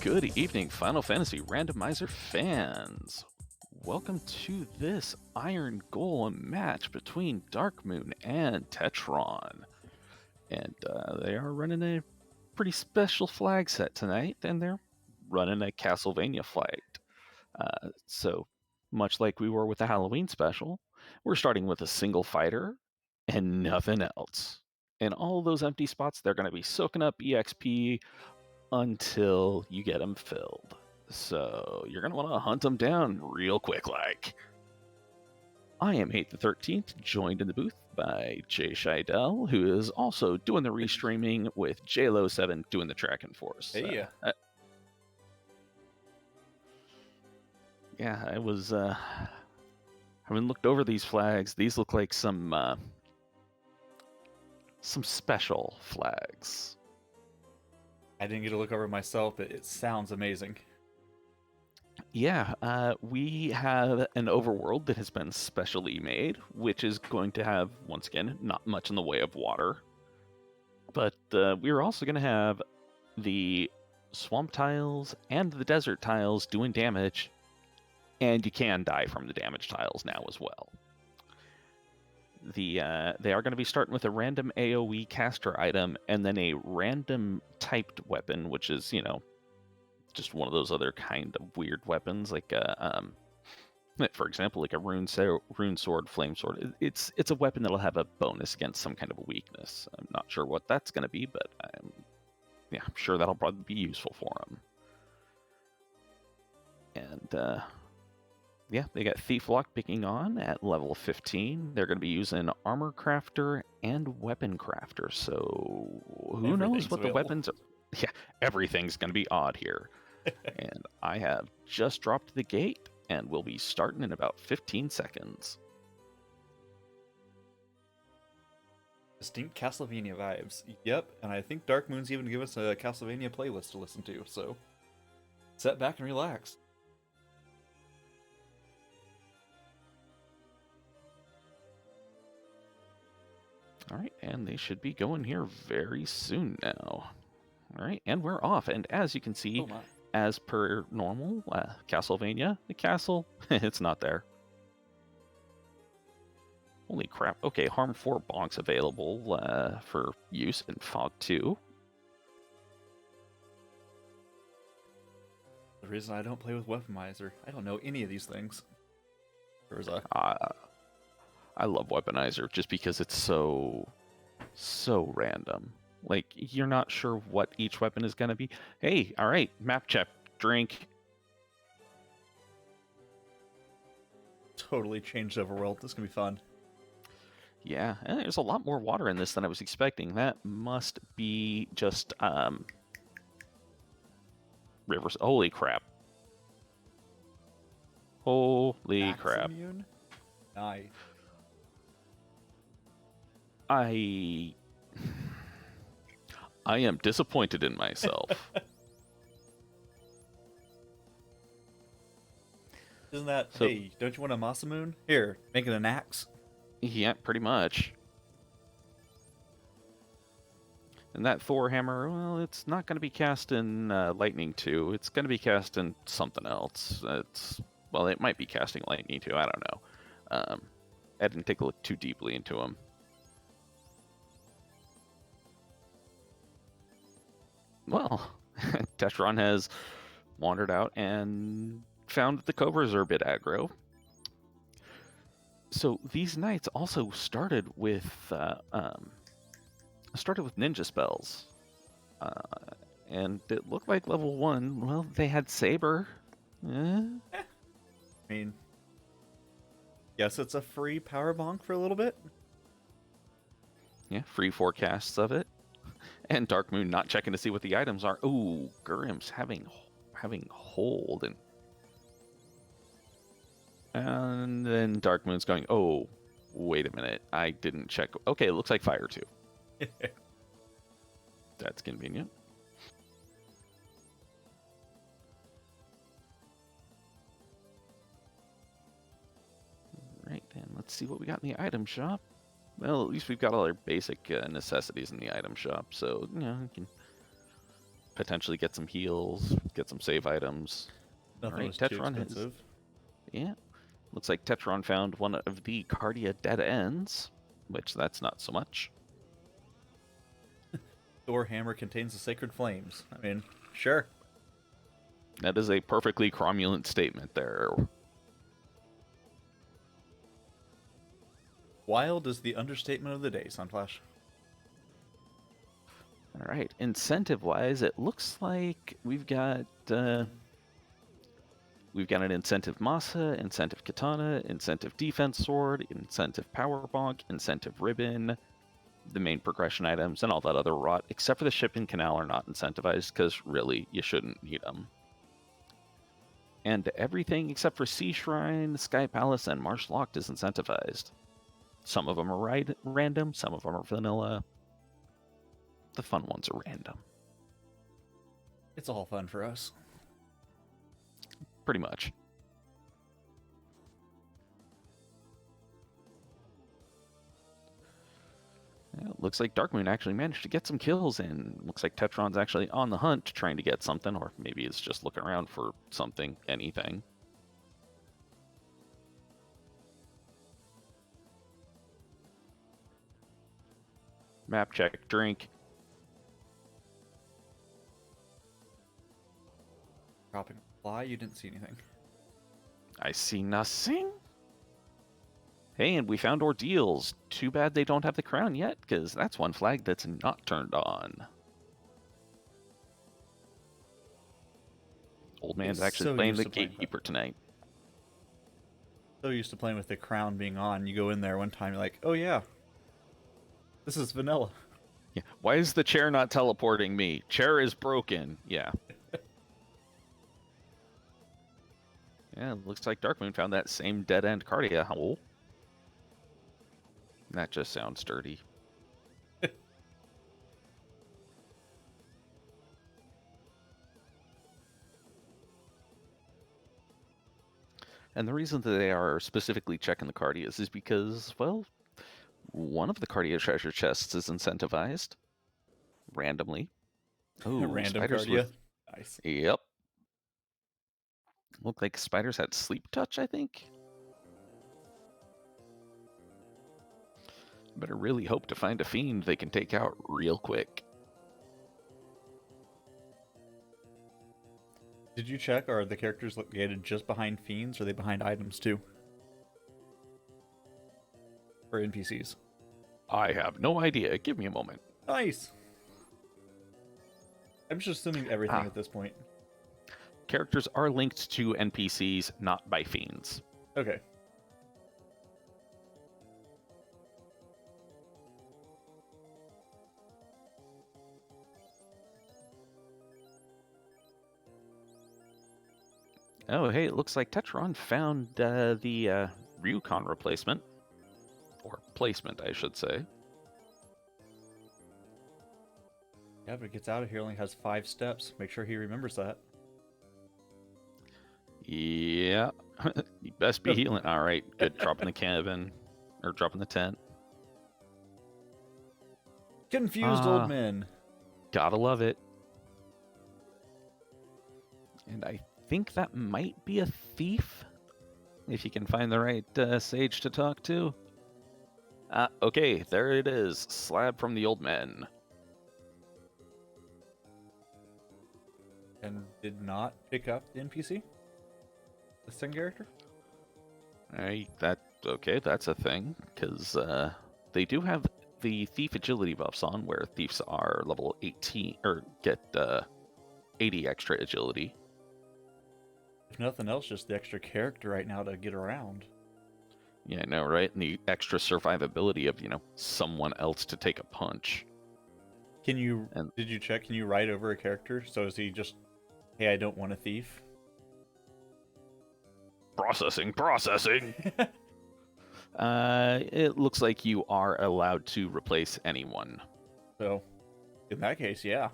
Good evening, Final Fantasy Randomizer fans. Welcome to this Irongol match between Darkmoon and Tetron. And they are running a pretty special flag set tonight, and they're running a Castlevania flag. So, much like we were with the Halloween special, we're starting with a single fighter and nothing else. And all those empty spots, they're going to be soaking up EXP until you get them filled. So you're going to want to hunt them down real quick like. I am Hate the 13th, joined in the booth by Jay Scheidel, who is also doing the restreaming with JLo7 doing the track and force. Hey. Yeah, I was having looked over these flags. These look like some special flags. I didn't get to look over myself, but it sounds amazing. Yeah, we have an overworld that has been specially made, which is going to have, once again, not much in the way of water. But we're also going to have the swamp tiles and the desert tiles doing damage, and you can die from the damage tiles now as well. They are going to be starting with a random AoE caster item and then a random typed weapon, which is, just one of those other kind of weird weapons, like for example, like a rune sword, flame sword. It's a weapon that'll have a bonus against some kind of a weakness. I'm not sure what that's going to be, but I'm sure that'll probably be useful for them. And they got Thief Lock picking on at level 15. They're going to be using Armor Crafter and Weapon Crafter. So who knows what the weapons are? Yeah, everything's going to be odd here. And I have just dropped the gate, and we'll be starting in about 15 seconds. Distinct Castlevania vibes. Yep, and I think Darkmoon's even give us a Castlevania playlist to listen to, so sit back and relax. All right, and they should be going here very soon now. All right, and we're off. And as you can see, as per normal, Castlevania, the castle, it's not there. Holy crap. Okay, Harm 4 bonks available for use in Fog 2. The reason I don't play with Weaponizer, I don't know any of these things. I love Weaponizer just because it's so random. Like, you're not sure what each weapon is going to be. Hey, all right, map check, drink. Totally changed overworld. This is going to be fun. Yeah, and there's a lot more water in this than I was expecting. That must be just rivers. Holy crap. Holy crap. Immune? Nice. I am disappointed in myself. Isn't that, hey, don't you want a Masamune? Here, make it an axe. Yeah, pretty much. And that Thor hammer, well, it's not going to be cast in Lightning 2. It's going to be cast in something else. It might be casting Lightning 2. I don't know. I didn't take a look too deeply into them. Well, Tetron has wandered out and found that the Cobras are a bit aggro. So these knights also started with ninja spells, and it looked like level 1. Well, they had Saber. I mean, yes, it's a free power bonk for a little bit. Yeah, free forecasts of it. And Darkmoon not checking to see what the items are. Ooh, Gurrim's having hold, and then Darkmoon's going, oh, wait a minute, I didn't check. Okay, it looks like fire too. That's convenient. Right, then let's see what we got in the item shop. Well, at least we've got all our basic necessities in the item shop, so, you can potentially get some heals, get some save items. Nothing Alright, was too Tetron has... expensive. Yeah. Looks like Tetron found one of the Cardia dead ends, which that's not so much. Thor hammer contains the sacred flames. I mean, sure. That is a perfectly cromulent statement there. Wild is the understatement of the day, Sunflash. All right, incentive-wise, it looks like we've got an incentive Masa, incentive Katana, incentive Defense Sword, incentive Power Bonk, incentive Ribbon, the main progression items, and all that other rot, except for the Shipping Canal are not incentivized, because really, you shouldn't need them. And everything except for Sea Shrine, Sky Palace, and Marsh Locked is incentivized. Some of them are random, some of them are vanilla. The fun ones are random. It's all fun for us. Pretty much. Yeah, it looks like Darkmoon actually managed to get some kills, and looks like Tetron's actually on the hunt trying to get something, or maybe it's just looking around for something, anything. Map check, drink. Dropping a fly, you didn't see anything. I see nothing. Hey, and we found Ordeals. Too bad they don't have the crown yet, because that's one flag that's not turned on. Old man's actually playing the Gatekeeper tonight. So used to playing with the crown being on, you go in there one time, you're like, oh yeah, this is vanilla. Yeah. Why is the chair not teleporting me? Chair is broken. Yeah. Yeah, it looks like Darkmoon found that same dead-end Cardia hole. That just sounds dirty. And the reason that they are specifically checking the Cardias is because, well, one of the Cardia treasure chests is incentivized. Randomly. Oh, random Cardia. Nice. Yep. Look like spiders had sleep touch, I think. Better really hope to find a fiend they can take out real quick. Did you check, are the characters located just behind fiends, or are they behind items too? Or NPCs? I have no idea. Give me a moment. Nice! I'm just assuming everything at this point. Characters are linked to NPCs, not by fiends. Okay. Oh, hey, it looks like Tetron found the Ryukon replacement. Or placement, I should say. Yeah, but it gets out of here, only has 5 steps. Make sure he remembers that. Yeah. You best be healing. All right, good. Dropping the cabin. Or dropping the tent. Confused old men. Gotta love it. And I think that might be a thief. If you can find the right sage to talk to. Okay, there it is. Slab from the old men. And did not pick up the NPC? The second character? Okay, that's a thing. Because they do have the thief agility buffs on, where thieves are level 18, or get 80 extra agility. If nothing else, just the extra character right now to get around. Yeah, I know, right? And the extra survivability of, someone else to take a punch. Did you check, can you write over a character? So is he just, hey, I don't want a thief? Processing. It looks like you are allowed to replace anyone. So, in that case, yeah.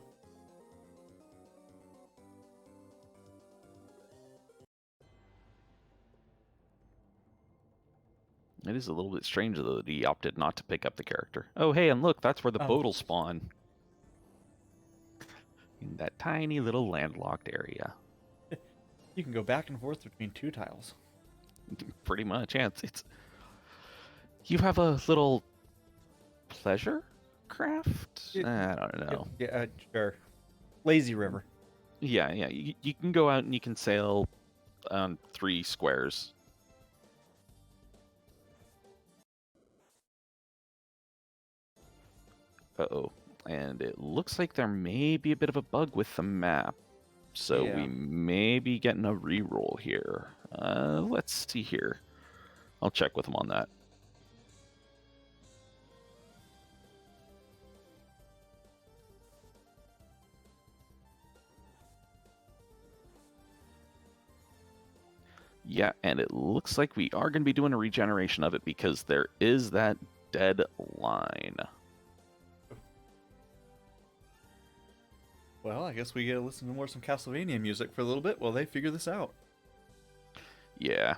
It is a little bit strange, though, that he opted not to pick up the character. Oh, hey, and look, that's where the boat will spawn. in that tiny little landlocked area. You can go back and forth between 2 tiles. Pretty much, yeah. It's you have a little pleasure craft. I don't know. Yeah, sure. Lazy river. Yeah, yeah. You can go out and you can sail on 3 squares. Uh-oh. And it looks like there may be a bit of a bug with the map. So Yeah. we may be getting a reroll here. Let's see here. I'll check with them on that. Yeah, and it looks like we are going to be doing a regeneration of it because there is that dead line. Well, I guess we get to listen to some Castlevania music for a little bit while they figure this out. Yeah.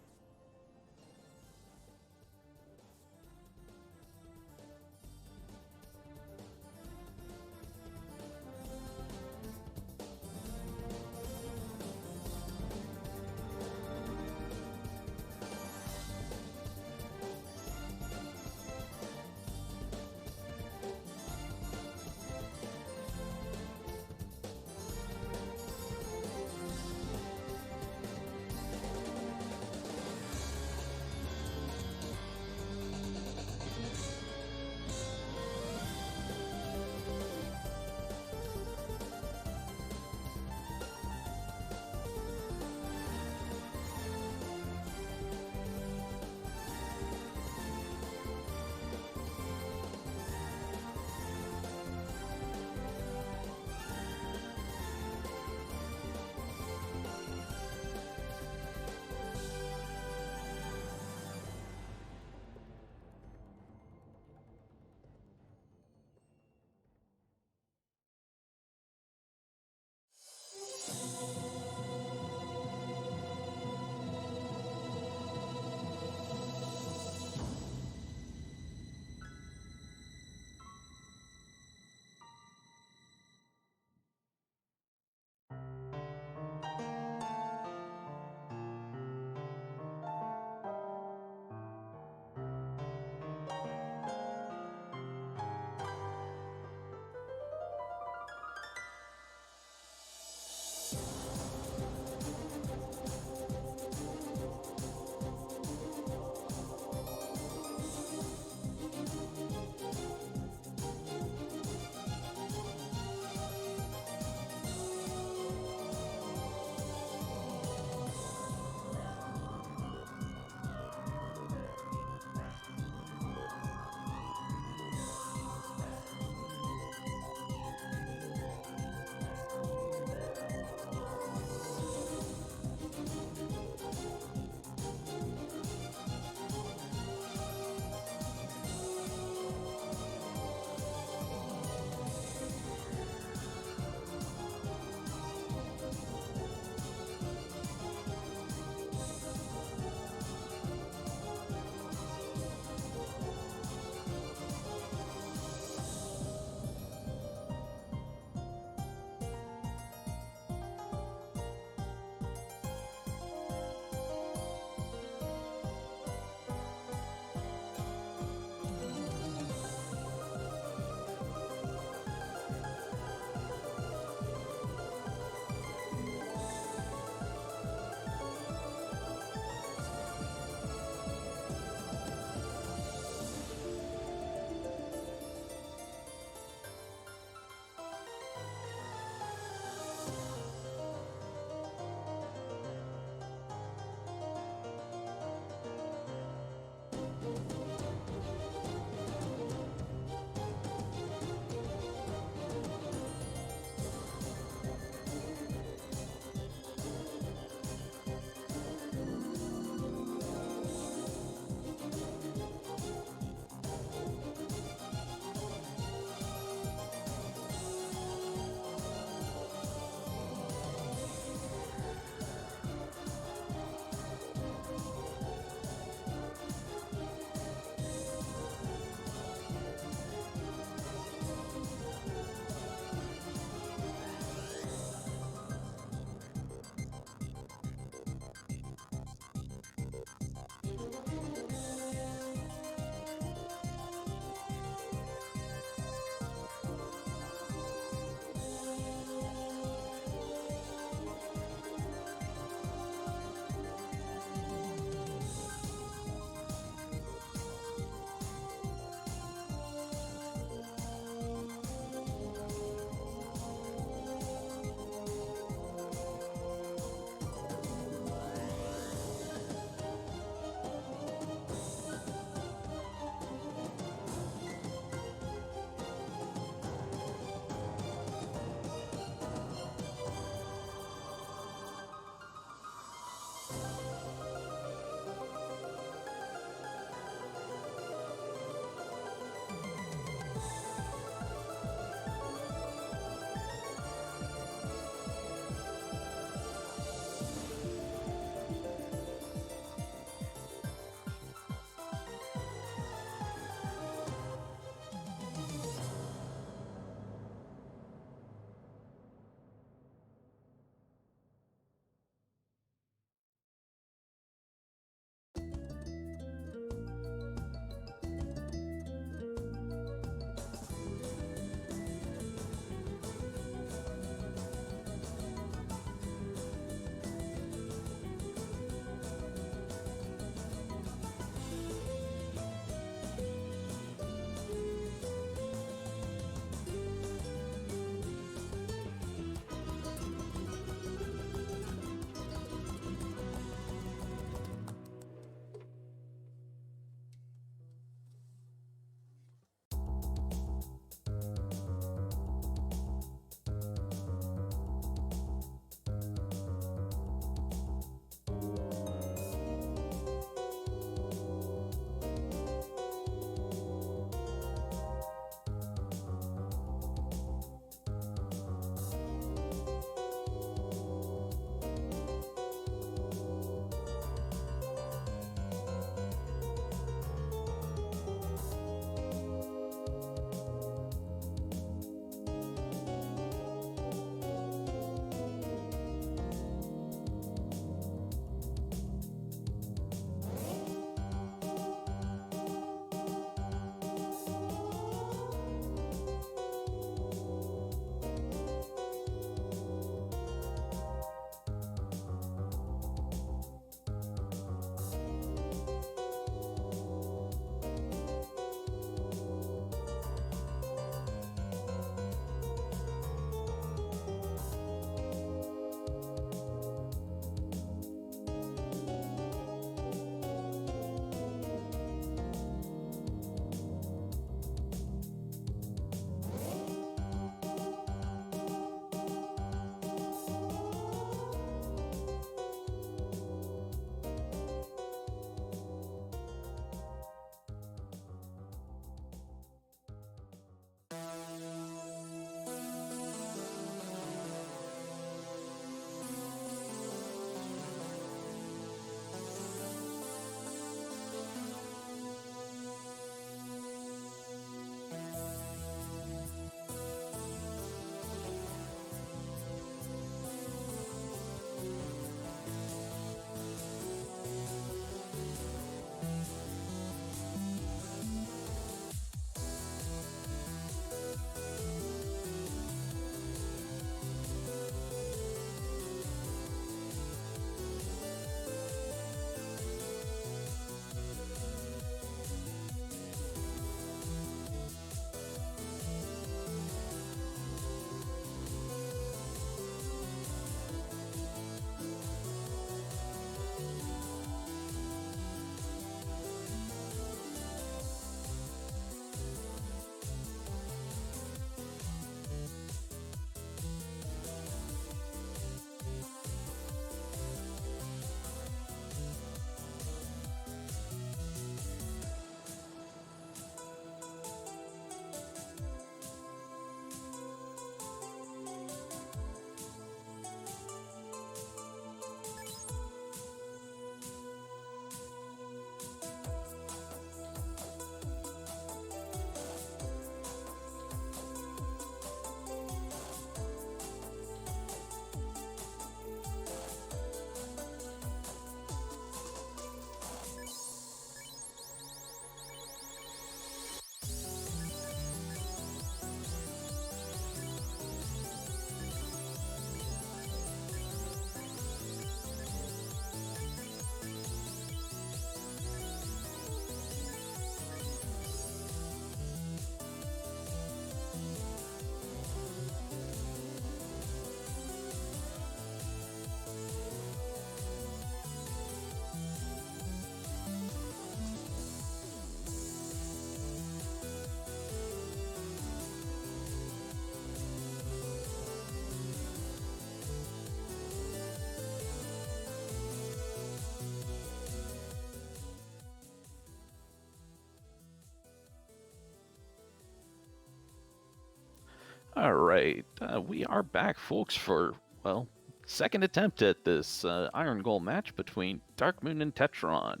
All right, we are back, folks, for, well, second attempt at this Irongol match between Darkmoon and Tetron.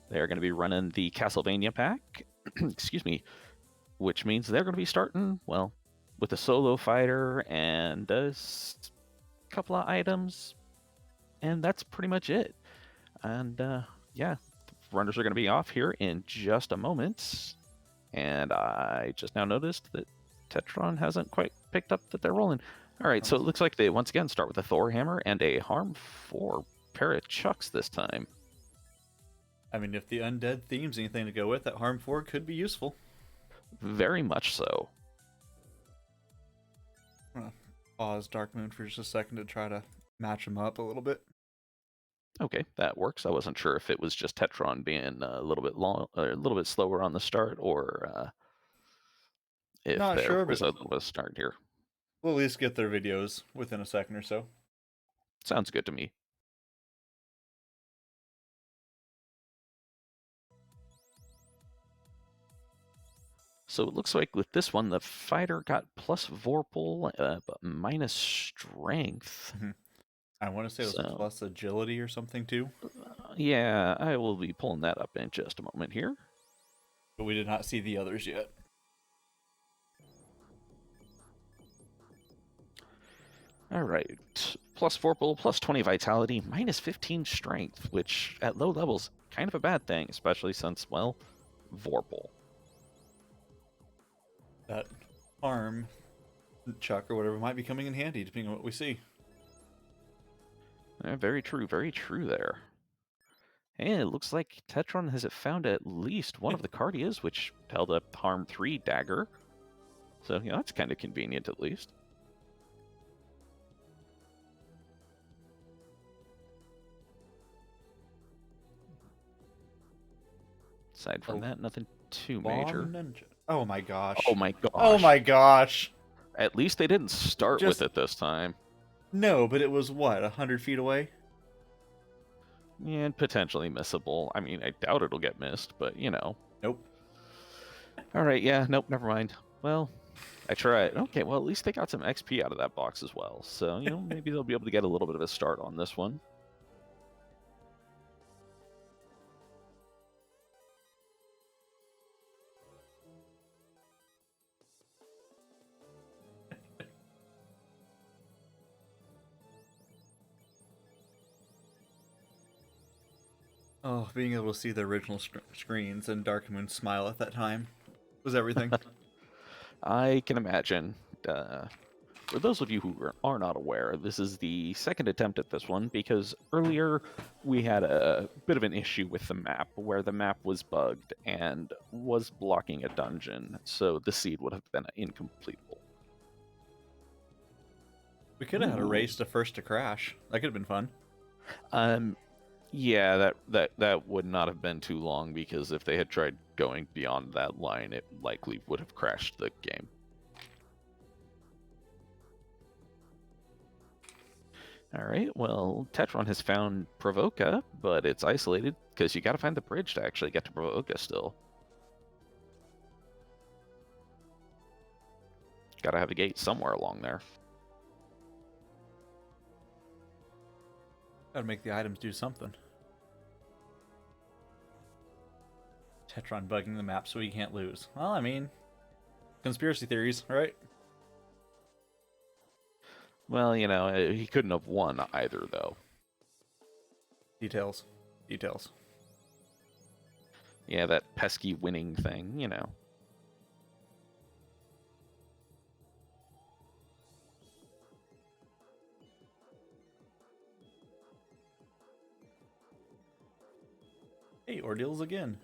They're going to be running the Castlevania pack, excuse me, which means they're going to be starting, well, with a solo fighter and a couple of items, and that's pretty much it. And yeah, the runners are going to be off here in just a moment. And I just now noticed that Tetron hasn't quite picked up that they're rolling. All right, so it looks like they once again start with a Thor hammer and a Harm 4 pair of chucks this time. I mean, if the undead theme's anything to go with, that Harm 4 could be useful. Very much so. I'm gonna pause Darkmoon for just a second to try to match him up a little bit. Okay, that works. I wasn't sure if it was just Tetron being a little bit a little bit slower on the start, or if Not there sure, was but a little bit of start here. we'll at least get their videos within a second or so. Sounds good to me. So it looks like with this one, the fighter got plus Vorpal, but minus strength. I want to say it was plus agility or something too. Yeah, I will be pulling that up in just a moment here. But we did not see the others yet. All right. Plus Vorpal, plus 20 vitality, minus 15 strength, which at low levels, kind of a bad thing, especially since, well, Vorpal. That arm chuck or whatever might be coming in handy, depending on what we see. Very true there. And it looks like Tetron has found at least one of the Cardias, which held a Harm 3 dagger. So, yeah, that's kind of convenient at least. Aside from that, nothing too major. Ninja. Oh my gosh. Oh my gosh. Oh my gosh. At least they didn't start with it this time. No, but it was what, 100 feet away? Yeah, and potentially missable. I mean, I doubt it'll get missed, but you know. Nope. All right, yeah, nope, never mind. Well, I tried. Okay, well, at least they got some XP out of that box as well. So, you know, maybe they'll be able to get a little bit of a start on this one. Oh, being able to see the original screens and Darkmoon smile at that time was everything. I can imagine. For those of you who are not aware, this is the second attempt at this one because earlier we had a bit of an issue with the map where the map was bugged and was blocking a dungeon, so the seed would have been incompletable. We could have had a race to first to crash. That could have been fun. Yeah, that would not have been too long because if they had tried going beyond that line, it likely would have crashed the game. All right, well, Tetron has found Provoca, but it's isolated because you got to find the bridge to actually get to Provoca still. Got to have a gate somewhere along there. Gotta make the items do something. Tetron bugging the map so he can't lose. Well, I mean, conspiracy theories, right? Well, you know, he couldn't have won either, though. Details. Yeah, that pesky winning thing, you know. Hey, ordeals again.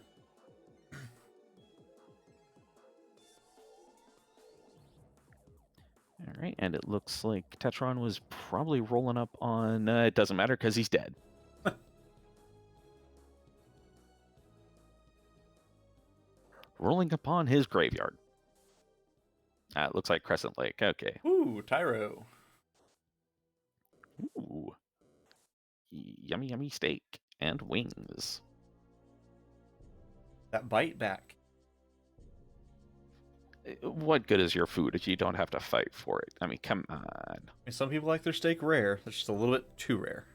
All right, and it looks like Tetron was probably rolling up on... it doesn't matter because he's dead. Rolling upon his graveyard. It looks like Crescent Lake. Okay. Ooh, Tyro. Ooh. Yummy, yummy steak and wings. That bite back. What good is your food if you don't have to fight for it? I mean, come on. I mean, some people like their steak rare. That's just a little bit too rare.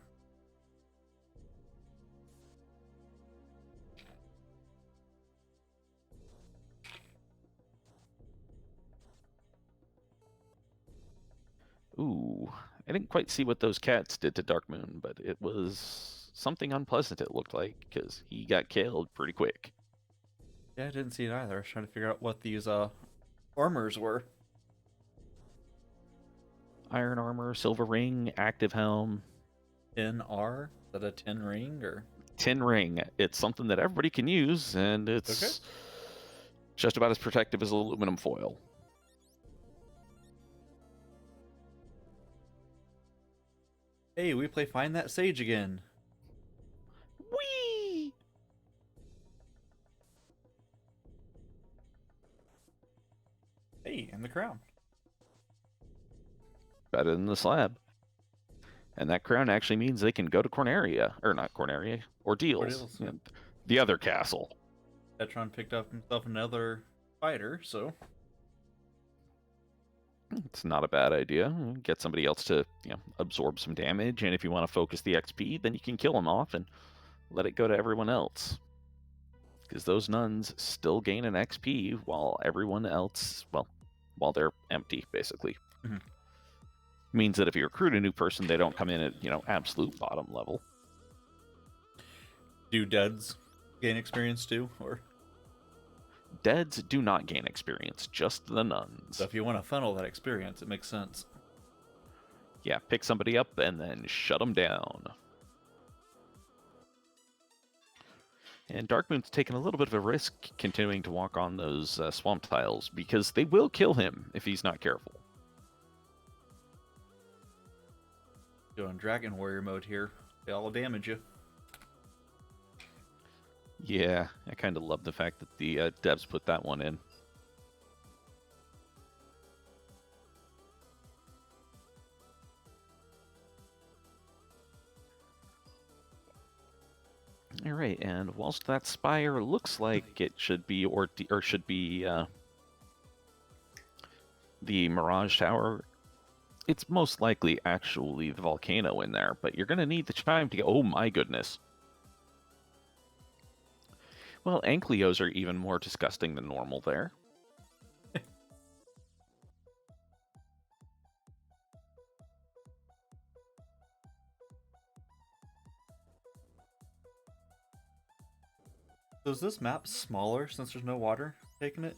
Ooh, I didn't quite see what those cats did to Darkmoon, but it was something unpleasant, it looked like, because he got killed pretty quick. Yeah, I didn't see it either. I was trying to figure out what these armors were. Iron armor, silver ring, active helm. 10R? Is that a 10 ring or? Tin ring. It's something that everybody can use, and it's Okay. just about as protective as aluminum foil. Hey, we play Find That Sage again. Whee! Hey, and the crown. Better than the slab. And that crown actually means they can go to Corneria, or not Corneria, Ordeals. Ordeals. Yeah, the other castle. Tetron picked up himself another fighter, so It's not a bad idea. Get somebody else to, absorb some damage, and if you want to focus the XP, then you can kill them off and let it go to everyone else. Because those nuns still gain an XP while everyone else, well, while they're empty, basically. Mhm. Means that if you recruit a new person, they don't come in at, absolute bottom level. do deads gain experience too? Or Deads do not gain experience, just the nuns. so if you want to funnel that experience, it makes sense. Yeah, pick somebody up and then shut them down. And Darkmoon's taken a little bit of a risk continuing to walk on those swamp tiles because they will kill him if he's not careful. Doing Dragon Warrior mode here. They all damage you. Yeah, I kind of love the fact that the devs put that one in. All right, and whilst that spire looks like it should be the Mirage Tower, it's most likely actually the volcano in there. But you're gonna need the chime to get. Oh my goodness! Well, Ankylos are even more disgusting than normal there. So is this map smaller since there's no water taking it?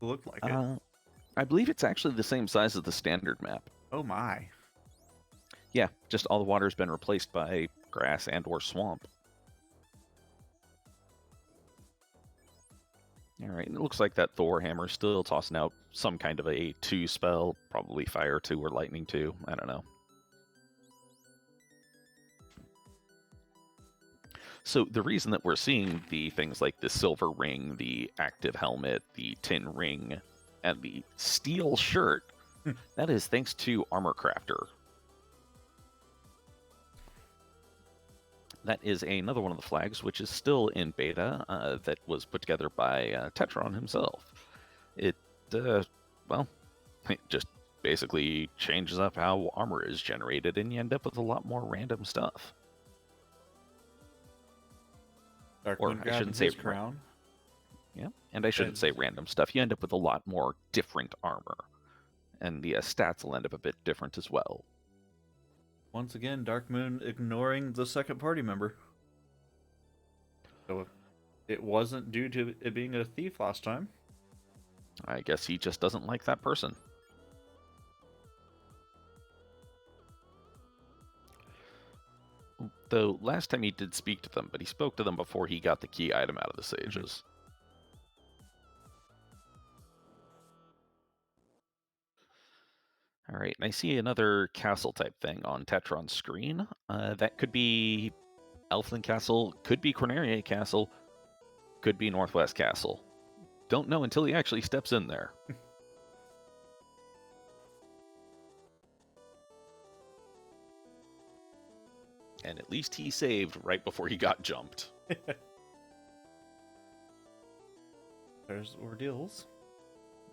It looked like it. I believe it's actually the same size as the standard map. Oh my. Yeah, just all the water's been replaced by grass and or swamp. Alright, it looks like that Thor hammer's still tossing out some kind of a 2 spell, probably Fire 2 or Lightning 2, I don't know. So the reason that we're seeing the things like the silver ring, the active helmet, the tin ring, and the steel shirt, that is thanks to Armor Crafter. That is another one of the flags, which is still in beta, that was put together by Tetron himself. It, well, it just basically changes up how armor is generated, and you end up with a lot more random stuff. Darkmoon I shouldn't say crown. Yeah, and I shouldn't say random stuff. You end up with a lot more different armor, and the stats will end up a bit different as well. Once again, Darkmoon ignoring the second party member. So it wasn't due to it being a thief last time. I guess he just doesn't like that person. Though last time he did speak to them, but he spoke to them before he got the key item out of the sages. All right, and I see another castle type thing on Tetron's screen. That could be Elfland Castle, could be Corneria Castle, could be Northwest Castle. Don't know until he actually steps in there. And at least he saved right before he got jumped. There's Ordeals.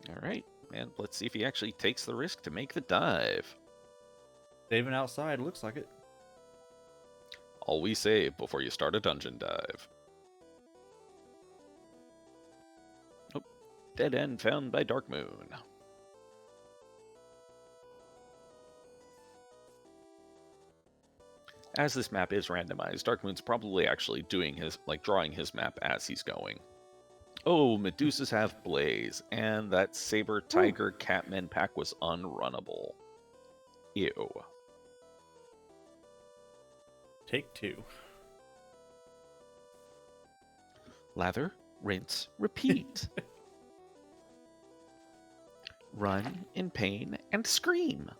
All right, and let's see if he actually takes the risk to make the dive. Saving outside, looks like it. Always save before you start a dungeon dive. Oh, dead end found by Darkmoon. As this map is randomized, Darkmoon's probably actually doing his, drawing his map as he's going. Oh, Medusas have Blaze, and that Saber Tiger Catman pack was unrunnable. Ew. Take 2. Lather, rinse, repeat. Run in pain and scream.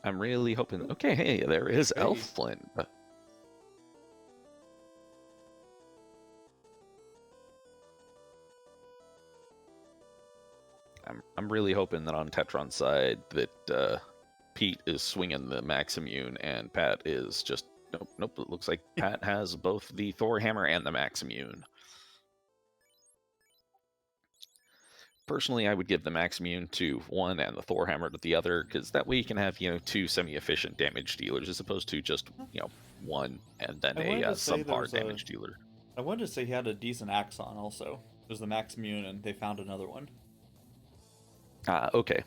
I'm really hoping... Okay, hey, there is Hey. Elflin. I'm really hoping that on Tetron's side that Pete is swinging the Max Immune and Pat is just... Nope, it looks like Pat has both the Thor Hammer and the Max Immune. Personally, I would give the Max Immune to one and the Thor Hammer to the other, because that way you can have, 2 semi-efficient damage dealers as opposed to just, one and then a subpar damage dealer. I wanted to say he had a decent axe on also. There's the Max Immune, and they found another one. Okay.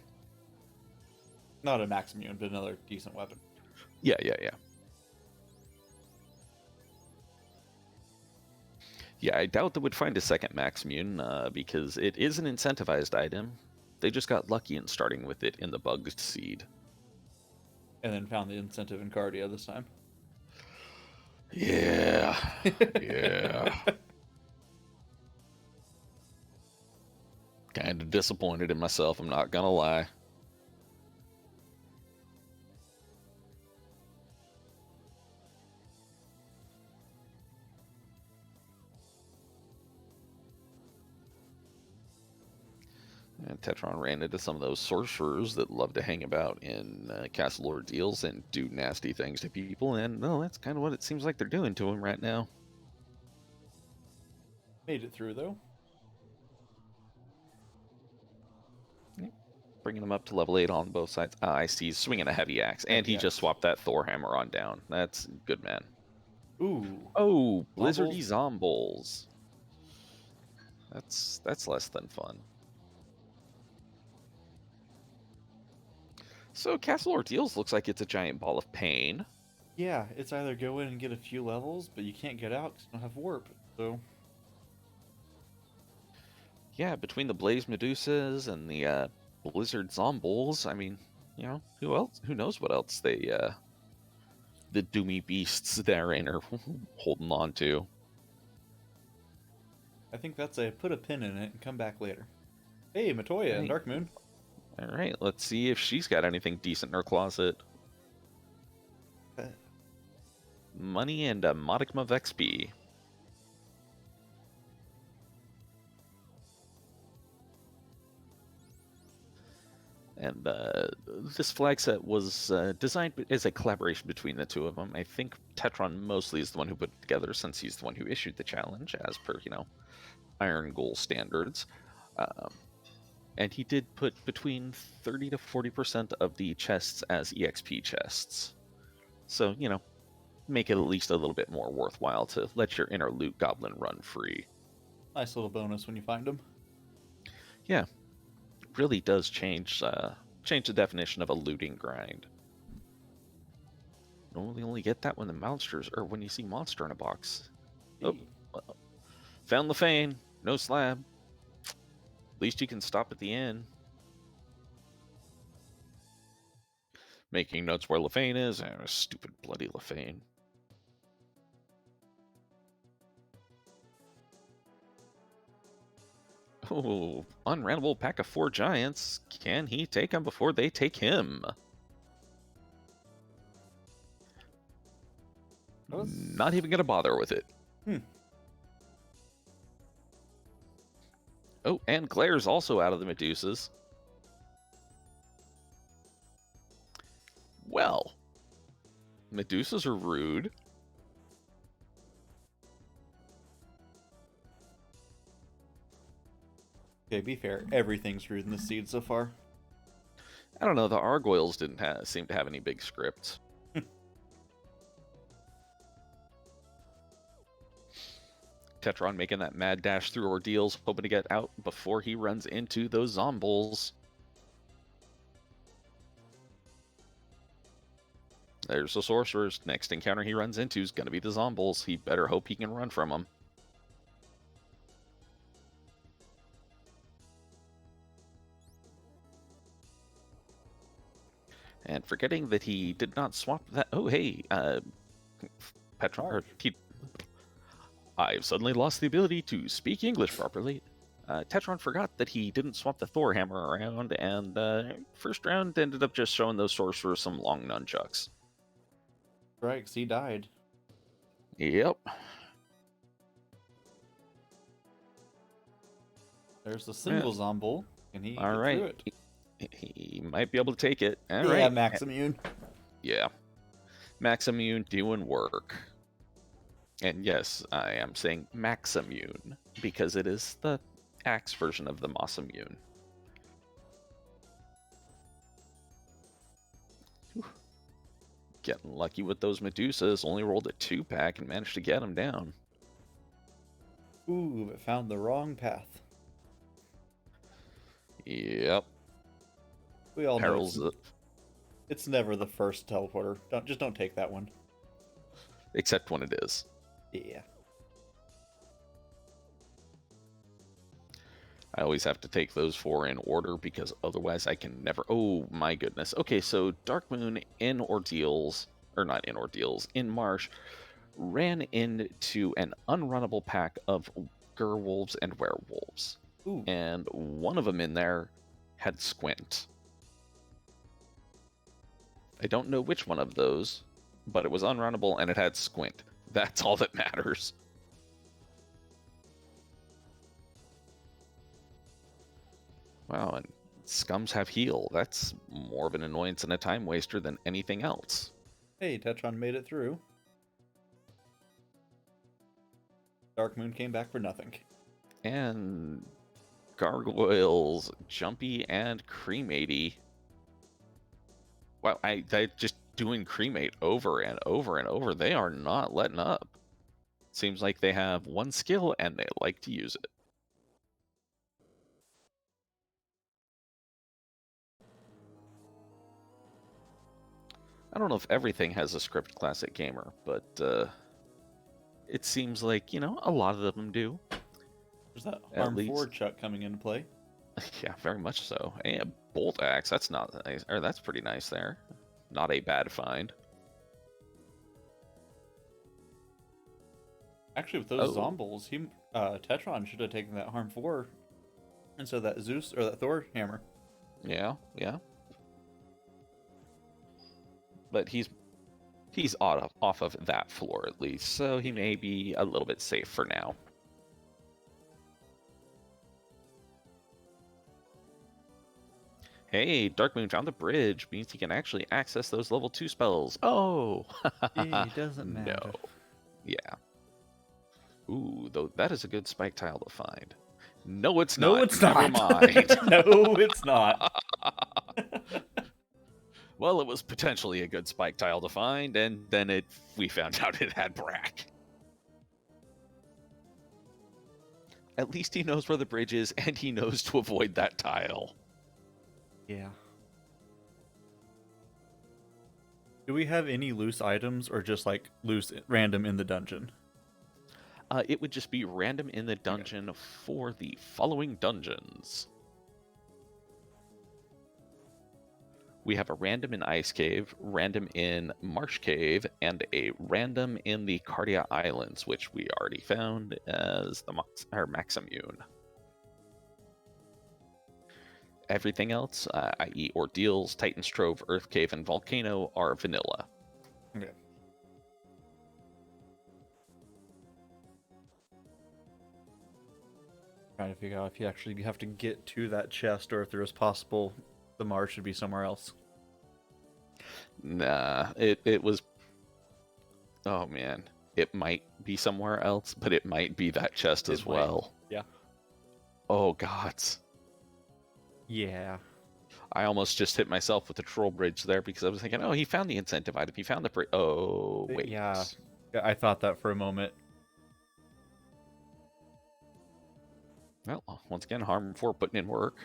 Not a Max Immune, but another decent weapon. Yeah. Yeah, I doubt they would find a second Max Immune, because it is an incentivized item. They just got lucky in starting with it in the bugged seed. And then found the incentive in Cardia this time. Yeah. Yeah. Kind of disappointed in myself, I'm not gonna lie. And Tetron ran into some of those sorcerers that love to hang about in Castle Ordeals and do nasty things to people, and well, that's kind of what it seems like they're doing to him right now. Made it through, though. Bringing him up to level 8 on both sides. I see he's swinging a heavy axe, and he just swapped that Thor hammer on down. That's good, man. Ooh. Oh, Blizzardy Zombols. That's less than fun. So Castle Ordeals looks like it's a giant ball of pain. Yeah, it's either go in and get a few levels, but you can't get out because you don't have warp, so... Yeah, between the Blaze Medusas and the Blizzard Zombols, I mean, who else? Who knows what else the Doomy Beasts therein are holding on to. I think that's a put a pin in it and come back later. Hey, Matoya and Darkmoon. Alright, let's see if she's got anything decent in her closet. Money and a modicum of XP. And this flag set was designed as a collaboration between the two of them. I think Tetron mostly is the one who put it together, since he's the one who issued the challenge, as per, Irongol standards. And he did put between 30 to 40% of the chests as EXP chests. So, make it at least a little bit more worthwhile to let your inner loot goblin run free. Nice little bonus when you find them. Yeah. Really does change the definition of a looting grind. Normally only get that when the monsters, or when you see monster in a box. Hey. Oh, found Lefane, no slab. At least you can stop at the inn. Making notes where Lefane is. Stupid bloody Lefane. Oh, unrandable pack of 4 giants. Can he take them before they take him? Not even gonna bother with it. Oh, and Claire's also out of the Medusas. Well, Medusas are rude. Okay, be fair. Everything's rude in the seed so far. I don't know, the Argoyles didn't seem to have any big scripts. Tetron making that mad dash through ordeals, hoping to get out before he runs into those zombies. There's the sorcerers. Next encounter he runs into is going to be the zombies. He better hope he can run from them. And forgetting that he did not swap that. Oh, hey, Petron. I've suddenly lost the ability to speak English properly. Tetron forgot that he didn't swap the Thor hammer around, and first round ended up just showing those sorcerers some long nunchucks. Right, 'cause he died. Yep. There's the single zombie. Can he All get right. through it? He might be able to take it. All Yeah, right. Max Immune. Yeah. Max Immune doing work. And yes, I am saying Max Immune because it is the axe version of the Moss Immune. Whew. Getting lucky with those Medusas. Only rolled a 2-pack and managed to get them down. Ooh, but found the wrong path. Yep. We all Perils know it's never the first teleporter. Don't take that one. except when it is. Yeah. I always have to take those 4 in order because otherwise I can never... Oh, my goodness. Okay, so Darkmoon in Ordeals, or not in Ordeals, in Marsh, ran into an unrunnable pack of Gerwolves and Werewolves. Ooh. And one of them in there had Squint. I don't know which one of those, but it was unrunnable and it had Squint. That's all that matters. Wow, and Scums have heal. That's more of an annoyance and a time waster than anything else. Hey, Tetron made it through. Darkmoon came back for nothing. And Gargoyles, Jumpy and Crematey. Wow, they just doing Cremate over and over and over. They are not letting up. Seems like they have one skill and they like to use it. I don't know if everything has a script classic gamer, but it seems like, a lot of them do. There's that Harm 4 Chuck coming into play. Yeah, very much so. And Bolt Axe, that's not nice, or that's pretty nice there. Not a bad find. Actually, with those zombies, Tetron should have taken that Harm 4 instead of that Zeus or that Thor hammer. Yeah. But he's off of that floor at least, so he may be a little bit safe for now. Hey, Darkmoon found the bridge. Means he can actually access those level 2 spells. Oh! It doesn't matter. No. Yeah. Ooh, though that is a good spike tile to find. No, it's not. No, it's Never not. mind. No, it's not. Well, it was potentially a good spike tile to find, and then we found out it had Brack. At least he knows where the bridge is, and he knows to avoid that tile. Yeah. Do we have any loose items, or just like loose random in the dungeon? It would just be random in the dungeon for the following dungeons. We have a random in Ice Cave, random in Marsh Cave, and a random in the Cardia Islands, which we already found as the Max Immune. Everything else, i.e. Ordeals, Titan's Trove, Earth Cave, and Volcano, are vanilla. Okay. Trying to figure out if you actually have to get to that chest, or if there is possible the Mars should be somewhere else. Nah, it was Oh man, it might be somewhere else, but it might be that chest as It might. well. Yeah. Oh gods. Yeah. I almost just hit myself with the troll bridge there because I was thinking, oh, he found the incentive item. He found the oh, wait. Yeah. I thought that for a moment. Well, once again, Harm for putting in work.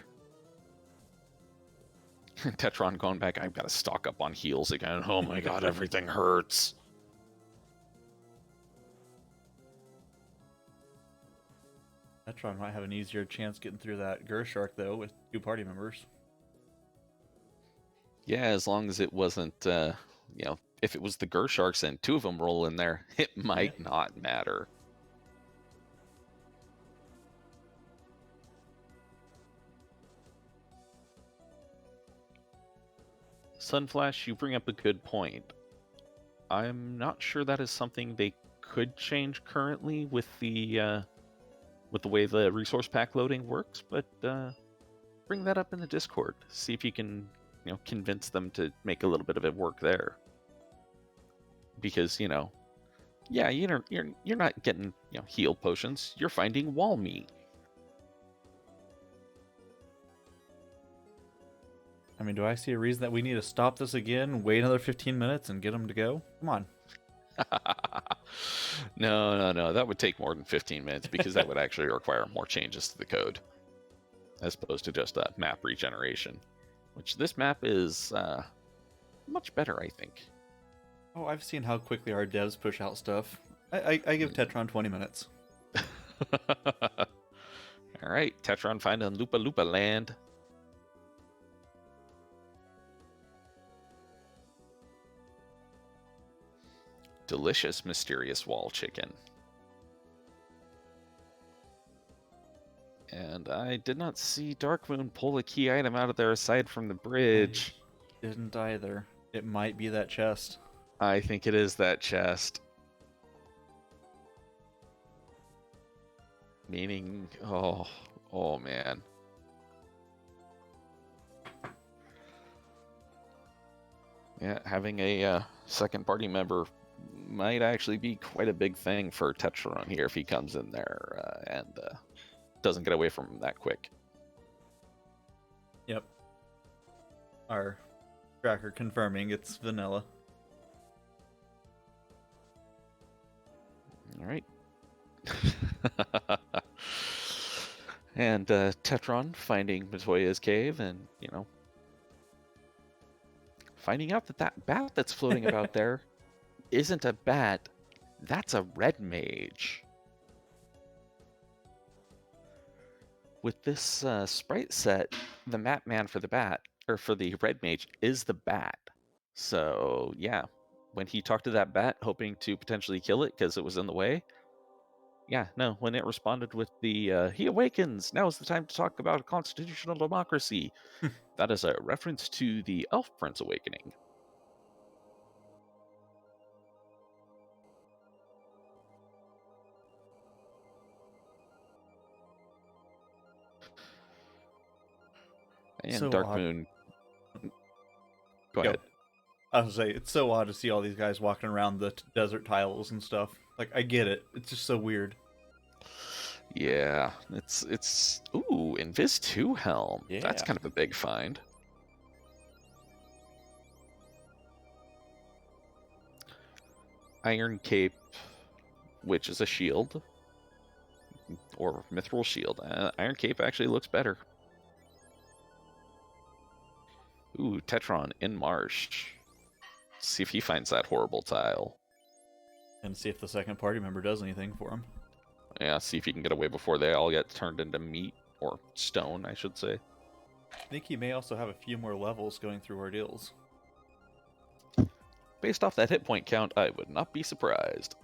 Tetron going back, I've got to stock up on heals again. Oh my god, everything hurts. Tetron might have an easier chance getting through that Gershark, though, with 2 party members. Yeah, as long as it wasn't, if it was the Gersharks and 2 of them roll in there, it might not matter. Sunflash, you bring up a good point. I'm not sure that is something they could change currently with the way the resource pack loading works, but bring that up in the Discord. See if you can, convince them to make a little bit of it work there. Because yeah, you're not getting heal potions. You're finding wall meat. I mean, do I see a reason that we need to stop this again, wait another 15 minutes, and get them to go? Come on. No. That would take more than 15 minutes because that would actually require more changes to the code as opposed to just a map regeneration, which this map is much better, I think. Oh, I've seen how quickly our devs push out stuff. I give Tetron 20 minutes. All right, Tetron finding Lupa Lupa land. Delicious mysterious wall chicken. And I did not see Darkmoon pull a key item out of there aside from the bridge. I didn't either. It might be that chest. I think it is that chest. Meaning, oh man. Yeah, having a second party member might actually be quite a big thing for Tetron here if he comes in there and doesn't get away from him that quick. Yep. Our tracker confirming it's vanilla. All right. And Tetron finding Matoya's cave and, finding out that bat that's floating about there isn't a bat, that's a red mage. With this sprite set, the map man for the bat, or for the red mage, is the bat. So, yeah, when he talked to that bat, hoping to potentially kill it because it was in the way, yeah, no, when it responded with the, he awakens, now is the time to talk about constitutional democracy. That is a reference to the Elf Prince awakening. And So Darkmoon. Go ahead. I was gonna say, it's so odd to see all these guys walking around the desert tiles and stuff. Like, I get it. It's just so weird. Yeah, it's ooh, Invis 2 helm. Yeah. That's kind of a big find. Iron Cape, which is a shield, or mithril shield. Iron Cape actually looks better. Ooh, Tetron in Marsh. See if he finds that horrible tile. And see if the second party member does anything for him. Yeah, see if he can get away before they all get turned into meat, or stone, I should say. I think he may also have a few more levels going through ordeals. Based off that hit point count, I would not be surprised.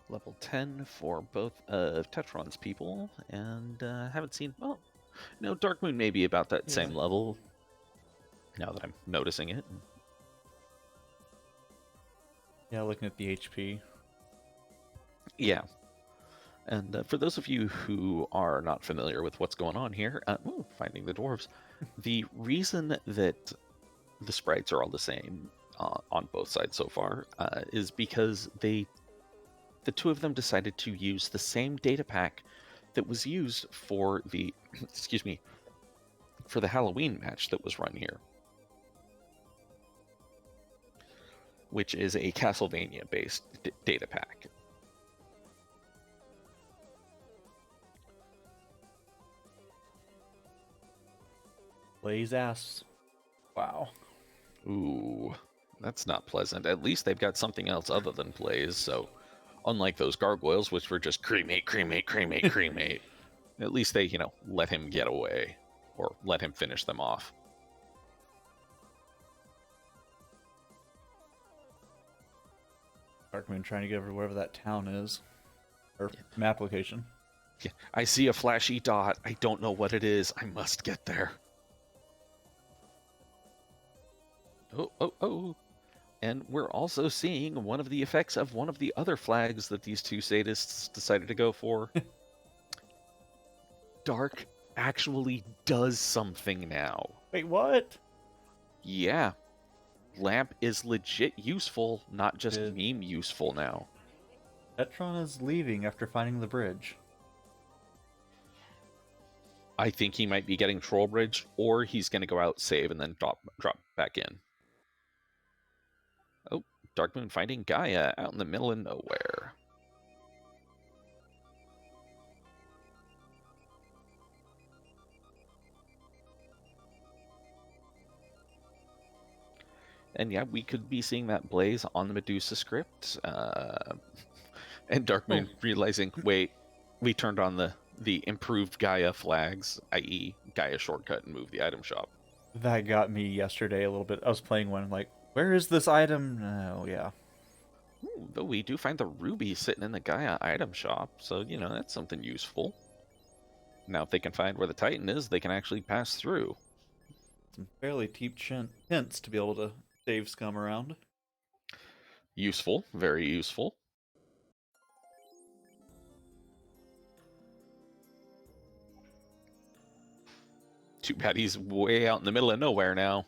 Level 10 for both of Tetron's people, and haven't seen, well, no, Darkmoon may be about that same level, now that I'm noticing it. Yeah, looking at the HP. Yeah. And for those of you who are not familiar with what's going on here, finding the dwarves, the reason that the sprites are all the same on both sides so far is because the two of them decided to use the same data pack that was used for the excuse me, for the Halloween match that was run here, which is a Castlevania based data pack. Blaze asks, wow. Ooh, that's not pleasant. At least they've got something else other than Blaze, so unlike those gargoyles, which were just cremate, cremate, cremate, cremate, at least they, let him get away, or let him finish them off. Darkmoon trying to get over to wherever that town is. Or map location. Yeah, I see a flashy dot. I don't know what it is. I must get there. Oh. And we're also seeing one of the effects of one of the other flags that these two sadists decided to go for. Dark actually does something now. Wait, what? Yeah. Lamp is legit useful, not just meme useful now. Tetron is leaving after finding the bridge. I think he might be getting troll bridge, or he's going to go out, save, and then drop back in. Oh, Darkmoon finding Gaia out in the middle of nowhere. And yeah, we could be seeing that Blaze on the Medusa script. And Darkmoon realizing, wait, we turned on the improved Gaia flags, i.e. Gaia shortcut, and moved the item shop. That got me yesterday a little bit. I was playing one, like, where is this item? Oh, yeah. Ooh, though we do find the ruby sitting in the Gaia item shop, so, that's something useful. Now, if they can find where the Titan is, they can actually pass through. Some fairly deep hints to be able to save scum around. Useful, very useful. Too bad he's way out in the middle of nowhere now.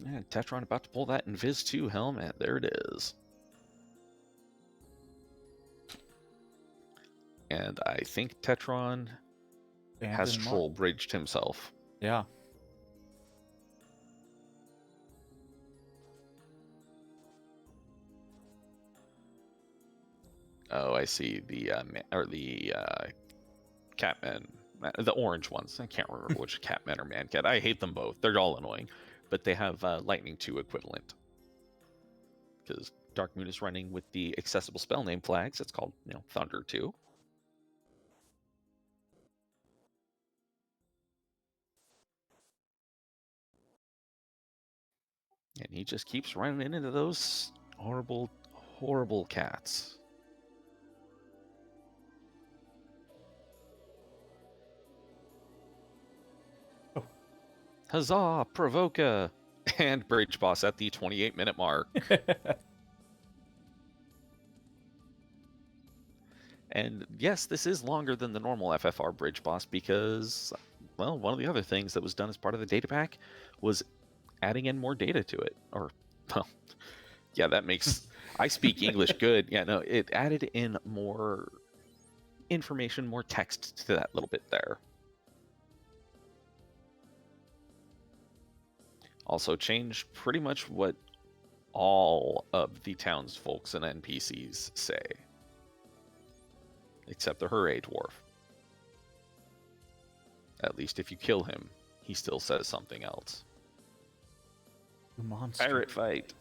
Yeah, Tetron about to pull that Invis 2 helmet. There it is. And I think Tetron has troll bridged himself. Yeah. Oh, I see the Catman, the orange ones. I can't remember which Catman or Mancat. I hate them both. They're all annoying, but they have Lightning 2 equivalent. Because Darkmoon is running with the accessible spell name flags. It's called, Thunder 2. And he just keeps running into those horrible, horrible cats. Oh. Huzzah, Provoca! And Bridge Boss at the 28-minute mark. And yes, this is longer than the normal FFR Bridge Boss because, well, one of the other things that was done as part of the data pack was adding in more data to it. Or, well, yeah, that makes... I speak English good. Yeah, no, it added in more information, more text to that little bit there. Also changed pretty much what all of the townsfolks and NPCs say. Except the Hooray Dwarf. At least if you kill him, he still says something else. Monster. Pirate fight.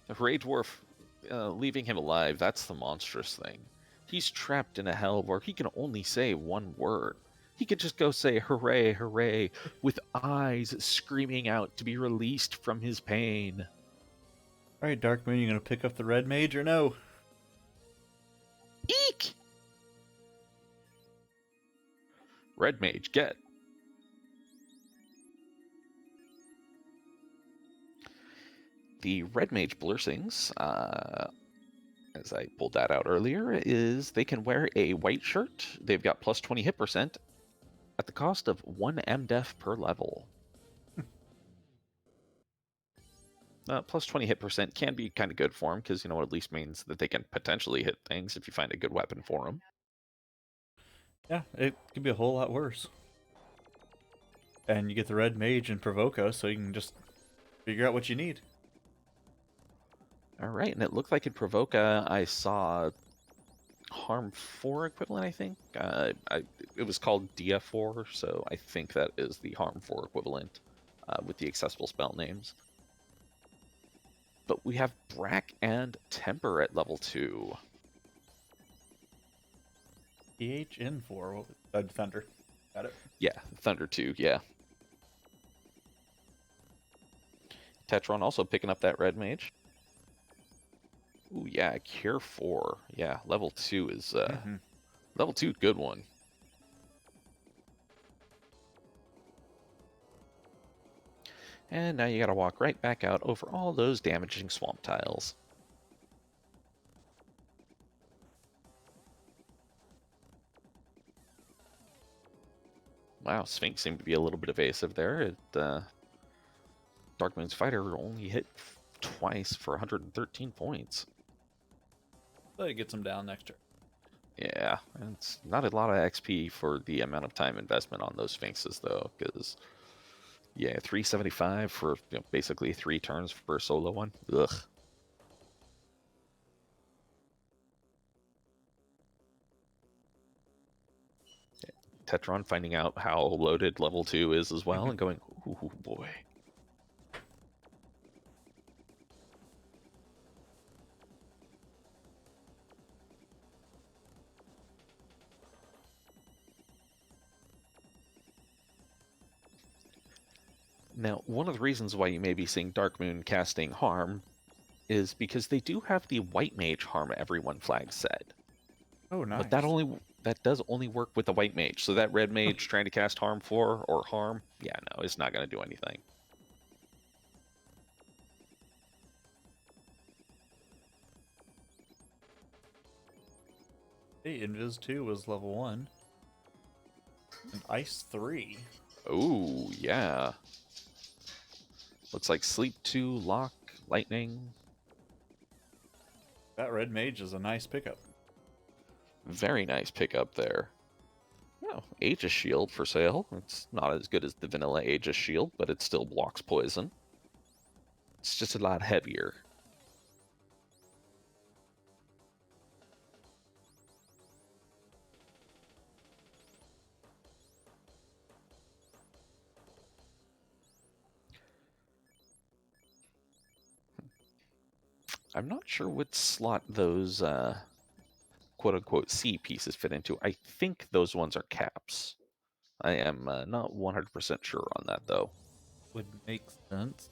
The Hooray Dwarf, leaving him alive, that's the monstrous thing. He's trapped in a hell where he can only say one word. He could just go say, hooray, hooray, with eyes screaming out to be released from his pain. Alright, Darkmoon, you gonna pick up the red mage or no? Eek! Red mage, get. The red mage blessings as I pulled that out earlier, is they can wear a white shirt. They've got plus 20 hit percent at the cost of 1 MDef per level. Plus 20 hit percent can be kind of good for them because, it at least means that they can potentially hit things if you find a good weapon for them. Yeah, it could be a whole lot worse. And you get the red mage and Provoca, so you can just figure out what you need. All right, and it looked like in Provoca I saw Harm 4 equivalent, I think. It was called DF4, so I think that is the Harm 4 equivalent with the accessible spell names. But we have Brack and Temper at level 2. THN4, Thunder. Got it. Yeah, Thunder 2, yeah. Tetron also picking up that red mage. Ooh, yeah, Cure 4. Yeah, level 2 is... Level 2, good one. And now you gotta walk right back out over all those damaging swamp tiles. Wow, Sphinx seemed to be a little bit evasive there. Darkmoon's fighter only hit twice for 113 points. But it gets him down next turn. Yeah, and it's not a lot of XP for the amount of time investment on those Sphinxes, though, because, yeah, 375 for basically 3 turns for a solo one. Ugh. Tetron finding out how loaded level 2 is as well and going, ooh, boy. Now, one of the reasons why you may be seeing Darkmoon casting Harm is because they do have the White Mage Harm Everyone flag set. Oh, nice. But that does only work with the White Mage. So that Red Mage trying to cast Harm 4 or Harm, yeah, no, it's not going to do anything. Hey, Invis 2 was level 1. And Ice 3. Oh, yeah. Looks like Sleep 2, Lock, Lightning. That red mage is a nice pickup. Very nice pickup there. Oh, Aegis Shield for sale. It's not as good as the vanilla Aegis Shield, but it still blocks poison. It's just a lot heavier. I'm not sure what slot those quote-unquote C pieces fit into. I think those ones are caps. I am not 100% sure on that, though. Would make sense.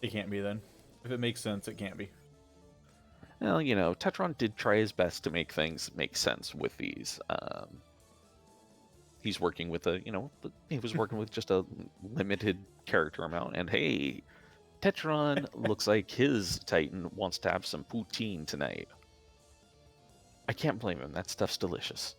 It can't be then. If it makes sense, it can't be. Well, Tetron did try his best to make things make sense with these. He's working with he was working with just a limited character amount, and hey, Tetron looks like his Titan wants to have some poutine tonight. I can't blame him. That stuff's delicious.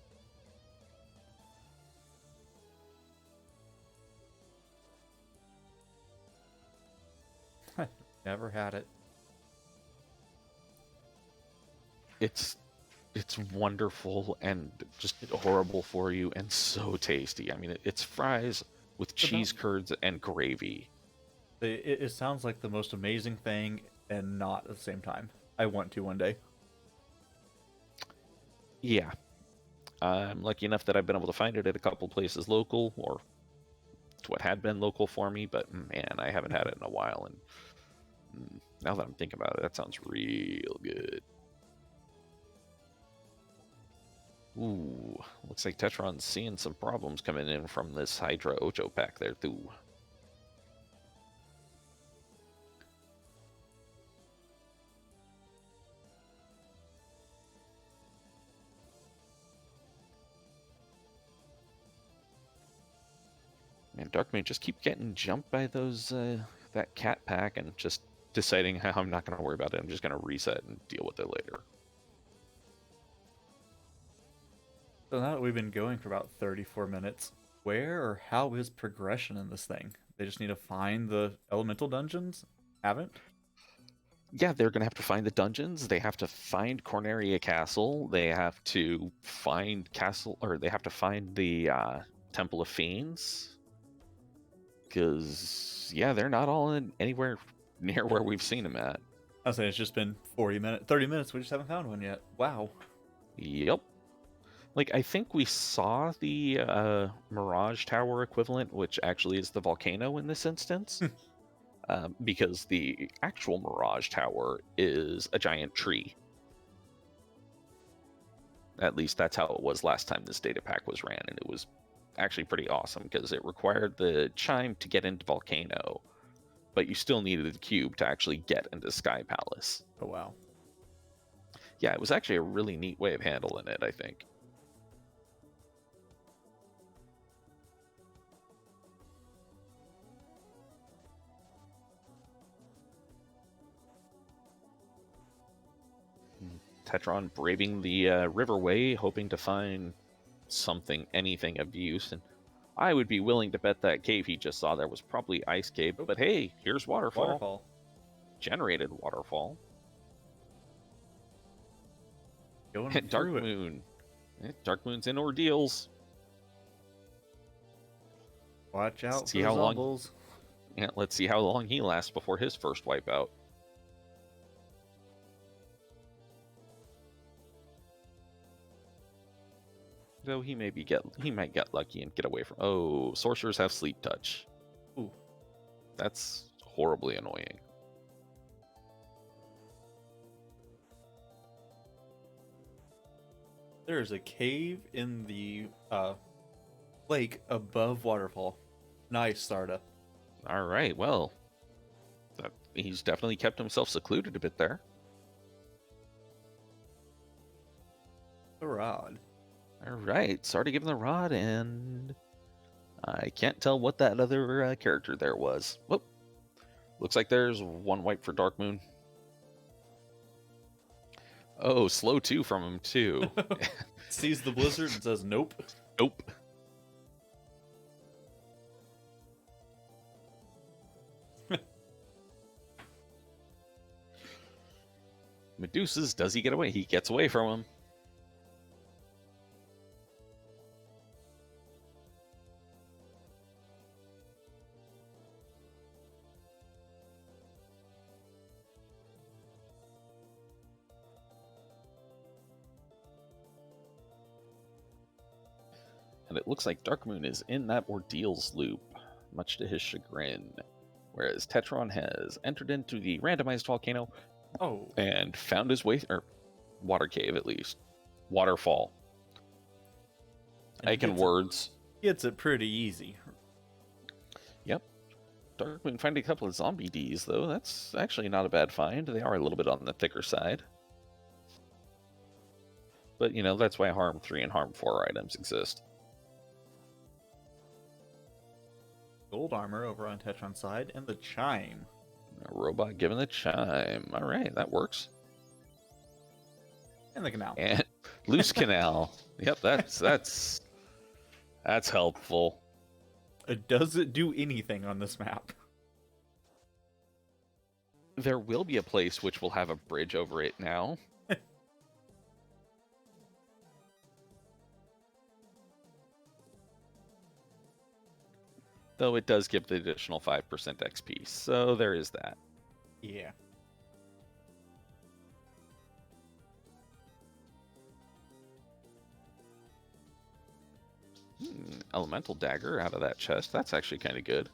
Never had it. It's wonderful and just horrible for you and so tasty. I mean, it's fries with cheese curds and gravy. It sounds like the most amazing thing and not at the same time. I want to one day. Yeah. I'm lucky enough that I've been able to find it at a couple places local, or to what had been local for me, but man, I haven't had it in a while, and now that I'm thinking about it, that sounds real good. Ooh, looks like Tetron's seeing some problems coming in from this Hydra Ocho pack there, too. Man, Darkmoon just keep getting jumped by those that cat pack and just deciding how I'm not going to worry about it. I'm just going to reset and deal with it later. So now that we've been going for about 34 minutes, where or how is progression in this thing? They just need to find the elemental dungeons? Haven't? Yeah, they're going to have to find the dungeons. They have to find Corneria Castle. They have to find they have to find the Temple of Fiends. Because, yeah, they're not all in anywhere near where we've seen them at. I was saying it's just been 30 minutes. We just haven't found one yet. Wow. Yep. Like, I think we saw the Mirage Tower equivalent, which actually is the volcano in this instance. Because the actual Mirage Tower is a giant tree. At least that's how it was last time this data pack was ran, and it was actually pretty awesome because it required the chime to get into Volcano, but you still needed the cube to actually get into Sky Palace. Oh, wow. Yeah, it was actually a really neat way of handling it, I think. Tetron braving the riverway, hoping to find anything of use, and I would be willing to bet that cave he just saw there was probably Ice Cave, but hey, here's Waterfall. Generated Waterfall. Going Darkmoon. Darkmoon's in ordeals. Watch out for the zombies. Yeah, let's see how long he lasts before his first wipeout. Though he might get lucky and get away from. Oh, sorcerers have sleep touch. Ooh, that's horribly annoying. There's a cave in the lake above Waterfall. Nice, Sarda. All right, well, he's definitely kept himself secluded a bit there. The rod. All right, Sarda giving the rod, and I can't tell what that other character there was. Whoop. Looks like there's one wipe for Darkmoon. Oh, slow 2 from him, too. Sees the blizzard and says, nope. Nope. Medusas, does he get away? He gets away from him. And it looks like Darkmoon is in that ordeals loop, much to his chagrin. Whereas Tetron has entered into the randomized volcano and found his way, or water cave at least. Waterfall. Icon words. Gets it pretty easy. Yep. Darkmoon finding a couple of zombie Ds, though. That's actually not a bad find. They are a little bit on the thicker side. But, you know, that's why Harm 3 and Harm 4 items exist. Gold armor over on Tetron's side, and the chime. A robot given the chime. All right, that works. And the canal. And loose canal. Yep, that's helpful. Does it do anything on this map? There will be a place which will have a bridge over it now. Though it does give the additional 5% XP, so there is that. Yeah. Elemental dagger out of that chest. That's actually kind of good.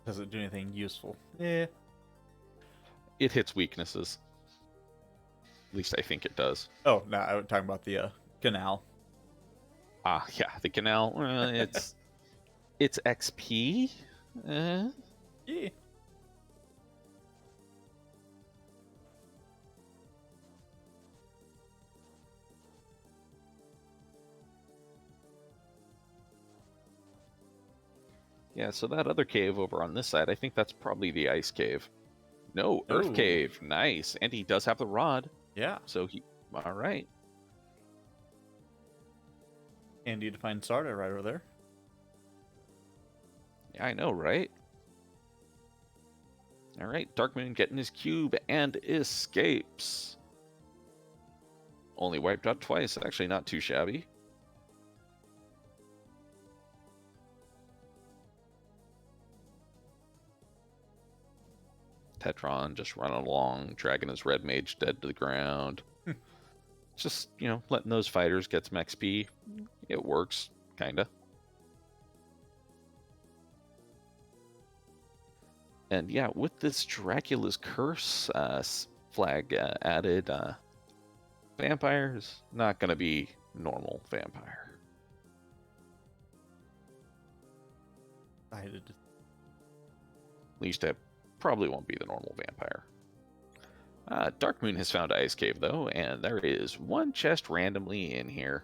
Does it do anything useful? Yeah. It hits weaknesses. At least I think it does. Oh, no, I was talking about the canal. Ah, yeah, the canal. It's XP. Yeah. Yeah, so that other cave over on this side, I think that's probably the ice cave. No, earth Ooh. cave. Nice. And he does have the rod. Yeah. So he... All right. Handy to find Sarda right over there. Yeah, I know, right? All right, Darkmoon getting his cube and escapes. Only wiped out twice. Actually, not too shabby. Tetron just running along, dragging his red mage dead to the ground. Just, letting those fighters get some XP. It works, kinda. And yeah, with this Dracula's Curse flag added, vampires, not gonna be normal vampire. At least it probably won't be the normal vampire. Darkmoon has found Ice Cave, though, and there is one chest randomly in here.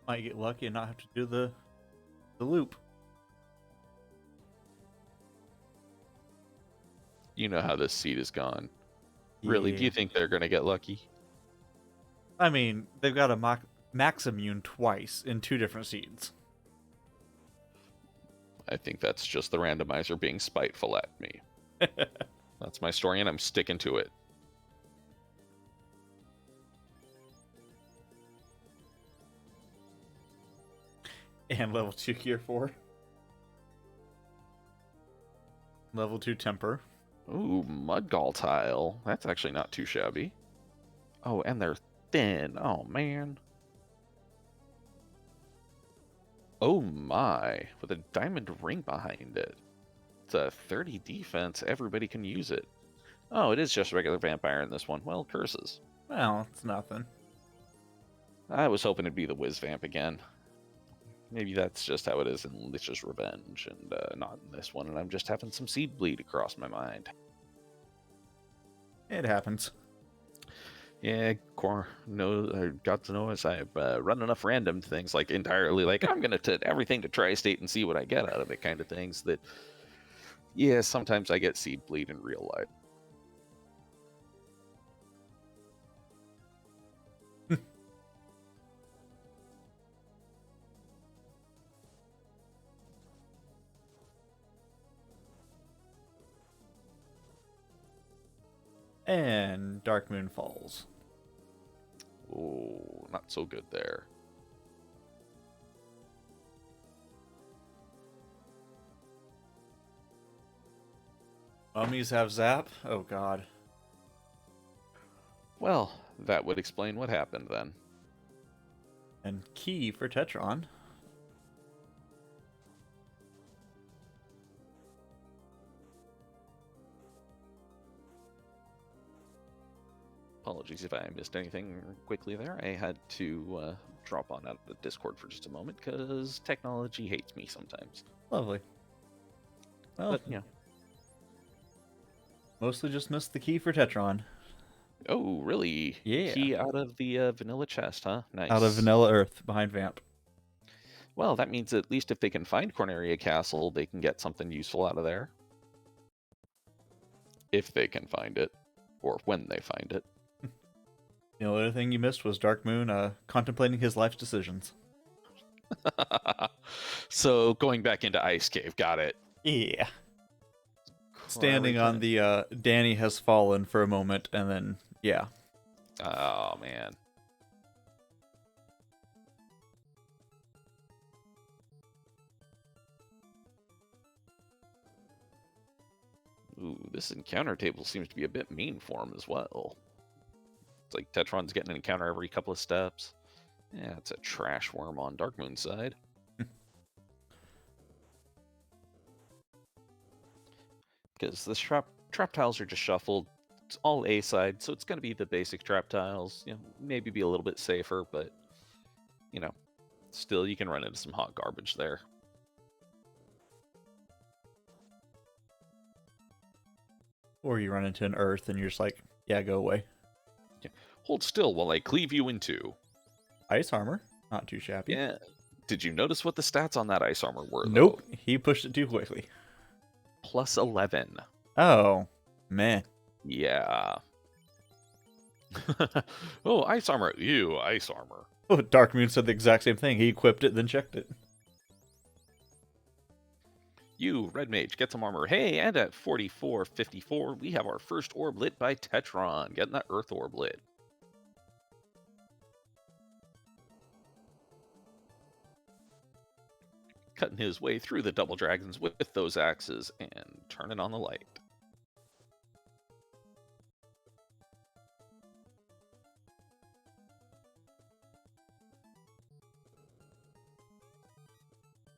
Might get lucky and not have to do the loop. You know how this seed has gone. Really, do you think they're going to get lucky? I mean, they've got a max immune twice in 2 different seeds. I think that's just the randomizer being spiteful at me. That's my story, and I'm sticking to it. And level 2 Cure 4. Level 2 Temper. Ooh, Mudgall tile. That's actually not too shabby. Oh, and they're thin. Oh, man. Oh my, with a diamond ring behind it. It's a 30 defense, everybody can use it. Oh, it is just regular vampire in this one. Well, curses. Well, it's nothing. I was hoping it'd be the Wiz Vamp again. Maybe that's just how it is in Lich's Revenge, and not in this one, and I'm just having some seed bleed across my mind. It happens. Yeah, got to know as I've run enough random things, like entirely, like I'm gonna put everything to Tri-State and see what I get out of it, kind of things. That, yeah, sometimes I get seed bleed in real life. And Darkmoon falls. Oh, not so good there. Mummies have zap? Oh god. Well, that would explain what happened then. And key for Tetron. Apologies if I missed anything quickly there. I had to drop on out of the Discord for just a moment because technology hates me sometimes. Lovely. Well, But, yeah. Mostly just missed the key for Tetron. Oh, really? Yeah. Key out of the vanilla chest, huh? Nice. Out of Vanilla Earth behind Vamp. Well, that means at least if they can find Corneria Castle, they can get something useful out of there. If they can find it. Or when they find it. The only other thing you missed was Darkmoon contemplating his life's decisions. So, going back into Ice Cave, got it. Yeah. Standing on the Danny has fallen for a moment, and then, yeah. Oh, man. Ooh, this encounter table seems to be a bit mean for him as well. It's like Tetron's getting an encounter every couple of steps. Yeah, it's a trash worm on Darkmoon's side. Because the trap tiles are just shuffled. It's all A side, so it's going to be the basic trap tiles. Maybe be a little bit safer, but, still you can run into some hot garbage there. Or you run into an Earth and you're just like, yeah, go away. Yeah. Hold still while I cleave you in two. Ice armor, not too shabby. Yeah, Did you notice what the stats on that ice armor were, Nope, though? he pushed it too quickly. Plus 11. Oh, meh. Yeah. Oh, ice armor. Ew, ice armor. Oh, Darkmoon said the exact same thing. He equipped it, then checked it. You, Red Mage, get some armor. Hey, and at 4454, we have our first orb lit by Tetron. Getting that Earth orb lit. Cutting his way through the double dragons with those axes and turning on the light.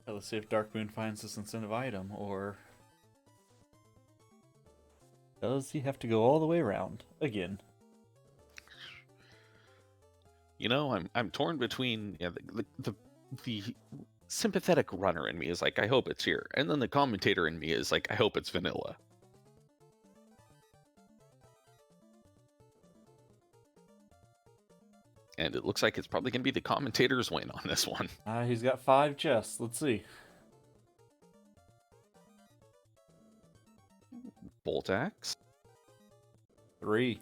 Let's see if Darkmoon finds this incentive item, or does he have to go all the way around again? You know, I'm torn between the sympathetic runner in me is like, I hope it's here, and then the commentator in me is like, I hope it's vanilla. And it looks like it's probably going to be the commentator's win on this one. He's got 5 chests. Let's see. Bolt axe. 3.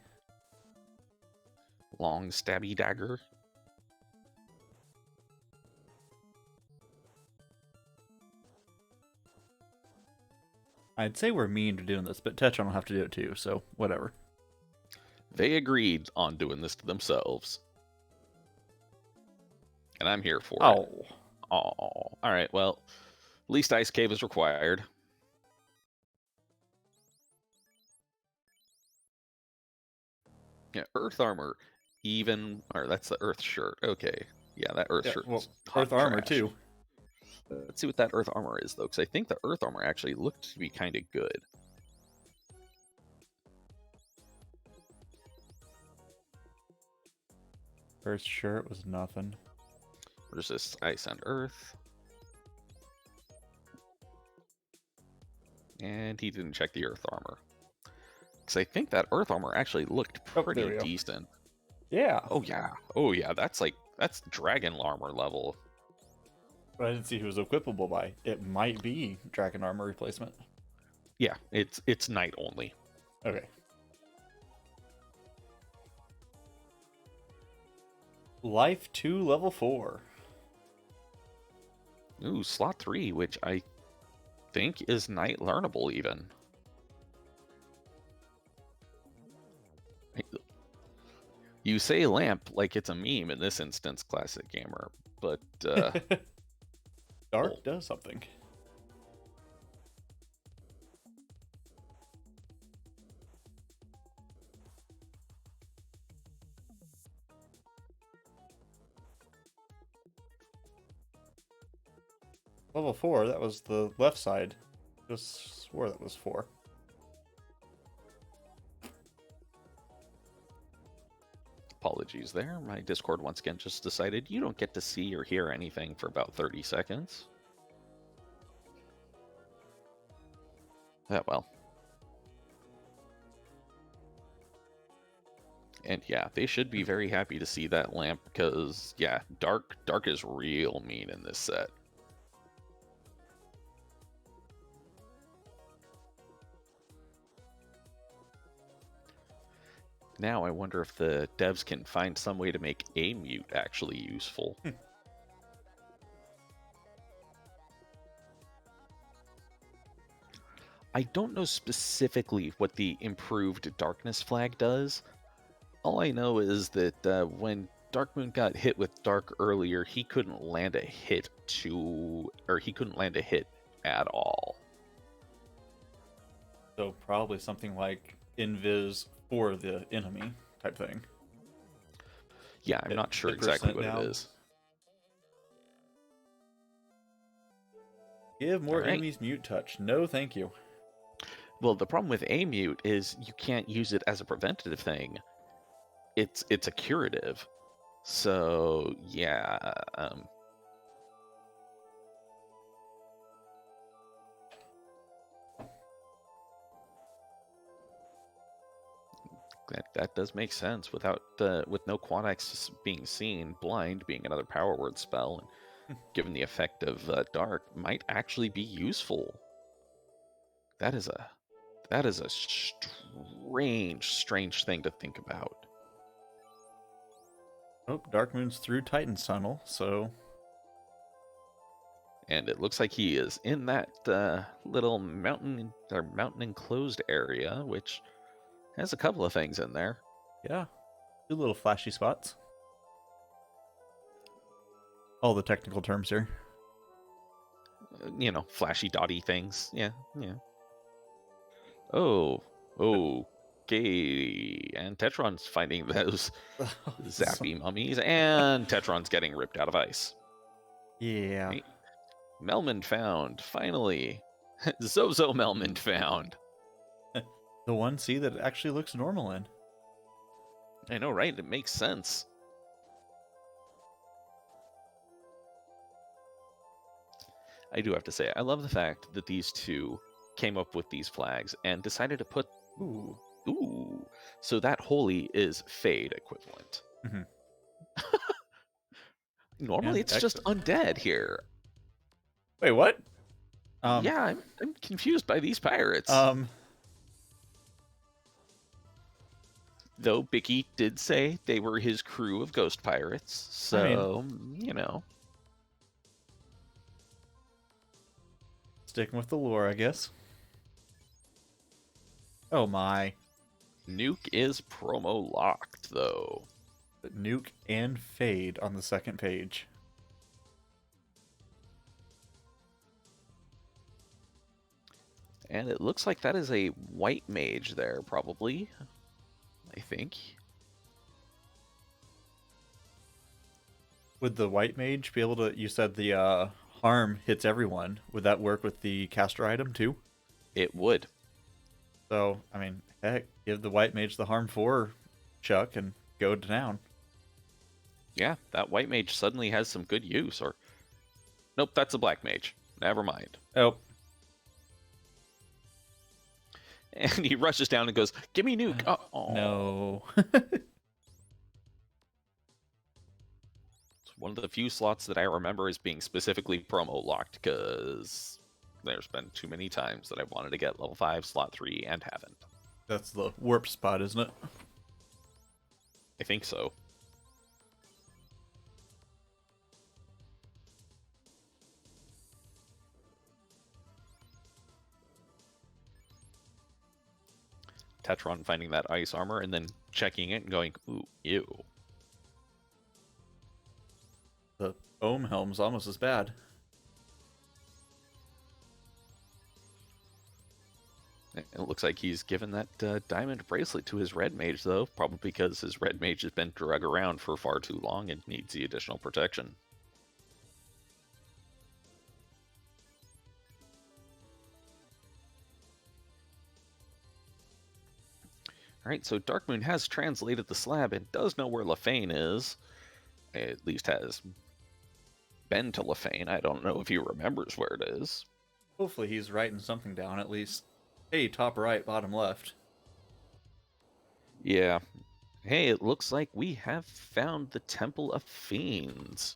Long stabby dagger. I'd say we're mean to doing this, but Tetron will have to do it too, so whatever. They agreed on doing this to themselves. And I'm here for it. Oh. Alright, well, least ice cave is required. Yeah, earth armor, even, or that's the earth shirt. Okay, yeah, that earth shirt. Well, earth armor trash. too. Let's see what that earth armor is, though, because I think the earth armor actually looked to be kind of good. First shirt was nothing. Resist ice and earth. And he didn't check the earth armor. Because I think that earth armor actually looked pretty decent. Yeah. Oh, yeah. That's dragon armor level. But I didn't see who was equipable by. It might be dragon armor replacement. Yeah, it's night only. Okay. Life 2 level 4. Ooh, slot 3, which I think is night learnable even. You say lamp like it's a meme in this instance, Classic Gamer, but Dark does something. Level 4, that was the left side. Just swore that was 4. Apologies there. My Discord once again just decided you don't get to see or hear anything for about 30 seconds. Yeah, well. And yeah, they should be very happy to see that lamp because, yeah, Dark is real mean in this set. Now I wonder if the devs can find some way to make a mute actually useful. I don't know specifically what the improved darkness flag does. All I know is that when Darkmoon got hit with Dark earlier, he couldn't land a hit he couldn't land a hit at all. So probably something like invis for the enemy type thing. Yeah, I'm not sure exactly what it is. Give more enemies mute touch. No, thank you. Well, the problem with a mute is you can't use it as a preventative thing. It's a curative. So yeah. That does make sense. With no quad X being seen, blind being another power word spell, and given the effect of dark, might actually be useful. That is a strange thing to think about. Oh, Darkmoon's through Titan's tunnel, so And it looks like he is in that little mountain enclosed area, which has a couple of things in there. yeah, two little flashy spots. All the technical terms here. Flashy dotty things. Yeah, yeah. Oh, okay. And Tetron's finding those zappy mummies, and Tetron's getting ripped out of ice. Yeah. Right? Melman found, finally. Zozo Melman found. The one sea that it actually looks normal in. I know, right? It makes sense. I do have to say, I love the fact that these two came up with these flags and decided to put ooh. So that holy is Fade equivalent. Mm-hmm. Normally it's just undead here. Wait, what? Yeah, I'm confused by these pirates. Though Bicky did say they were his crew of ghost pirates, so, Sticking with the lore, I guess. Oh my. Nuke is promo locked, though. But Nuke and Fade on the second page. And it looks like that is a white mage there, probably. I think. Would the white mage be able to... You said the harm hits everyone. Would that work with the caster item, too? It would. So, I mean, heck, give the white mage the harm 4 chuck and go to town. Yeah, that white mage suddenly has some good use, or... Nope, that's a black mage. Never mind. Oh. And he rushes down and goes, "Give me Nuke!" Oh. No. It's one of the few slots that I remember as being specifically promo locked, because there's been too many times that I wanted to get level 5, slot 3, and haven't. That's the warp spot, isn't it? I think so. Tetron finding that ice armor and then checking it and going, "Ooh, ew." The Ohm Helm's almost as bad. It looks like he's given that diamond bracelet to his red mage, though, probably because his red mage has been drug around for far too long and needs the additional protection. Alright, so Darkmoon has translated the slab and does know where Lefane is. At least has been to Lefane. I don't know if he remembers where it is. Hopefully he's writing something down at least. Hey, top right, bottom left. Yeah. Hey, it looks like we have found the Temple of Fiends.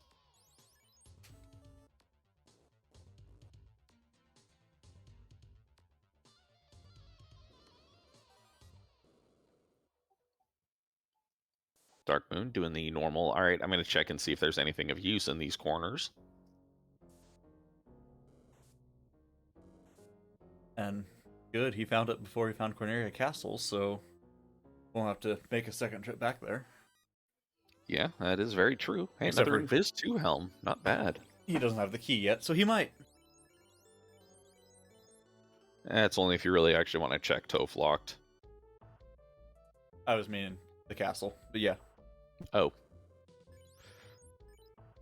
Darkmoon doing the normal. All right, I'm going to check and see if there's anything of use in these corners. And good, he found it before he found Corneria Castle, so won't have to make a second trip back there. Yeah, that is very true. Hey, Except another for... Invis 2 helm. Not bad. He doesn't have the key yet, so he might. That's only if you really actually want to check Toph locked. I was meaning the castle, but yeah. Oh.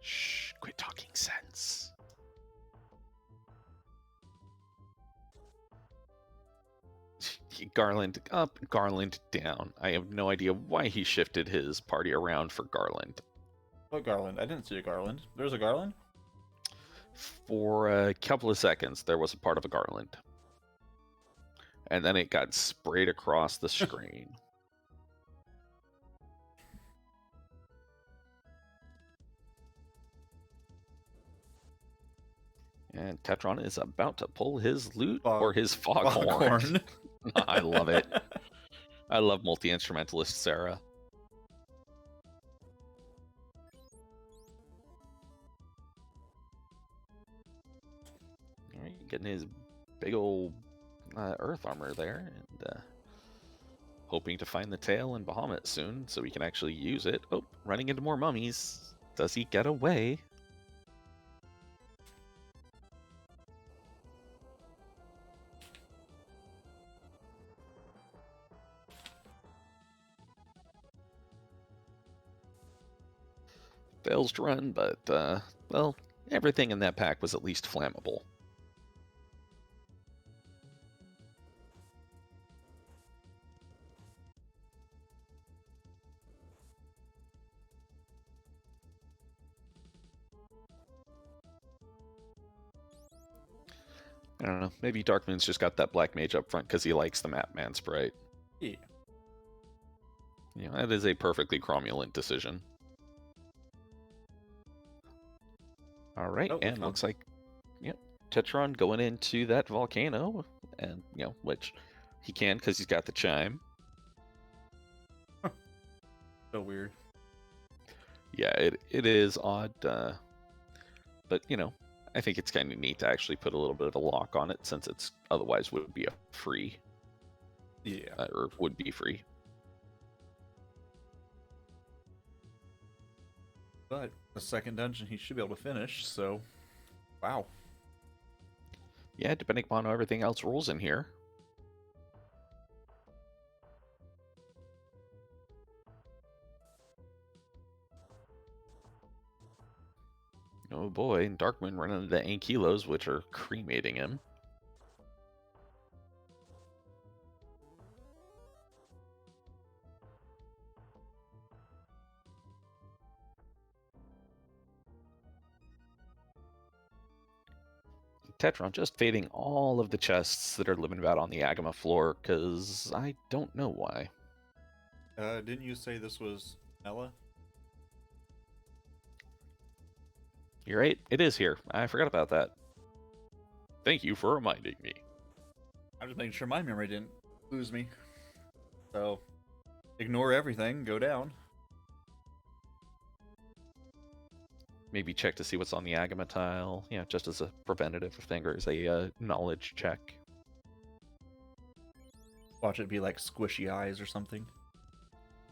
Shh, quit talking sense. Garland up, Garland down. I have no idea why he shifted his party around for Garland. What Garland? I didn't see a Garland. There's a Garland? For a couple of seconds, there was a part of a Garland. And then it got sprayed across the screen. And Tetron is about to pull his lute or Fog, his foghorn. foghorn. I love it. I love multi-instrumentalist Sarah. All right, getting his big old earth armor there, and hoping to find the tail in Bahamut soon so we can actually use it. Oh, running into more mummies. Does he get away? Fails to run, but, well, everything in that pack was at least flammable. I don't know. Maybe Darkmoon's just got that Black Mage up front because he likes the Map Man sprite. Yeah. You know, that is a perfectly cromulent decision. All right, Oh, and looks like, yep, Tetron going into that volcano, and, you know, which he can because he's got the chime. So weird. Yeah, it is odd, but, you know, I think it's kind of neat to actually put a little bit of a lock on it since it's otherwise would be a free. Yeah. Or would be free. But the second dungeon he should be able to finish, so wow. Yeah, depending upon how everything else rolls in here. Oh boy, and Darkmoon running into Ankylos, which are cremating him. Tetron just fading all of the chests that are living about on the Agama floor, because I don't know why. Didn't you say this was Ella? You're right, it is here. I forgot about that. Thank you for reminding me. I'm just making sure my memory didn't lose me. So, ignore everything, go down. Maybe check to see what's on the Agama tile. Yeah, just as a preventative thing or as a knowledge check. Watch it be like squishy eyes or something.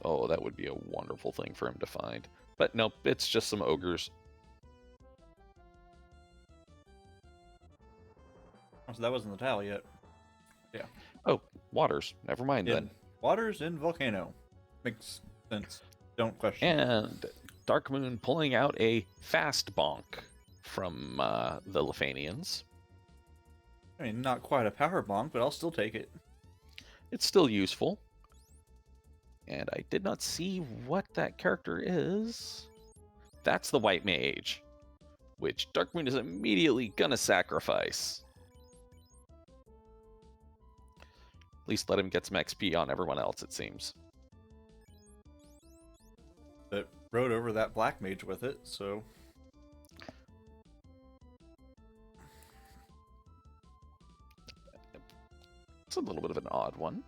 Oh, that would be a wonderful thing for him to find. But nope, it's just some ogres. Oh, so that wasn't the tile yet. Yeah. Oh, waters. Never mind then. Waters in volcano. Makes sense. Don't question. And Darkmoon pulling out a fast bonk from the Lefanians. I mean, not quite a power bonk, but I'll still take it. It's still useful. And I did not see what that character is. That's the White Mage, which Darkmoon is immediately gonna sacrifice. At least let him get some XP on everyone else, it seems. But rode over that black mage with it, so... It's a little bit of an odd one.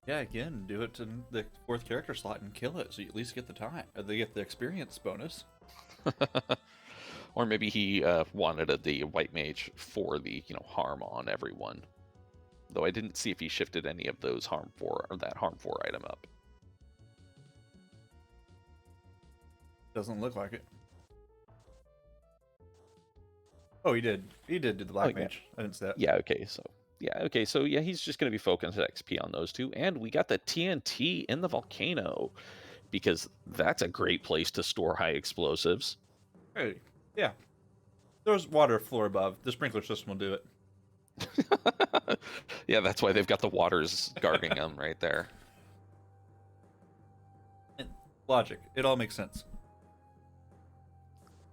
Yeah, again, do it to the fourth character slot and kill it, so you at least get the time. They get the experience bonus. Or maybe he wanted the White Mage for the, harm on everyone. Though I didn't see if he shifted any of those harm 4 or that harm 4 item up. Doesn't look like it. Oh, he did. He did do the black mage. I didn't see that. Yeah, okay, so yeah, he's just going to be focused XP on those two. And we got the TNT in the volcano, because that's a great place to store high explosives. Hey, yeah. There's water floor above. The sprinkler system will do it. Yeah, that's why they've got the waters guarding them right there. And logic. It all makes sense.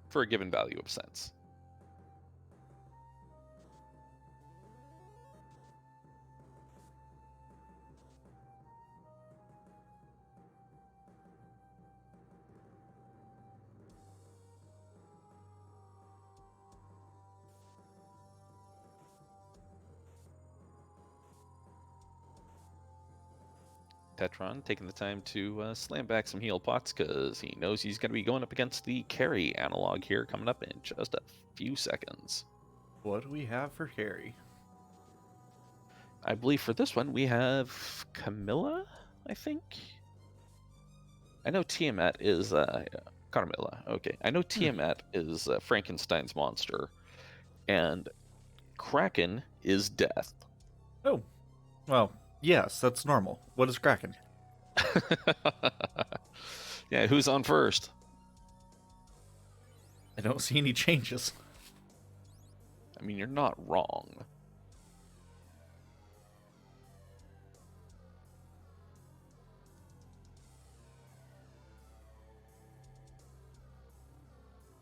For a given value of sense. Tetron taking the time to slam back some heal pots because he knows he's going to be going up against the carry analog here coming up in just a few seconds. What do we have for carry? I believe for this one we have Camilla, I think. I know Tiamat is Carmilla. Okay, I know Tiamat is Frankenstein's monster, and Kraken is death. Oh, well, yes, that's normal. What is Kraken? Yeah, who's on first? I don't see any changes. I mean, you're not wrong.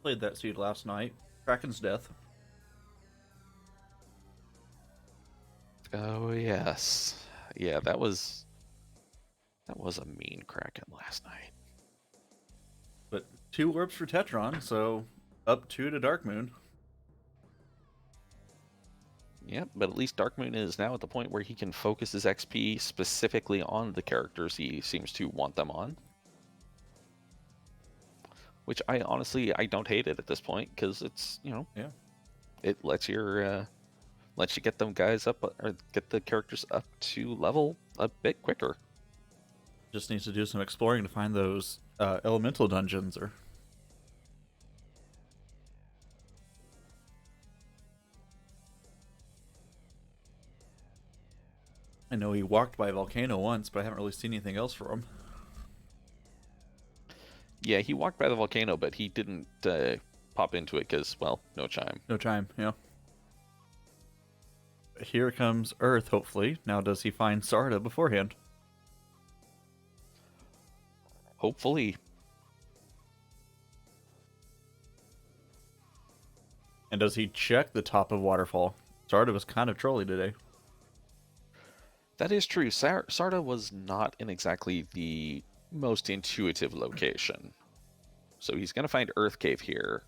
Played that seed last night. Kraken's death. Oh yes, yeah, that was a mean Kraken last night. But 2 orbs for Tetron, so up 2 to Darkmoon. Yep, but at least Darkmoon is now at the point where he can focus his XP specifically on the characters he seems to want them on. Which I honestly don't hate it at this point because it's it lets you get them guys up or get the characters up to level a bit quicker. Just needs to do some exploring to find those elemental dungeons or. I know he walked by a volcano once, but I haven't really seen anything else for him. Yeah, he walked by the volcano, but he didn't pop into it because, well, no chime. No chime, yeah. Here comes Earth, hopefully. Now does he find Sarda beforehand? Hopefully. And does he check the top of Waterfall? Sarda was kind of trolly today. That is true. Sarda was not in exactly the most intuitive location. So he's going to find Earth Cave here.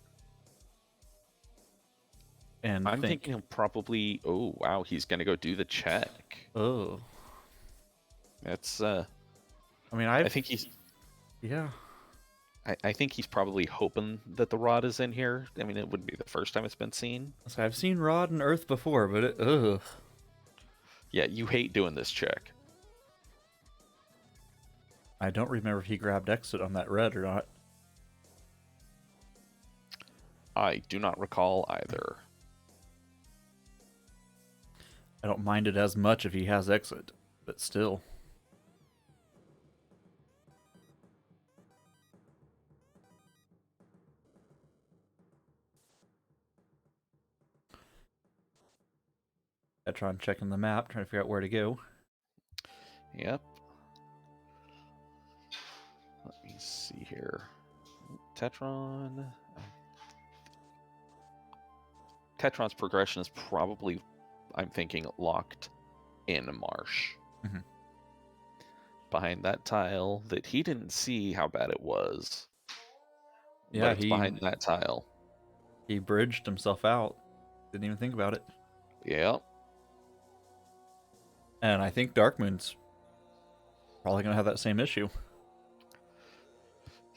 And I'm thinking he'll probably... Oh, wow, he's going to go do the check. Oh. That's... I mean, I think he's... Yeah. I think he's probably hoping that the rod is in here. I mean, it wouldn't be the first time it's been seen. So I've seen Rod and Earth before, but ugh. Yeah, you hate doing this check. I don't remember if he grabbed exit on that red or not. I do not recall either. I don't mind it as much if he has exit, but still. Tetron checking the map, trying to figure out where to go. Yep. Let me see here. Tetron. Tetron's progression is probably, I'm thinking, locked in a marsh. Mm-hmm. Behind that tile that he didn't see how bad it was. Yeah, but it's behind that tile. He bridged himself out. Didn't even think about it. Yep. And I think Darkmoon's probably going to have that same issue.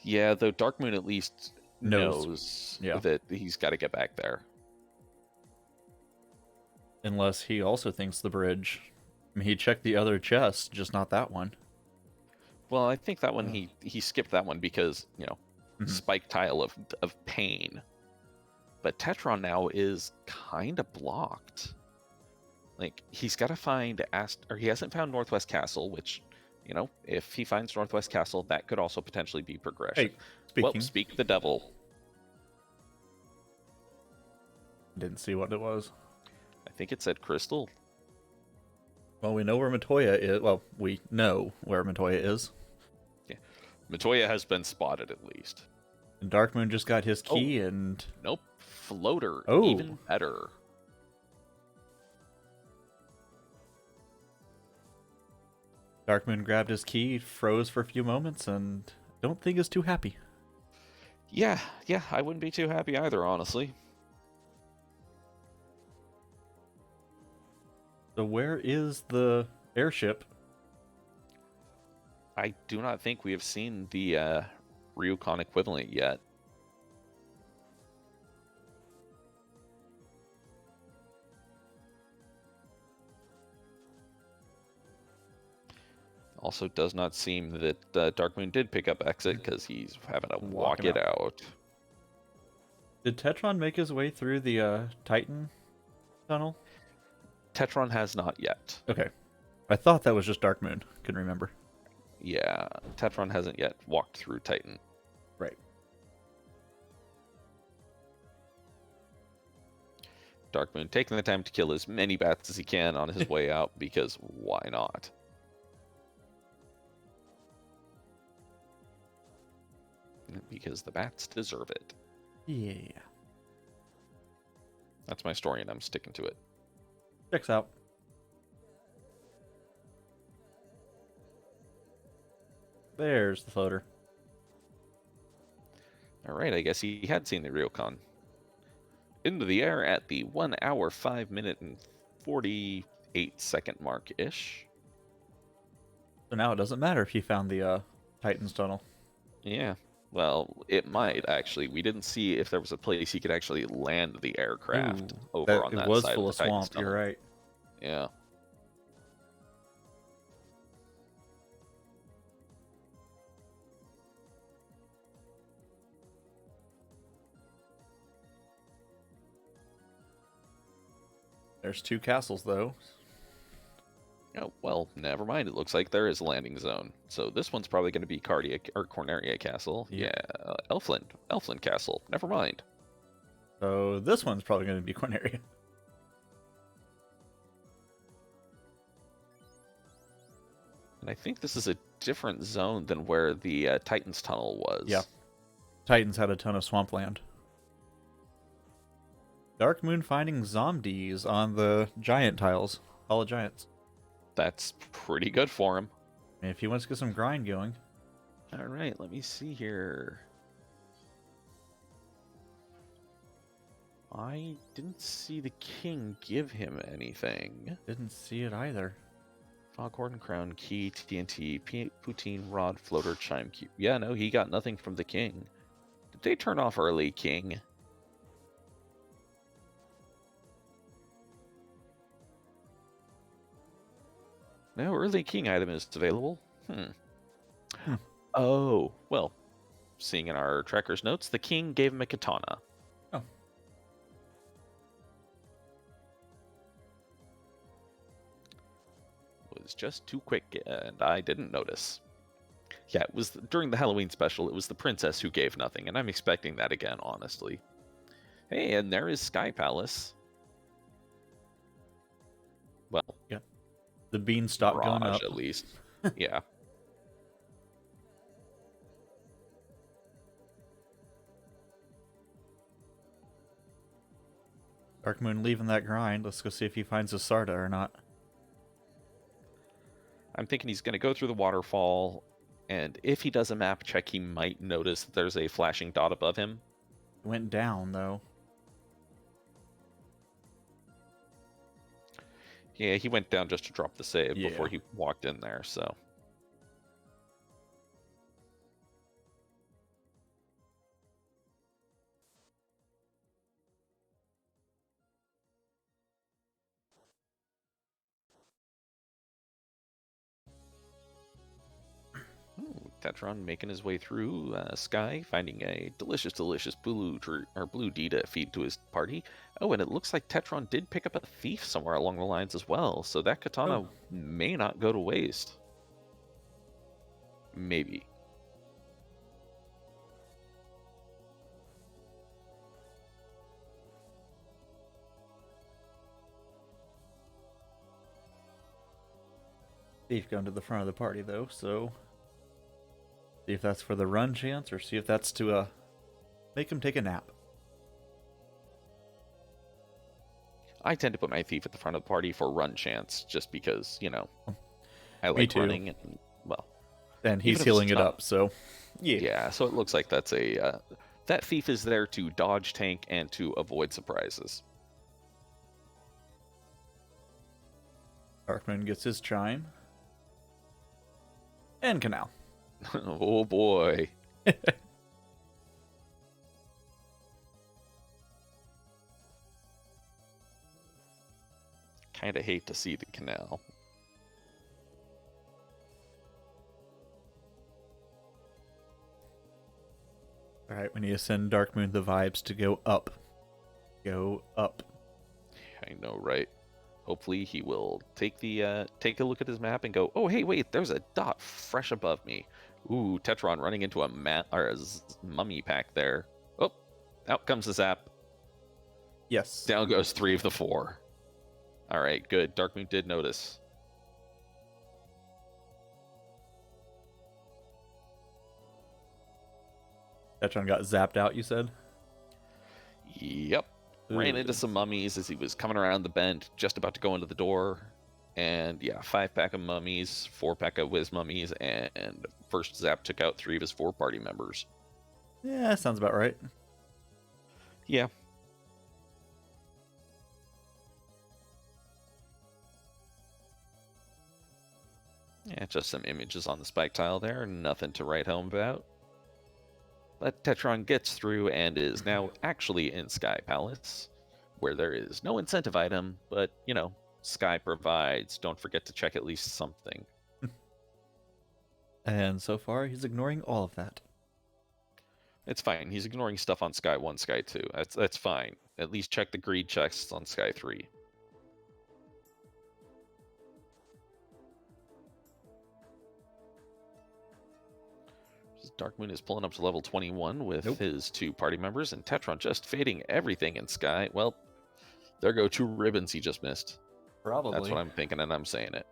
Yeah, though Darkmoon at least knows that he's got to get back there. Unless he also thinks the bridge... I mean, he checked the other chest, just not that one. Well, I think that one, he skipped that one because, spike tile of pain. But Tetron now is kind of blocked. Like, he's got to find... or he hasn't found Northwest Castle, which, if he finds Northwest Castle, that could also potentially be progression. Hey, speaking. Well, speak the devil. Didn't see what it was. I think it said Crystal. Well, we know where Matoya is. Well, we know where Matoya is. Yeah. Matoya has been spotted at least. And Darkmoon just got his key and... Nope. Floater. Oh. Even better. Darkmoon grabbed his key, froze for a few moments, and don't think is too happy. Yeah, I wouldn't be too happy either, honestly. So where is the airship? I do not think we have seen the Ryukon equivalent yet. Also, does not seem that Darkmoon did pick up exit because he's having to walk it out. Did Tetron make his way through the Titan tunnel? Tetron has not yet. Okay. I thought that was just Darkmoon. Couldn't remember. Yeah, Tetron hasn't yet walked through Titan. Right. Darkmoon taking the time to kill as many bats as he can on his way out, because why not? Because the bats deserve it. Yeah. That's my story, and I'm sticking to it. Checks out. There's the floater. Alright, I guess he had seen the Ryukon. Into the air at the 1 hour, 5 minute, and 48 second mark-ish. So now it doesn't matter if he found the Titan's tunnel. Yeah. Well, it might, actually. We didn't see if there was a place he could actually land the aircraft over on that side. It was full of swamp, you're right. Yeah. There's 2 castles, though. Oh, well, never mind. It looks like there is a landing zone. So this one's probably going to be Corneria Castle. Yep. Yeah, Elfland Castle. Never mind. So this one's probably going to be Corneria. And I think this is a different zone than where the Titan's Tunnel was. Yeah. Titans had a ton of swampland. Darkmoon finding zombies on the giant tiles. Hall of Giants. That's pretty good for him. And if he wants to get some grind going. All right, let me see here. I didn't see the king give him anything. Didn't see it either. Foghorn Crown, Key, TNT, Poutine, Rod, Floater, Chime Cube. Yeah, no, he got nothing from the king. Did they turn off early, king? No, early king item is available. Oh, well, seeing in our tracker's notes, the king gave him a katana. Oh. It was just too quick, and I didn't notice. Yeah, it was during the Halloween special, it was the princess who gave nothing, and I'm expecting that again, honestly. Hey, and there is Sky Palace. Well, yeah. The bean stopped going up. At least. Yeah. Darkmoon leaving that grind. Let's go see if he finds a Sarda or not. I'm thinking he's going to go through the waterfall, and if he does a map check, he might notice that there's a flashing dot above him. It went down, though. Yeah, he went down just to drop the save before he walked in there, so... Ooh, Tetron making his way through Sky, finding a delicious blue D to feed to his party. Oh, and it looks like Tetron did pick up a thief somewhere along the lines as well, so that katana may not go to waste. Maybe. Thief going to the front of the party, though, so... See if that's for the run chance, or see if that's to make him take a nap. I tend to put my thief at the front of the party for run chance, just because, you know, I like running. And, well, and he's healing it up, so yeah. Yeah, so it looks like that's a that thief is there to dodge, tank, and to avoid surprises. Darkmoon gets his chime. And Canal. Oh boy. Kind of hate to see the canal. Alright, we need to send Darkmoon the vibes to go up. Go up. I know, right? Hopefully he will take a look at his map and go, oh hey, wait, there's a dot fresh above me. Ooh, Tetron running into a mummy pack there. Oh, out comes the zap. Yes. Down goes 3 of the 4. All right, good. Darkmoon did notice. Tetron got zapped out, you said? Yep. Ooh. Ran into some mummies as he was coming around the bend, just about to go into the door. And yeah, 5-pack of mummies, 4-pack of whiz mummies, and first zap took out 3 of his 4 party members. Yeah, that sounds about right. Yeah. Yeah, just some images on the spike tile there. Nothing to write home about. But Tetron gets through and is now actually in Sky Palace, where there is no incentive item, but, you know, Sky provides. Don't forget to check at least something. And so far, he's ignoring all of that. It's fine. He's ignoring stuff on Sky 1, Sky 2. That's fine. At least check the greed chests on Sky 3. Darkmoon is pulling up to level 21 with his 2 party members, and Tetron just fading everything in Sky. Well, there go 2 ribbons he just missed. Probably. That's what I'm thinking, and I'm saying it.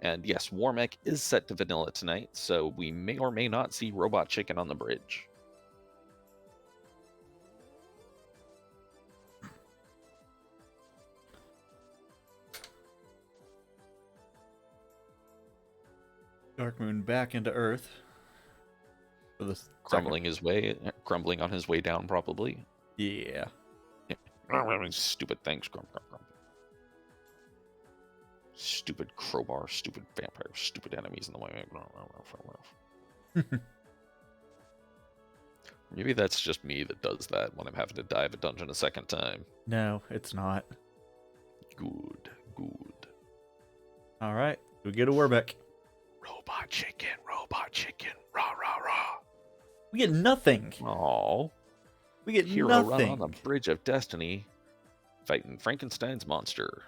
And yes, Warmech is set to vanilla tonight, so we may or may not see Robot Chicken on the bridge. Darkmoon back into Earth. Crumbling on his way down, probably. Yeah. Stupid things. Stupid crowbar, stupid vampire, stupid enemies in the way. Maybe that's just me that does that when I'm having to dive a dungeon a second time. No, it's not. Good. All right, we get a Warbeck. Robot chicken, rah, rah, rah. We get nothing. Aww. We get Hero nothing. run on the Bridge of Destiny, fighting Frankenstein's monster.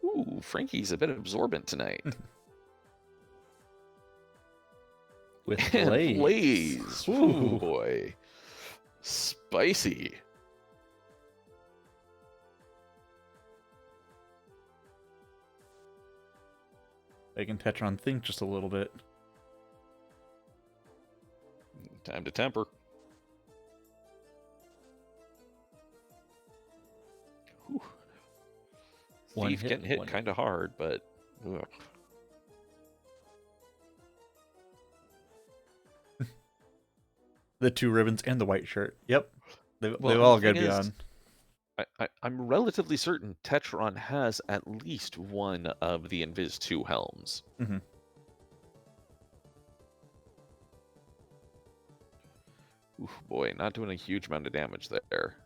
Ooh, Frankie's a bit absorbent tonight. With Blaze. Blaze. Ooh, boy. Spicy. Making Tetron think just a little bit. Time to temper. Thief getting hit kind of hard, but ugh. The 2 ribbons and the white shirt. Yep. They've all got to be on. I'm relatively certain Tetron has at least one of the Invis 2 helms. Mm-hmm. Oof, boy, not doing a huge amount of damage there.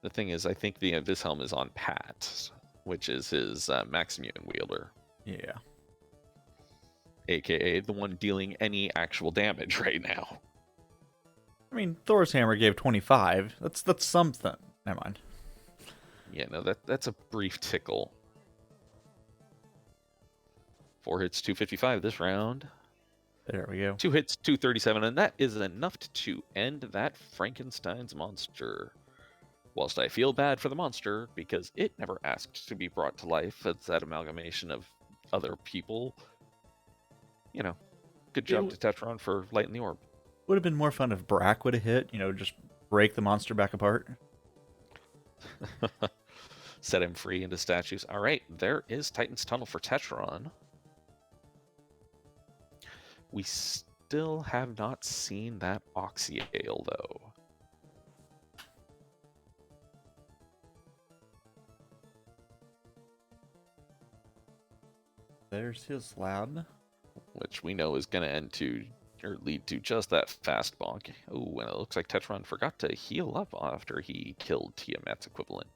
The thing is, I think the Invis helm is on Pat, which is his Maximum wielder. Yeah. AKA the one dealing any actual damage right now. I mean, Thor's hammer gave 25. That's something. Never mind. Yeah, no, that's a brief tickle. 4 hits, 255 this round. There we go. 2 hits, 237, and that is enough to end that Frankenstein's monster. Whilst I feel bad for the monster, because it never asked to be brought to life as that amalgamation of other people, you know, good job to Tetron for lighting the orb. Would have been more fun if Brack would have hit, just break the monster back apart. Set him free into statues. All right, there is Titan's Tunnel for Tetron. We still have not seen that Oxyale, though. There's his lab. which we know is going to end to or lead to just that fast bonk. Oh, and it looks like Tetron forgot to heal up after he killed Tiamat's equivalent.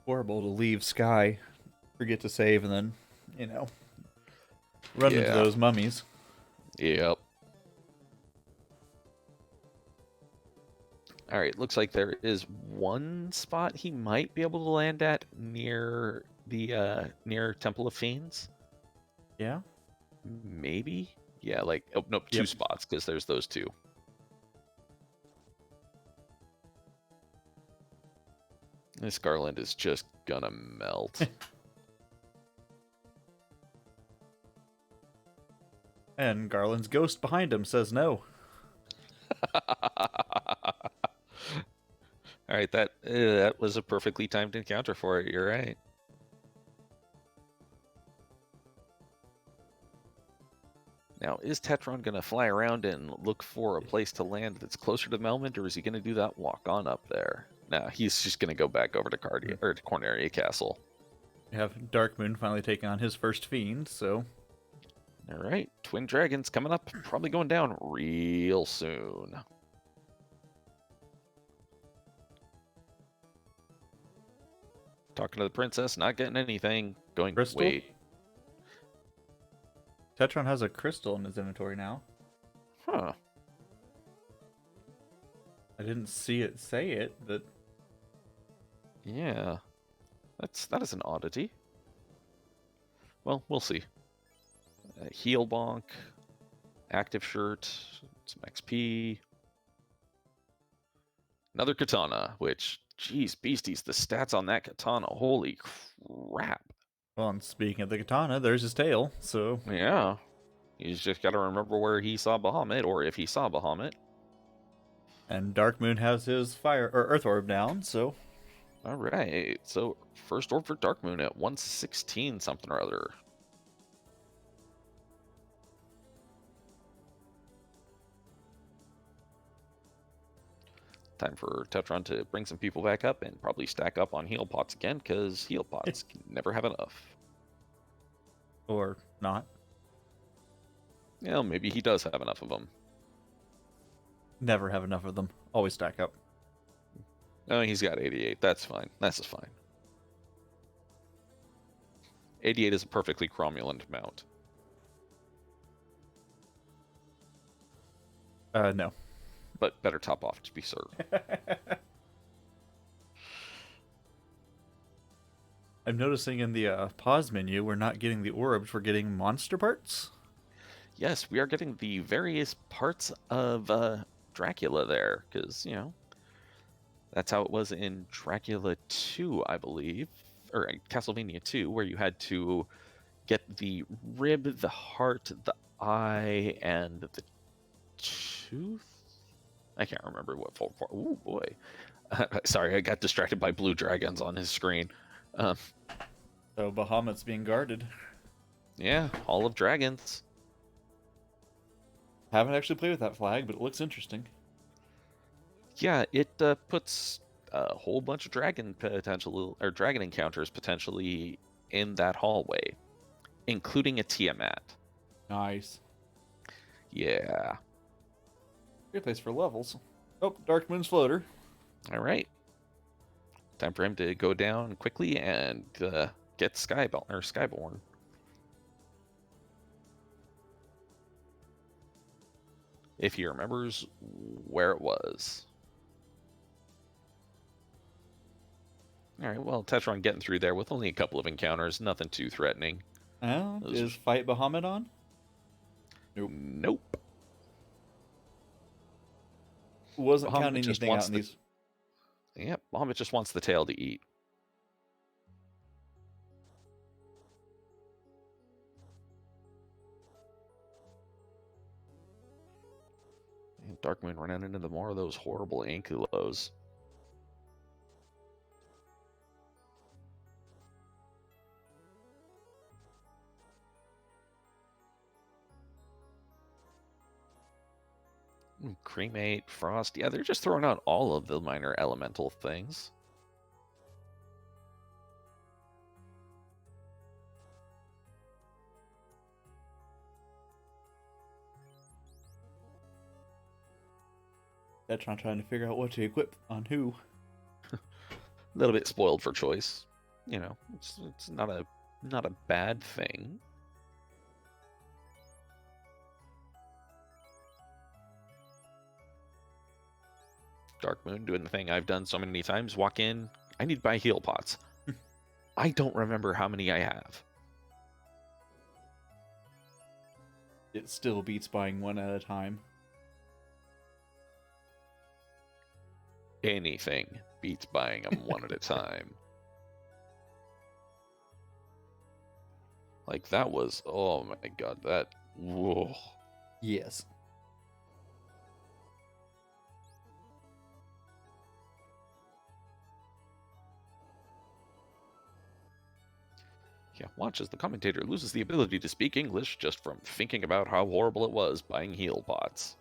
Horrible to leave Sky, forget to save, and then, you know, run into Yeah. those mummies. Yep. All right, looks like there is one spot he might be able to land at near the near Temple of Fiends. Yeah? Maybe? Yeah, like oh nope, two Yep. spots because there's those two. This Garland is just gonna melt. And Garland's ghost behind him says no. All right, that was a perfectly timed encounter for it. You're right. Now, is Tetron going to fly around and look for a place to land that's closer to Melmond, or is he going to do that walk on up there? No, he's just going to go back over to Corneria Castle. We have Darkmoon finally taking on his first fiend, so. All right, Twin Dragons coming up, probably going down real soon. Talking to the princess, not getting anything. Going, Crystal? wait. Tetron has a crystal in his inventory now. Huh. I didn't see it say it, but Yeah. That is an oddity. Well, we'll see. Heal bonk, active shirt, some XP. Another katana, which, geez, beasties, the stats on that katana, holy crap. well, and speaking of the katana, there's his tail, so. Yeah. He's just got to remember where he saw Bahamut, or if he saw Bahamut. And Darkmoon has his fire or earth orb down, so. All right, so first orb for Darkmoon at 116 something or other. Time for Tetron to bring some people back up and probably stack up on heal pots again, because heal pots can never have enough. Or not. Yeah, maybe he does have enough of them. Never have enough of them. Always stack up. Oh, he's got 88. That's fine. That's just fine. 88 is a perfectly cromulent mount. No. But better top off to be served. I'm noticing in the pause menu, we're not getting the orbs, we're getting monster parts. Yes, we are getting the various parts of Dracula there, because, you know, that's how it was in Dracula 2, I believe, or Castlevania 2, where you had to get the rib, the heart, the eye, and the tooth? I can't remember what for. Ooh, boy. Sorry, I got distracted by blue dragons on his screen. So Bahamut's being guarded. Yeah, Hall of Dragons. Haven't actually played with that flag, but it looks interesting. Yeah, it puts a whole bunch of dragon encounters potentially in that hallway, including a Tiamat. Nice. Yeah. Great place for levels. Oh, Darkmoon's floater. All right. Time for him to go down quickly and get Skyborn. If he remembers where it was. All right, well, Tetron getting through there with only a couple of encounters, nothing too threatening. Oh, Those is Fight Bahamut on? Nope. Wasn't Bahamut counting just anything wants out in the- these. Yep, Bahamut just wants the tail to eat. And Darkmoon running into more of those horrible Ankylos. Cremate, Frost. Yeah, they're just throwing out all of the minor elemental things. Tetron trying to figure out what to equip on who. A little bit spoiled for choice. You know, it's not a bad thing. Darkmoon doing the thing I've done so many times. Walk in. I need to buy heal pots. I don't remember how many I have. It still beats buying one at a time. Anything beats buying them one at a time. Like that was, oh my god, that, whoa. Yes. Yeah, watch as the commentator loses the ability to speak English just from thinking about how horrible it was buying heal pots.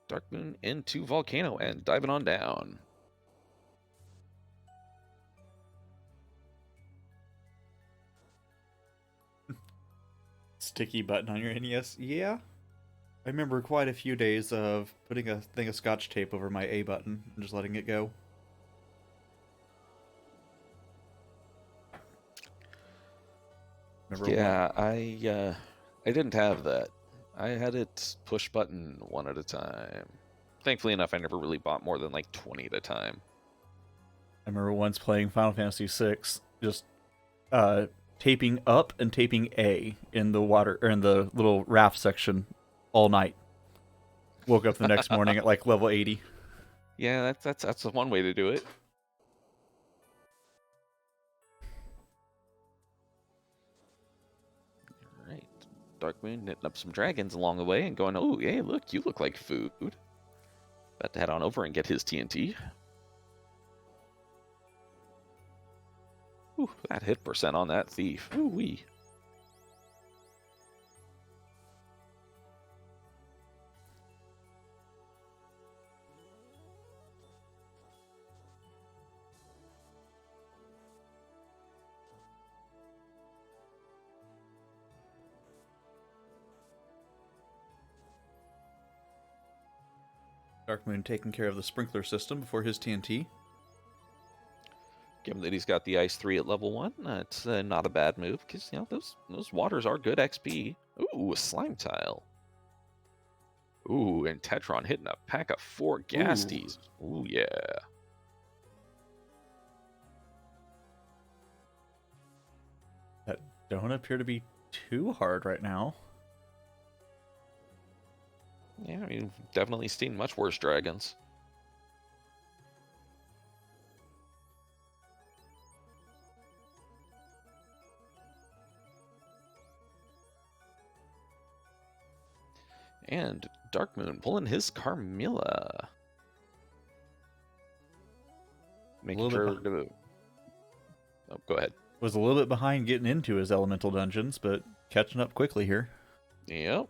Darkmoon into Volcano and diving on down. Sticky button on your NES? Yeah. I remember quite a few days of putting a thing of scotch tape over my A button and just letting it go. Yeah, I didn't have that. I had it push button one at a time. Thankfully enough, I never really bought more than like 20 at a time. I remember once playing Final Fantasy VI, just taping up and taping A in the water or in the little raft section all night. Woke up the next morning at like level 80. Yeah, that's one way to do it. All right, Darkmoon knitting up some dragons along the way and going, oh, hey, look, you look like food. About to head on over and get his TNT. Ooh, that hit percent on that thief. Ooh wee. Darkmoon taking care of the sprinkler system before his TNT. Given that he's got the Ice 3 at level 1, it's not a bad move, because, you know, those waters are good XP. Ooh, a slime tile. Ooh, and Tetron hitting a pack of 4 Gasties. Ooh, yeah. That don't appear to be too hard right now. Yeah, I mean, definitely seen much worse dragons. And Darkmoon pulling his Carmilla. Making sure to... Oh, go ahead. Was a little bit behind getting into his elemental dungeons, but catching up quickly here. Yep.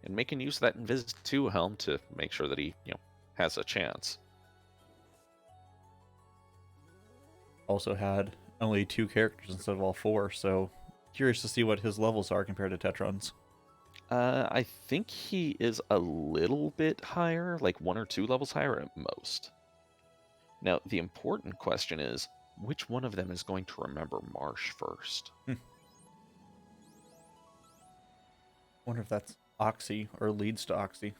And making use of that Invis 2 helm to make sure that he, you know, has a chance. Also had only 2 characters instead of all 4, so curious to see what his levels are compared to Tetron's. I think he is a little bit higher, like 1 or 2 levels higher at most. Now, the important question is, which one of them is going to remember Marsh first? Wonder if that's Oxy or leads to Oxy.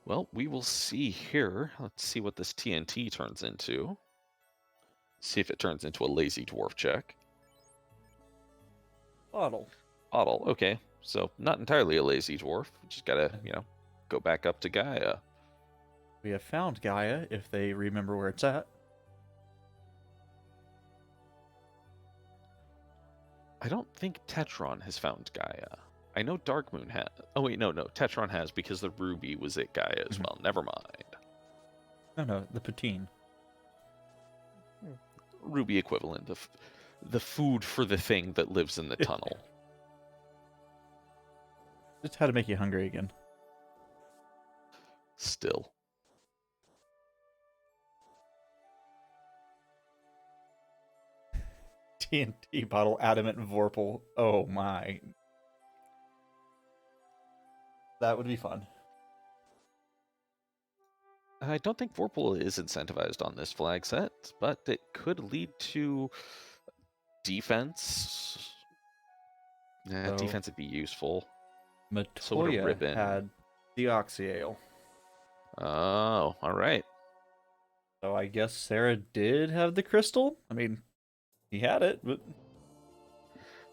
Well, we will see here. Let's see what this TNT turns into. See if it turns into a lazy dwarf check. Bottle. Bottle, okay. So, not entirely a lazy dwarf. Just gotta, you know, go back up to Gaia. We have found Gaia, if they remember where it's at. I don't think Tetron has found Gaia. I know Darkmoon has. Oh, wait, no. Tetron has because the ruby was at Gaia as well. Never mind. No, the Patine. Ruby equivalent of the food for the thing that lives in the tunnel. Just how to make you hungry again. Still. TNT bottle, Adamant Vorpal. Oh my. That would be fun. I don't think Vorpal is incentivized on this flag set, but it could lead to defense. So, defense would be useful. So would a Matoya ribbon. had Deoxyale. Oh, all right. So I guess Sarah did have the crystal? I mean, he had it, but...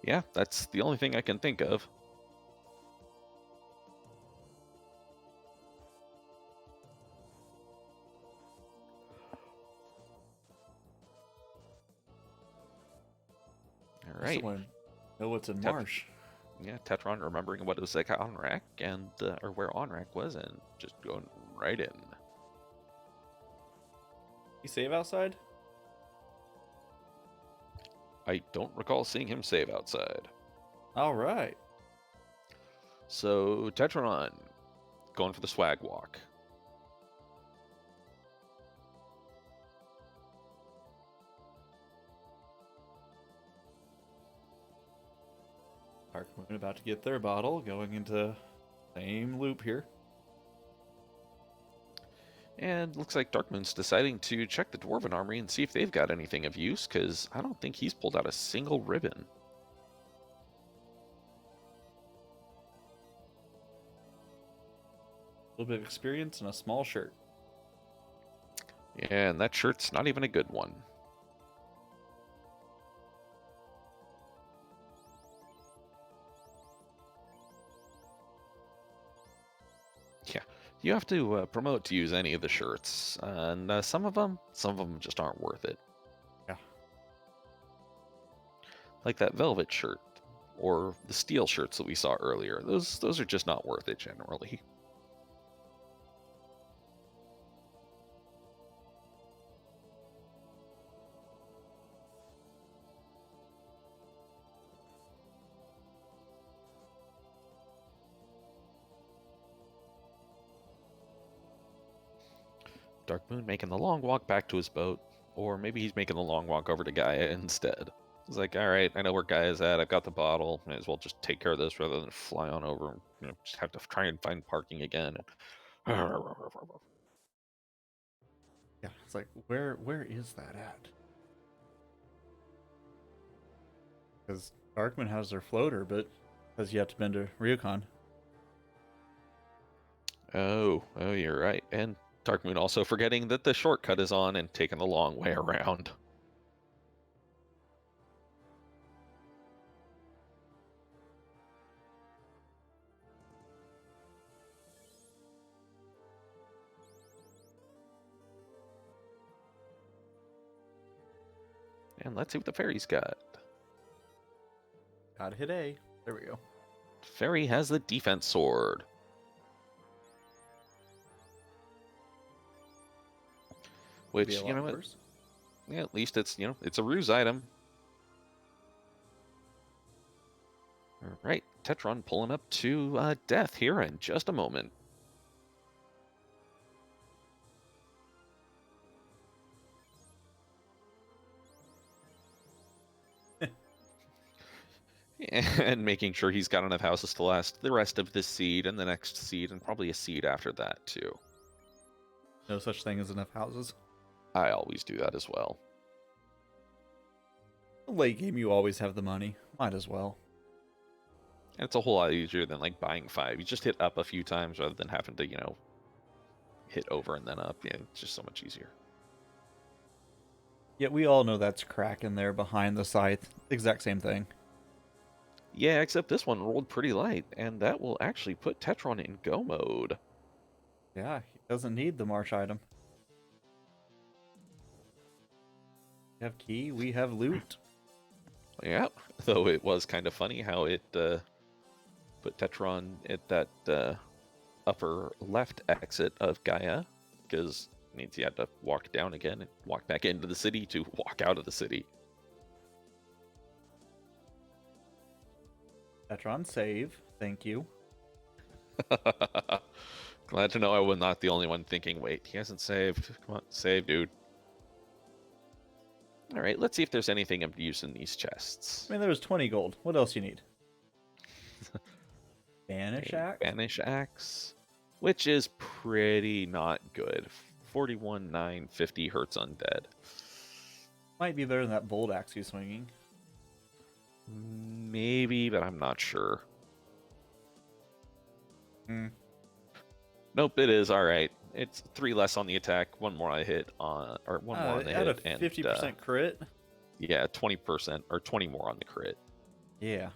Yeah, that's the only thing I can think of. All right. Know what's in Marsh. Yeah, Tetron remembering what it was like on rack and or where on rack was and just going right in. You save outside? I don't recall seeing him save outside. All right. So Tetron going for the swag walk. Darkmoon about to get their bottle, going into same loop here. And looks like Darkmoon's deciding to check the Dwarven Armory and see if they've got anything of use, because I don't think he's pulled out a single ribbon. A little bit of experience and a small shirt. Yeah, and that shirt's not even a good one. Yeah, you have to promote to use any of the shirts, and some of them just aren't worth it. Yeah. Like that velvet shirt, or the steel shirts that we saw earlier. Those are just not worth it generally. Darkmoon making the long walk back to his boat, or maybe he's making the long walk over to Gaia instead. He's like, all right, I know where Gaia's at. I've got the bottle. Might as well just take care of this rather than fly on over and just have to try and find parking again. Yeah, it's like, where is that at? Because Darkmoon has their floater, but has yet to been to Ryukon. Oh, you're right. And Darkmoon also forgetting that the shortcut is on and taking the long way around. And let's see what the fairy's got. Gotta hit A. There we go. Fairy has the defense sword. Which, you know what? Yeah, at least it's, it's a ruse item. All right, Tetron pulling up to death here in just a moment. And making sure he's got enough houses to last the rest of this seed and the next seed and probably a seed after that too. No such thing as enough houses. I always do that as well. Late game, you always have the money. Might as well. And it's a whole lot easier than like buying 5. You just hit up a few times rather than having to, hit over and then up. Yeah, it's just so much easier. Yet we all know that's Kraken there behind the scythe. Exact same thing. Yeah, except this one rolled pretty light, and that will actually put Tetron in go mode. Yeah, he doesn't need the Marsh item. We have key, we have loot. Yeah, though it was kind of funny how it put Tetron at that upper left exit of Gaia, because it means he had to walk down again and walk back into the city to walk out of the city. Tetron, save. Thank you. Glad to know I was not the only one thinking, wait, he hasn't saved. Come on, save, dude. All right, let's see if there's anything of use in these chests. I mean, there was 20 gold. What else you need? Banish axe? Banish axe, which is pretty not good. 41, 9, 50 hurts undead. Might be better than that bold axe he's swinging. Maybe, but I'm not sure. Nope, it is. All right. It's 3 less on the attack, 1 more on the hit, or 1 more on the hit. At a 50% crit? Yeah, 20%, or 20 more on the crit. Yeah.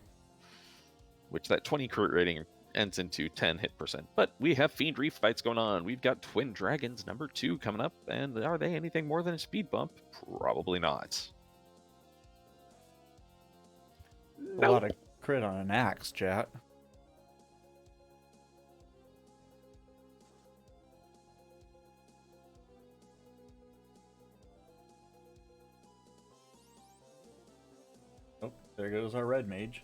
Which that 20 crit rating ends into 10 hit percent. But we have Fiend Reef fights going on. We've got Twin Dragons number 2 coming up, and are they anything more than a speed bump? Probably not. A lot of crit on an axe, chat. Oh, there goes our red mage.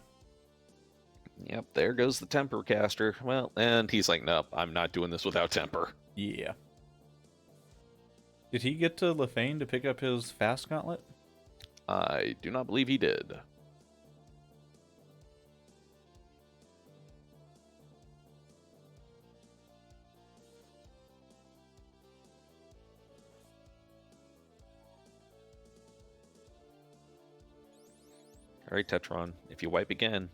Yep, there goes the Temper caster. Well, and he's like, nope, I'm not doing this without Temper. Yeah. Did he get to Lefane to pick up his fast gauntlet? I do not believe he did. All right, Tetron, if you wipe again,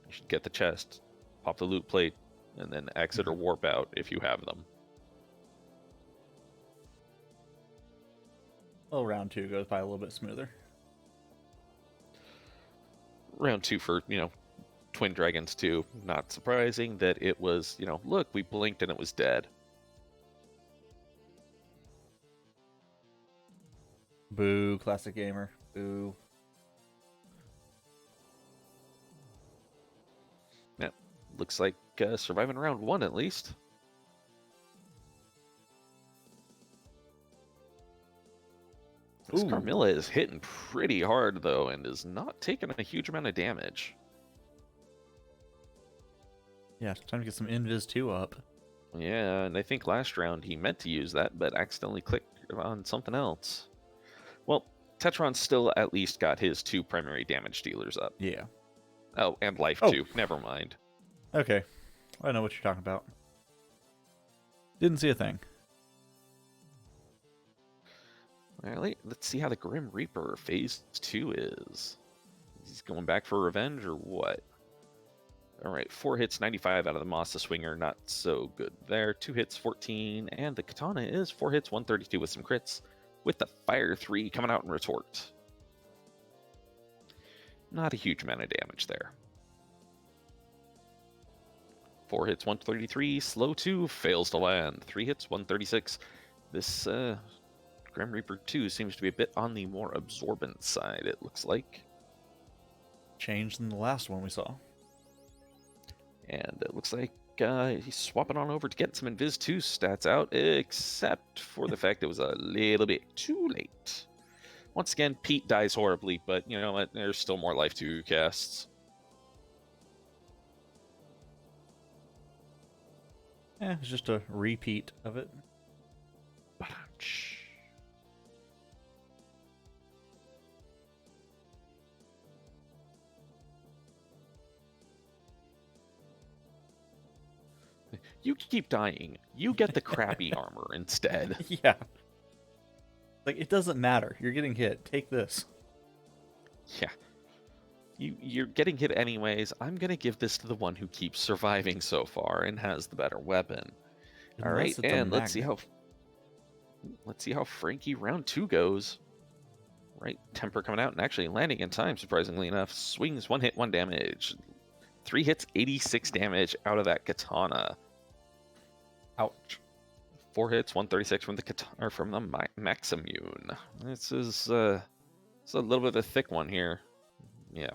you should get the chest, pop the loot plate, and then exit or warp out if you have them. Well, round 2 goes by a little bit smoother. Round 2 for, Twin Dragons 2. Not surprising that it was, look, we blinked and it was dead. Boo, classic gamer. Boo. Yeah, looks like surviving round 1 at least. This Carmilla is hitting pretty hard, though, and is not taking a huge amount of damage. Yeah, it's time to get some Invis 2 up. Yeah, and I think last round he meant to use that, but accidentally clicked on something else. Well, Tetron's still at least got his 2 primary damage dealers up. Yeah. Oh, and life too. Never mind. Okay. I know what you're talking about. Didn't see a thing. All right, let's see how the Grim Reaper phase 2 is. He's going back for revenge or what? All right, 4 hits, 95 out of the Masa Swinger. Not so good there. 2 hits, 14. And the Katana is 4 hits, 132 with some crits. With the Fire 3 coming out in retort. Not a huge amount of damage there. 4 hits, 133. Slow 2 fails to land. 3 hits, 136. This Grim Reaper 2 seems to be a bit on the more absorbent side, it looks like. Changed than the last one we saw. And it looks like he's swapping on over to get some Invis 2 stats out, except for the fact it was a little bit too late. Once again, Pete dies horribly, but you know what? There's still more life to casts. It's just a repeat of it. You keep dying. You get the crappy armor instead. Yeah. Like, it doesn't matter. You're getting hit. Take this. Yeah. You're getting hit anyways. I'm going to give this to the one who keeps surviving so far and has the better weapon. All right, and let's see how Frankie round 2 goes. Right, Temper coming out and actually landing in time, surprisingly enough. Swings 1 hit, 1 damage. 3 hits, 86 damage out of that Katana. Ouch. 4 hits, 136 from the Katana, or from the Maximune. This is it's a little bit of a thick one here. Yeah.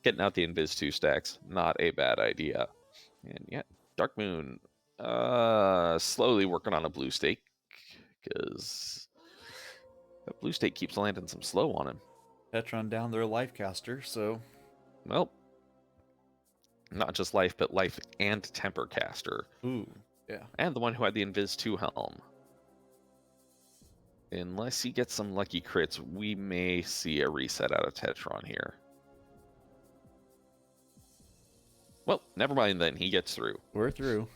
Getting out the Invis 2 stacks, not a bad idea. And yeah, Darkmoon slowly working on a blue stake, because that blue stake keeps landing some slow on him. Tetron down their life caster, so... Well, not just life, but life and temper caster. Ooh, yeah. And the one who had the Invis 2 helm. Unless he gets some lucky crits, we may see a reset out of Tetron here. Well, never mind then. He gets through. We're through.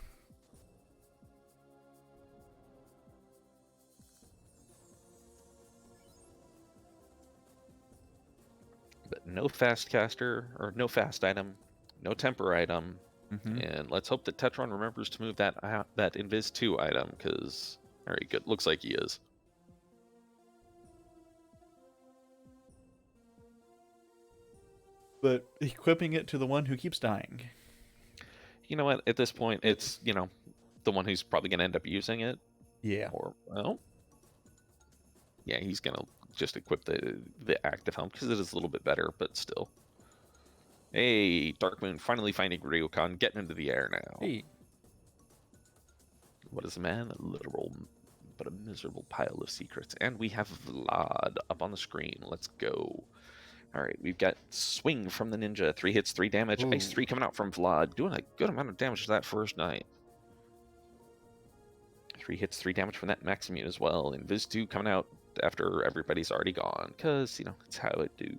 But no fast caster, or no fast item, no temper item. And let's hope that Tetron remembers to move that Invis 2 item, because, alright, good. Looks like he is. But equipping it to the one who keeps dying. You know what? At this point, it's, the one who's probably going to end up using it. Yeah. Or, well, yeah, he's going to just equip the active helm, because it is a little bit better, but still. Hey, Darkmoon finally finding Ryukon, getting into the air now. Hey. What is a man? A literal, but a miserable pile of secrets. And we have Vlad up on the screen. Let's go. All right, we've got Swing from the Ninja. 3 hits, 3 damage. Ooh. Ice 3 coming out from Vlad. Doing a good amount of damage to that first night. 3 hits, 3 damage from that Maximune as well. And Viz 2 coming out after everybody's already gone. Because, it's how it do.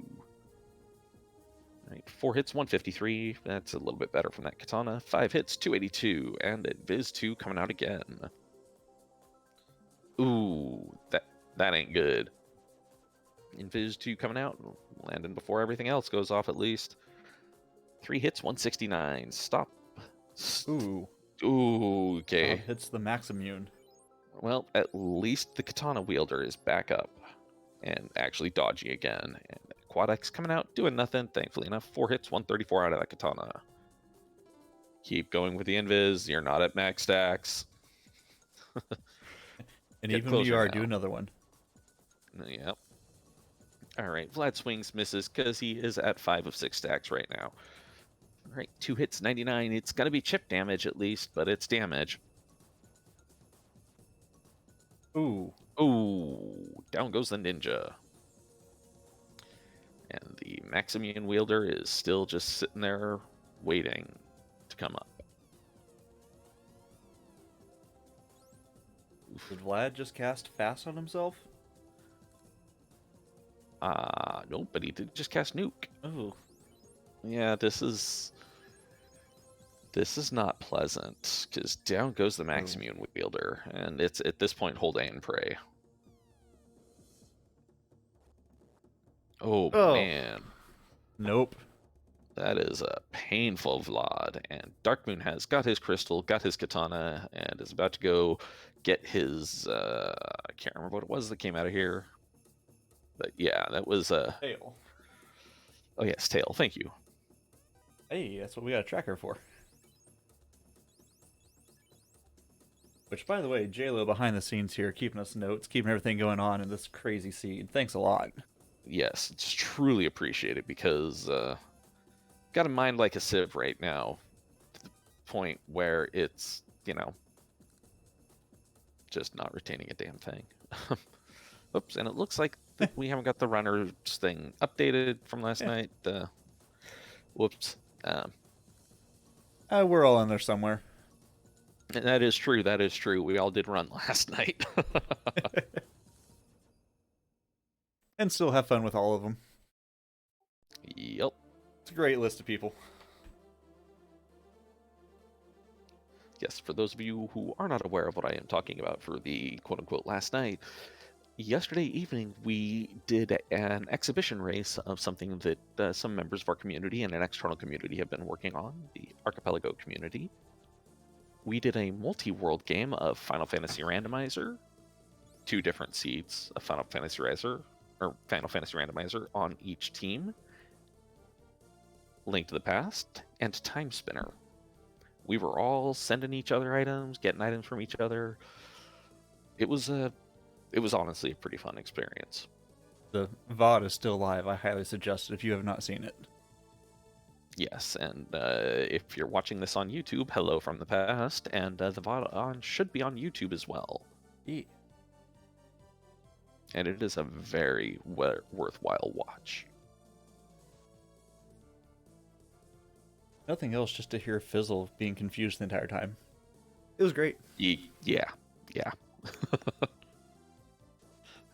All right, 4 hits, 153. That's a little bit better from that Katana. 5 hits, 282. And Viz 2 coming out again. Ooh, that ain't good. Invis 2 coming out, landing before everything else goes off at least. 3 hits, 169. Stop. Ooh. Ooh, okay. Hits the Maximune. Well, at least the Katana wielder is back up and actually dodgy again. And Quad X coming out, doing nothing, thankfully enough. 4 hits, 134 out of that Katana. Keep going with the Invis. You're not at max stacks. And even when you are, do another one. Yep. Alright, Vlad swings, misses, because he is at 5 of 6 stacks right now. Alright, 2 hits, 99. It's going to be chip damage at least, but it's damage. Ooh. Ooh, down goes the Ninja. And the Maximune wielder is still just sitting there waiting to come up. Did Vlad just cast fast on himself? Nope, but he did just cast Nuke. Oh. Yeah, this is not pleasant, because down goes the Maximune wielder, and it's at this point hold A and pray. Oh, man. Nope. That is a painful Vlad, and Darkmoon has got his crystal, got his katana, and is about to go get his, I can't remember what it was that came out of here. But yeah, that was Tail. Oh yes, tail. Thank you. Hey, that's what we got a tracker for. Which, by the way, JLo behind the scenes here, keeping us notes, keeping everything going on in this crazy seed. Thanks a lot. Yes, it's truly appreciated, because got a mind like a sieve right now, to the point where it's, just not retaining a damn thing. Oops, and it looks like we haven't got the runners thing updated from last night. Whoops. We're all in there somewhere. That is true. That is true. We all did run last night. And still have fun with all of them. Yep. It's a great list of people. Yes, for those of you who are not aware of what I am talking about for the quote-unquote last night, yesterday evening we did an exhibition race of something that some members of our community and an external community have been working on, the Archipelago community. We did a multi-world game of Final Fantasy Randomizer, 2 different seeds of Final Fantasy Randomizer on each team, Link to the Past, and Time Spinner. We were all sending each other items, getting items from each other. It was honestly a pretty fun experience. The VOD is still live. I highly suggest it if you have not seen it. Yes, and if you're watching this on YouTube, hello from the past, and the VOD should be on YouTube as well. Yeah. And it is a very worthwhile watch. Nothing else, just to hear Fizzle being confused the entire time. It was great. Yeah.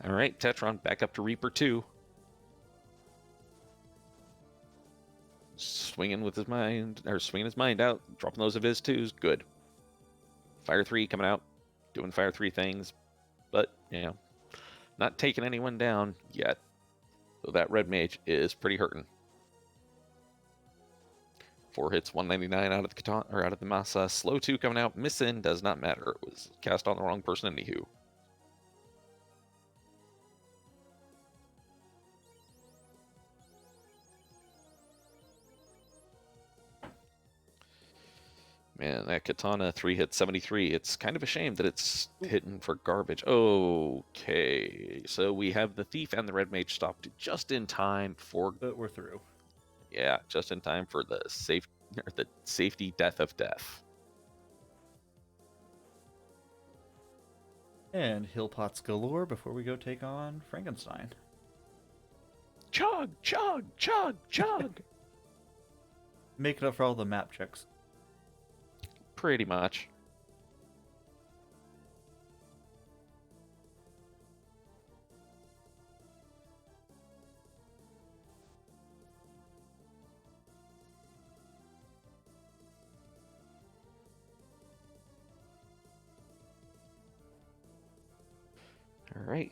All right, Tetron back up to Reaper 2. Swinging his mind out, dropping those of his 2s. Good. Fire 3 coming out, doing Fire 3 things, but, not taking anyone down yet. So that red mage is pretty hurting. 4 hits, 199 out of the katana, or out of the masa. Slow 2 coming out, missing, does not matter. It was cast on the wrong person anywho. Man, that katana 3 hit 73. It's kind of a shame that it's hitting for garbage. Okay, so we have the thief and the red mage stopped just in time for. But we're through. Yeah, just in time for the safety death of death. And hill pots galore before we go take on Frankenstein. Chug, chug, chug, chug. Make it up for all the map checks. Pretty much. All right,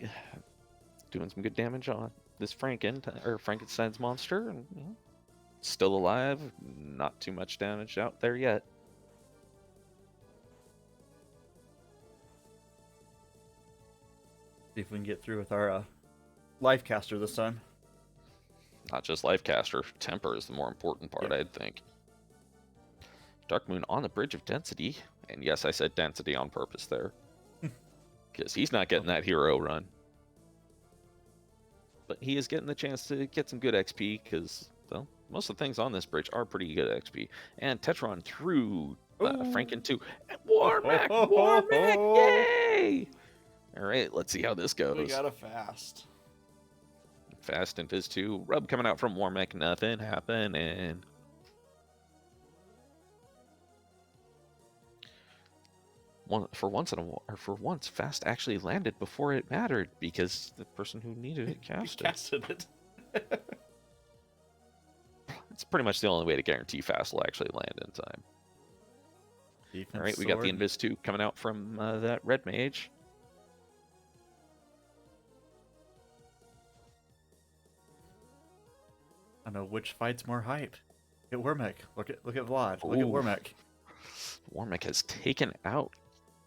doing some good damage on this Frankenstein's monster, and still alive. Not too much damage out there yet. See if we can get through with our life caster this time. Not just Lifecaster, temper is the more important part, Yeah. I'd think. Darkmoon on the bridge of density, and yes, I said density on purpose there, because he's not getting that hero run. But he is getting the chance to get some good XP, because, well, most of the things on this bridge are pretty good XP. And Tetron through Franken 2. And Warmech! Yay! All right, let's see how this goes. We got a fast. Fast and Fizz 2. Rub coming out from Warmech. Nothing happening. For once, Fast actually landed before it mattered because the person who needed it casted it. It's pretty much the only way to guarantee Fast will actually land in time. Defense All right, we got the Invis 2 coming out from that red mage. I don't know which fight's more hype. Look at Warmech. Look at Vlad. Look at Warmech. Warmech has taken out.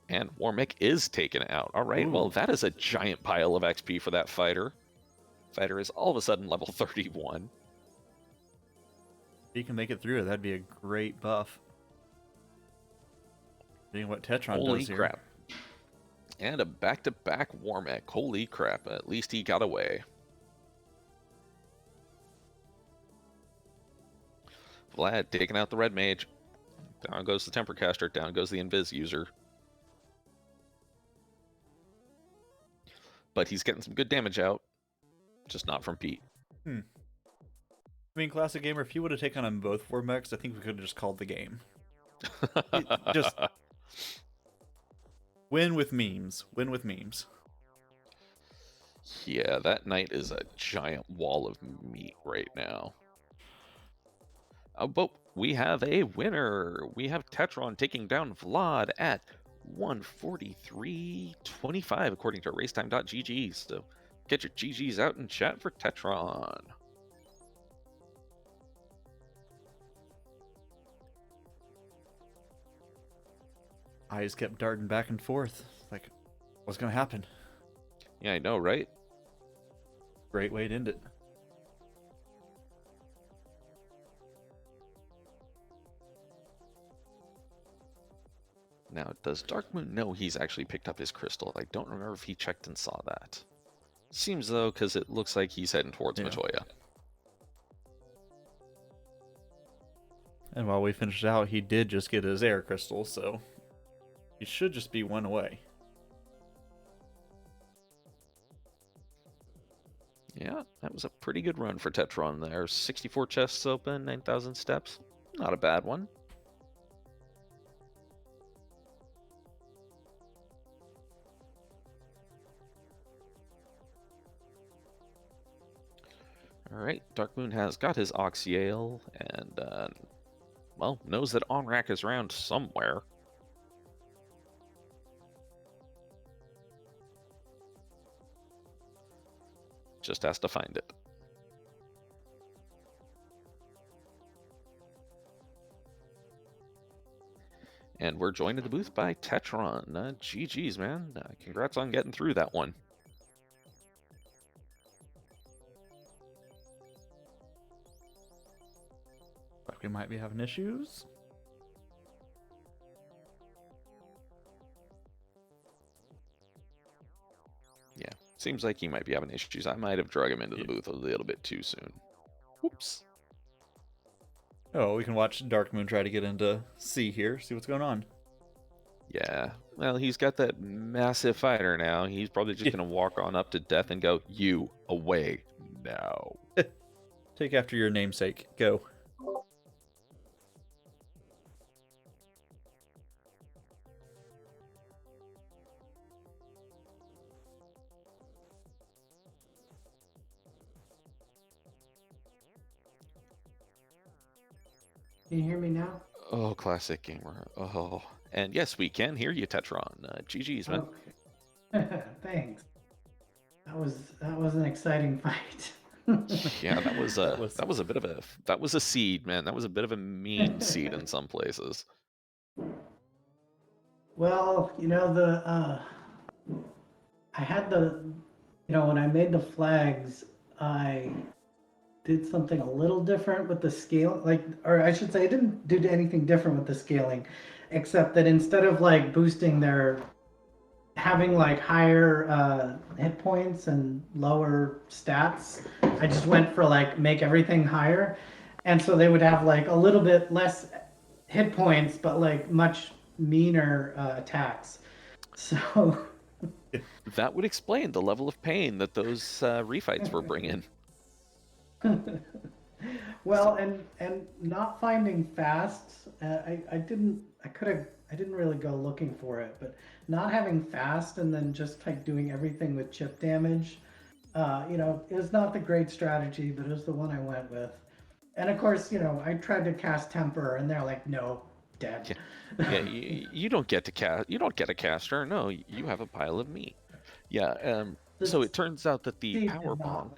And Warmech is taken out. All right, well, that is a giant pile of XP for that fighter. Fighter is all of a sudden level 31. If he can make it through, that'd be a great buff. Seeing what Tetron does here. Holy crap. And a back-to-back Warmech. Holy crap, at least he got away. Vlad taking out the red mage. Down goes the temper caster. Down goes the invis user. But he's getting some good damage out. Just not from Pete. I mean, Classic Gamer, if you would have taken on both Warmechs, I think we could have just called the game. Just win with memes. Win with memes. Yeah, that knight is a giant wall of meat right now. But we have a winner. We have Tetron taking down Vlad at 143.25 according to racetime.gg. So get your GGs out and chat for Tetron. Eyes kept darting back and forth. Like, what's going to happen? Yeah, I know, right? Great way to end it. Now, does Darkmoon know he's actually picked up his crystal? I don't remember if he checked and saw that. Seems though, because it looks like he's heading towards Machoya. And while we finished out, he did just get his air crystal, so he should just be one away. Yeah, that was a pretty good run for Tetron there. 64 chests open, 9,000 steps. Not a bad one. All right, Darkmoon has got his Oxyale and, well, knows that Onrak is around somewhere. Just has to find it. And we're joined in the booth by Tetron. GG's, man. Congrats on getting through that one. But we might be having issues. Yeah, seems like he might be having issues. I might have drug him into the booth a little bit too soon. Whoops. Oh, we can watch Darkmoon try to get into C here, see what's going on. Yeah, well, he's got that massive fighter now. He's probably just going to walk on up to Death and go, "You, away now." Take after your namesake. Go. Can you hear me now? Oh, classic gamer. Oh, and yes, we can hear you, Tetron. GG's, man. Okay. Thanks. That was an exciting fight. Yeah, that was a bit of a seed, man. That was a bit of a mean seed in some places. Well, I had when I made the flags, I did something a little different with the scale, or I should say, I didn't do anything different with the scaling, except that instead of like boosting their having like higher hit points and lower stats, I just went for like make everything higher, and so they would have like a little bit less hit points, but like much meaner attacks. So that would explain the level of pain that those refights were bringing. Well, and not finding fast, I didn't really go looking for it, but not having fast and then just like doing everything with chip damage, it was not the great strategy, but it was the one I went with. And of course, I tried to cast temper, and they're like, no, dead. Yeah, you don't get to cast. You don't get a caster. No, you have a pile of meat. Yeah. So it turns out that the power bomb.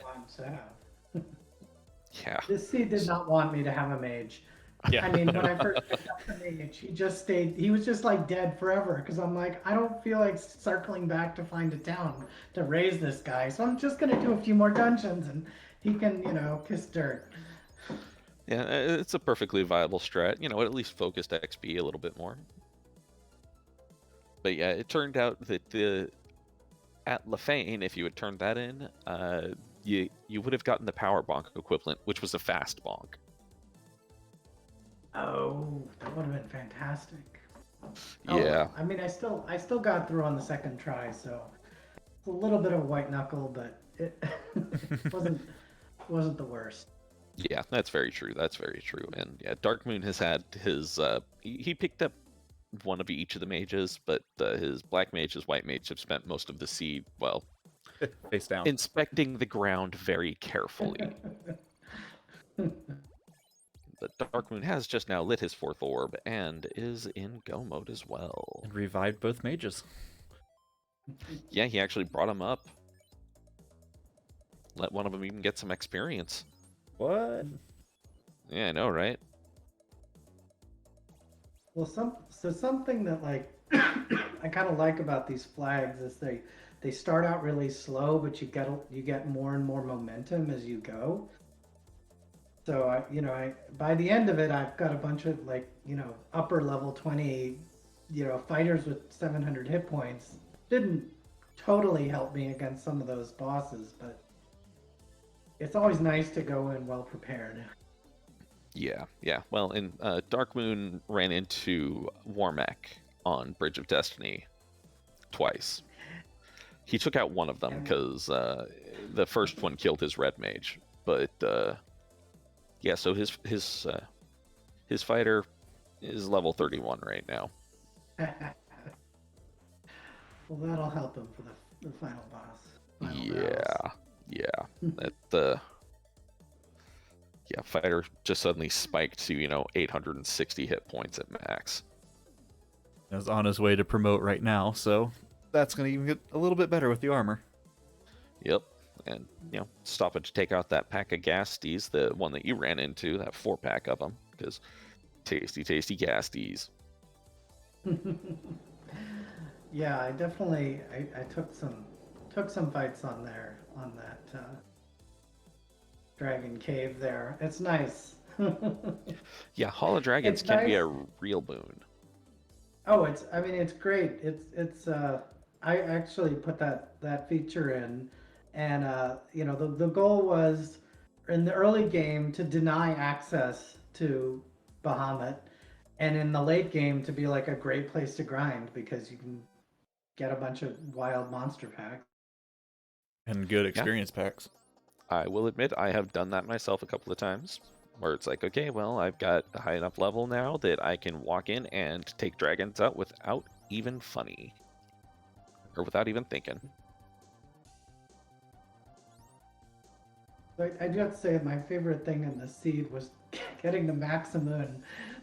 Yeah. This seed did not want me to have a mage. Yeah. I mean, when I first picked up the mage, he was just like dead forever, because I'm like, I don't feel like circling back to find a town to raise this guy. So I'm just going to do a few more dungeons and he can, kiss dirt. Yeah, it's a perfectly viable strat. It at least focused XP a little bit more. But yeah, it turned out that at Lefane, if you had turned that in, you would have gotten the power bonk equivalent, which was a fast bonk. Oh, that would have been fantastic. Yeah. I mean, I still got through on the second try, so it's a little bit of white knuckle, but it wasn't the worst. Yeah, that's very true. That's very true. And yeah, Darkmoon has had his he picked up one of each of the mages, but his black mage, his white mage have spent most of the seed, well, face down, inspecting the ground very carefully. But Darkmoon has just now lit his fourth orb and is in go mode as well. And revived both mages. Yeah, he actually brought them up. Let one of them even get some experience. What? Yeah, I know, right? Well, something that like I kind of like about these flags is they start out really slow, but you get more and more momentum as you go. So I by the end of it, I've got a bunch of upper level 20 fighters with 700 hit points. Didn't totally help me against some of those bosses, but it's always nice to go in well prepared. Yeah. Well, and Darkmoon ran into Warmech on Bridge of Destiny twice. He took out one of them because the first one killed his red mage, but yeah. So his fighter is level 31 right now. Well, that'll help him for the final boss. Yeah. That Yeah, fighter just suddenly spiked to, 860 hit points at max. Is on his way to promote right now, so that's going to even get a little bit better with the armor. Yep. And, stopping to take out that pack of Gasties, the one that you ran into, that 4-pack of them, because tasty, tasty Gasties. Yeah, I definitely I took some fights on that dragon cave there. It's nice. Yeah, Hall of Dragons It's can be nice. a real boon. Oh, it's great. It's I actually put that feature in, and the goal was in the early game to deny access to Bahamut, and in the late game to be like a great place to grind because you can get a bunch of wild monster packs. And good experience packs. I will admit I have done that myself a couple of times, where it's like, okay, well, I've got a high enough level now that I can walk in and take dragons out without even funny. Or without even thinking. I do have to say my favorite thing in the seed was getting the Maximoon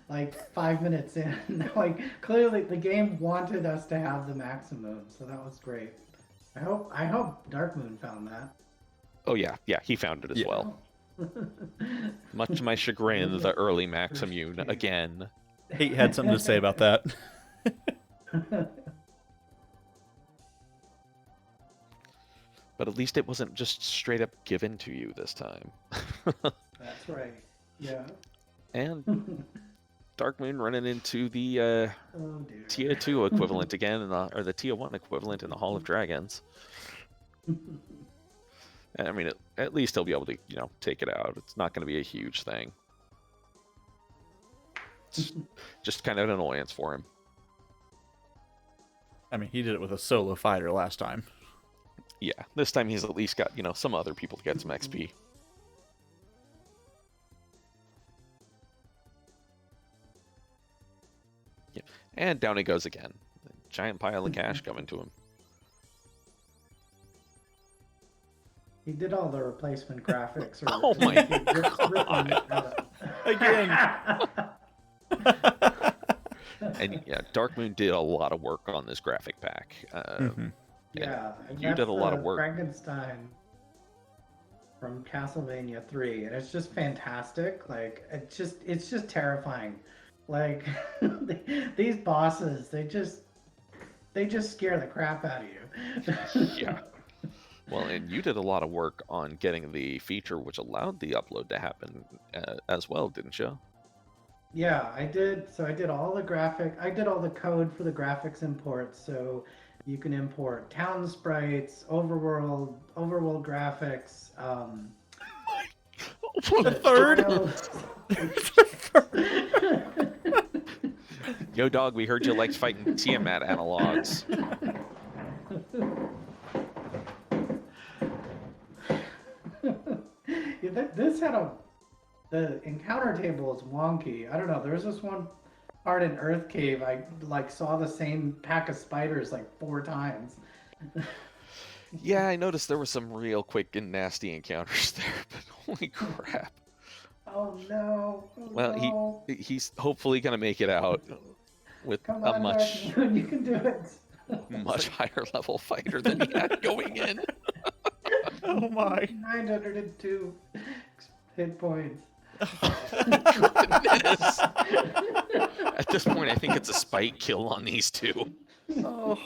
like 5 minutes in. Like clearly the game wanted us to have the Maximoon, so that was great. I hope Darkmoon found that. Oh yeah, he found it as well. Much to my chagrin, the early Maximun again. He had something to say about that. But at least it wasn't just straight up given to you this time. That's right. Yeah. And Darkmoon running into the Tier 2 equivalent again, or the Tier 1 equivalent in the Hall of Dragons. I mean, at least he'll be able to, take it out. It's not going to be a huge thing. It's just kind of an annoyance for him. I mean, he did it with a solo fighter last time. Yeah, this time he's at least got, some other people to get some XP. Yeah, and down he goes again. A giant pile of cash coming to him. He did all the replacement graphics. Oh my god! Again! And yeah, Darkmoon did a lot of work on this graphic pack. Yeah, you did a lot of work. Frankenstein from Castlevania 3, and it's just fantastic. Like it's just terrifying. Like these bosses, they just scare the crap out of you. Yeah. Well, and you did a lot of work on getting the feature which allowed the upload to happen as well, didn't you? Yeah, I did. So I did all the code for the graphics imports. So you can import town sprites, overworld graphics. The third. Yo, dog, we heard you liked fighting Tiamat analogs. Yeah, this had the encounter table is wonky. I don't know. There's this one part in Earth Cave. I saw the same pack of spiders like 4 times. Yeah, I noticed there were some real quick and nasty encounters there, but holy crap. Oh no. Oh, well, no. he's hopefully going to make it out with Come a on, much Darkmoon, you can do it. much higher level fighter than he had going in. Oh my. 902 hit points. Goodness. At this point, I think it's a spike kill on these two. Oh.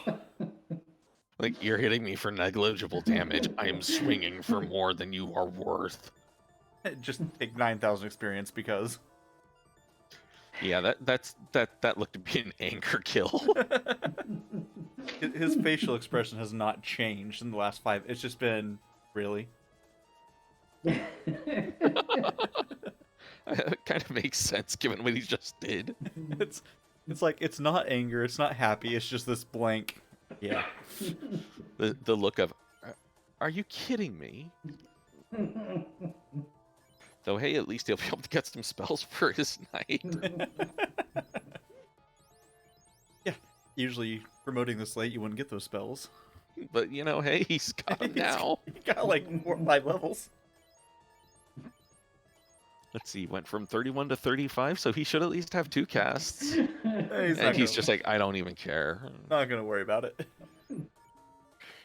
Like, you're hitting me for negligible damage. I am swinging for more than you are worth. Just take 9,000 experience because. Yeah, that looked to be an anger kill. His facial expression has not changed in the last 5. It's just been really. It kind of makes sense given what he just did. It's like it's not anger, it's not happy, it's just this blank. Yeah. The look of, are you kidding me? Though, hey, at least he'll be able to get some spells for his night. Yeah, usually promoting this late, you wouldn't get those spells. But, hey, he's got them now. He got like 4 or 5 levels. Let's see, went from 31 to 35, so he should at least have 2 casts. He's And not he's gonna- just like, I don't even care. Not gonna worry about it.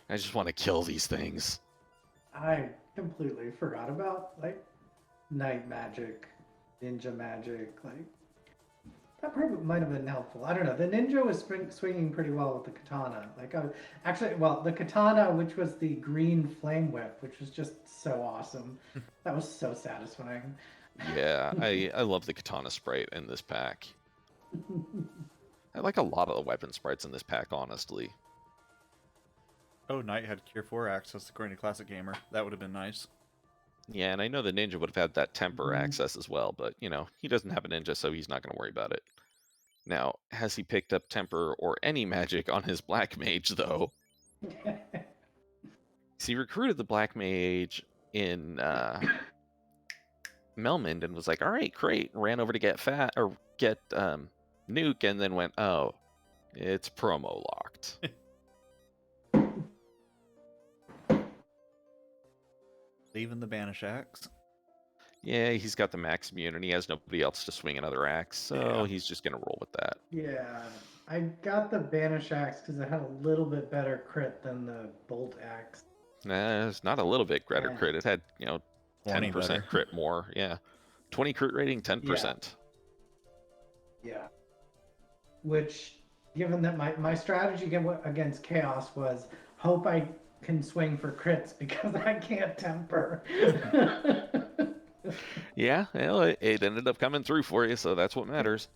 I just want to kill these things. I completely forgot about like night magic, ninja magic. Like that probably might have been helpful. I don't know. The ninja was swinging pretty well with the katana. Like the katana, which was the green flame whip, which was just so awesome. That was so satisfying. Yeah, I love the katana sprite in this pack. I like a lot of the weapon sprites in this pack, honestly. Oh, Knight had Cure 4 access according to Classic Gamer. That would have been nice. Yeah, and I know the ninja would have had that temper Mhm. access as well, but, you know, he doesn't have a ninja, so he's not going to worry about it. Now, has he picked up temper or any magic on his black mage, though? So he recruited the black mage in Melmond and was like, all right, great. Ran over to get Nuke, and then went, oh, it's promo locked. Leaving the Banish Axe. Yeah, he's got the max immunity. He has nobody else to swing another axe, so Yeah. he's just going to roll with that. Yeah, I got the banish axe because it had a little bit better crit than the bolt axe. Nah, it's not a little bit greater Yeah. crit. It had, 20 10% better. crit more. Yeah. 20 crit rating, 10%. Yeah. Which, given that my strategy against Chaos was hope I can swing for crits because I can't temper. Yeah, well, it ended up coming through for you, so that's what matters.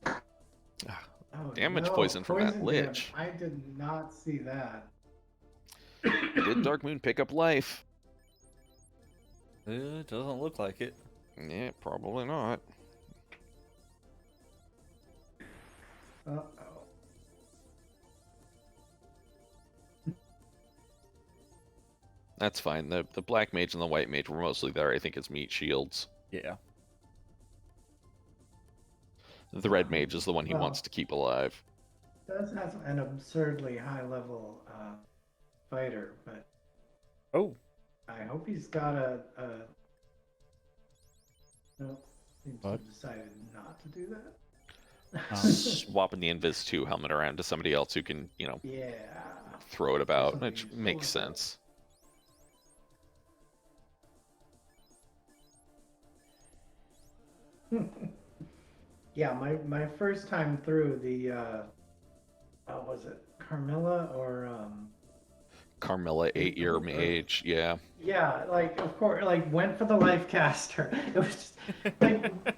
Oh, Damage no, poison from that poison lich. damage. I did not see that. Did Darkmoon pick up life? It doesn't look like it. Yeah, probably not. Uh-oh. That's fine. The black mage and the white mage were mostly there, I think, as meat shields. Yeah. The red mage is the one he Well. wants to keep alive. Does have an absurdly high level fighter, but Oh, I hope he's got a no, seems to What? have decided not to do that. Swapping the Invis 2 helmet around to somebody else who can, Yeah. throw it about, Something which useful makes like that. sense. Yeah, my first time through the was it Carmilla or Carmilla, 8-year mage, yeah. yeah, like of course like went for the life caster. It was just, like the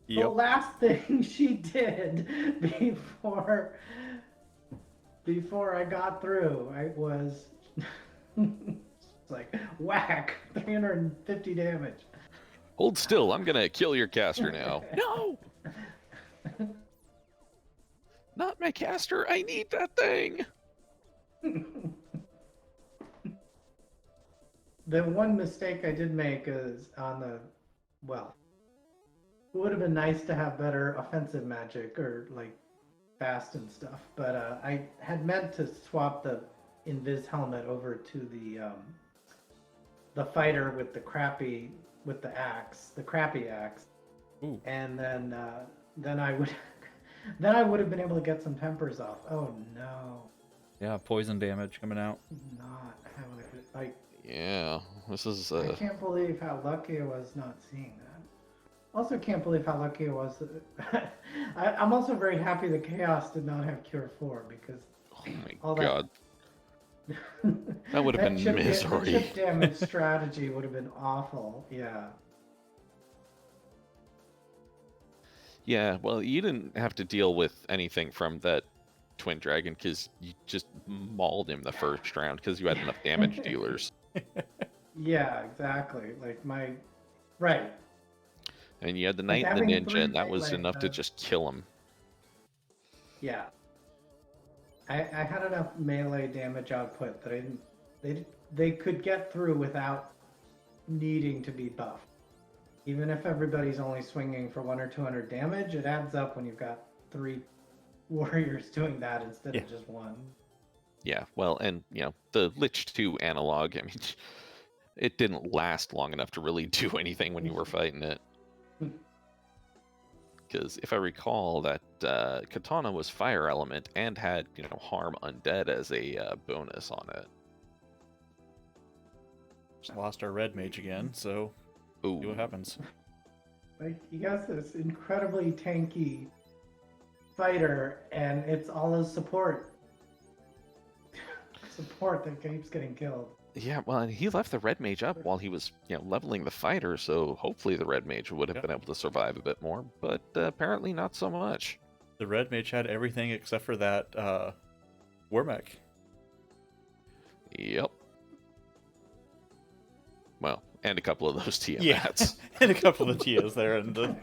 yep. last thing she did before I got through, I was it's like whack 350 damage. Hold still, I'm gonna kill your caster now. No! Not my caster, I need that thing! The one mistake I did make is it would have been nice to have better offensive magic or like fast and stuff, but I had meant to swap the Invis helmet over to the fighter with the crappy axe, Ooh. and then I would then I would have been able to get some tempers off. Oh no, Yeah, poison damage coming out. not having it like. Yeah, this is, I can't believe how lucky I was not seeing that. Also can't believe how lucky I was. I'm also very happy that Chaos did not have Cure 4 because oh my all god. That would have been the misery. chip damage strategy would have been awful. Yeah. Yeah, well, you didn't have to deal with anything from that Twin Dragon because you just mauled him the first round because you had enough damage dealers. Yeah, exactly. Like right. And you had the Like Knight and the having Ninja, three and that was like, enough to just kill him. Yeah. I had enough melee damage output that they could get through without needing to be buffed. Even if everybody's only swinging for 100 or 200 damage, it adds up when you've got 3 warriors doing that instead of just 1. Yeah, well, and, the Lich 2 analog, I mean, it didn't last long enough to really do anything when you were fighting it. Because if I recall, that katana was fire element and had harm undead as a bonus on it. Just lost our red mage again, so Ooh. see what happens. Like, he has this incredibly tanky fighter, and it's all his support. Support that keeps getting killed. Yeah, well, and he left the red mage up while he was, leveling the fighter, so hopefully the red mage would have been able to survive a bit more, but apparently not so much. The red mage had everything except for that war mech. Yep. Well, and a couple of those Tiamats. Yeah, and a couple of Tias there, and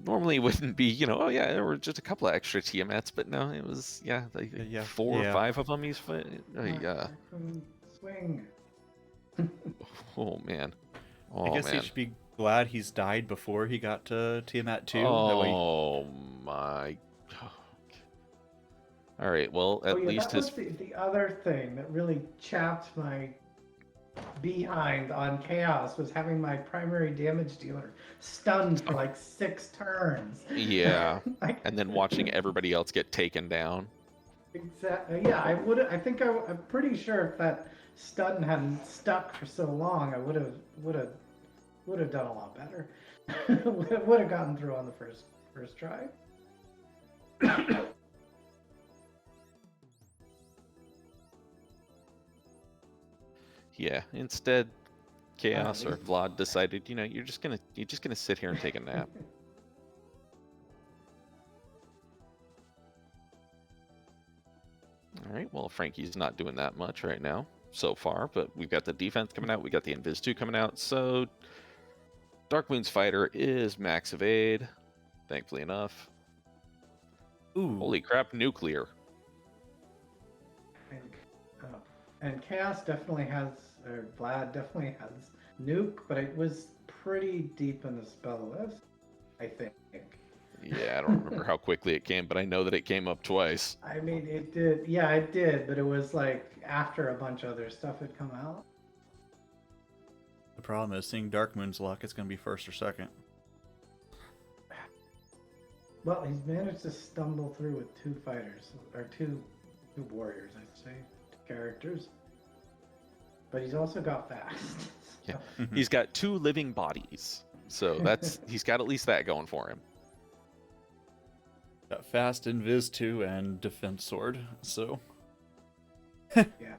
Normally it wouldn't be, oh yeah, there were just a couple of extra Tiamats, but no, it was, like 4 or 5 of them he's fighting. Yeah. Swing. Oh, man. I guess he should be glad he's died before he got to Tiamat 2. Oh, my. All right, well, at least that was the other thing that really chapped my behind on Chaos was having my primary damage dealer stunned for like 6 turns. Yeah, and then watching everybody else get taken down. Exactly. Yeah, I'm pretty sure if that stun hadn't stuck for so long, I would have done a lot better. would have gotten through on the first try. Yeah, instead, Chaos or Vlad decided, you're just gonna sit here and take a nap. All right, well, Frankie's not doing that much right now so far, but we've got the defense coming out, we got the Invis 2 coming out, so Darkmoon's fighter is max evade, thankfully enough. Ooh. Holy crap, nuclear. And Chaos definitely has, or Vlad definitely has nuke, but it was pretty deep in the spell list, I think. Yeah, I don't remember how quickly it came, but I know that it came up twice. I mean, it did. Yeah, it did, but it was like after a bunch of other stuff had come out. The problem is, seeing Darkmoon's luck, it's going to be first or second. Well, he's managed to stumble through with 2 fighters, or two warriors, I'd say. Characters, but he's also got fast. Yeah, he's got 2 living bodies, so he's got at least that going for him. Got fast, Invis 2, and defense sword. So yeah.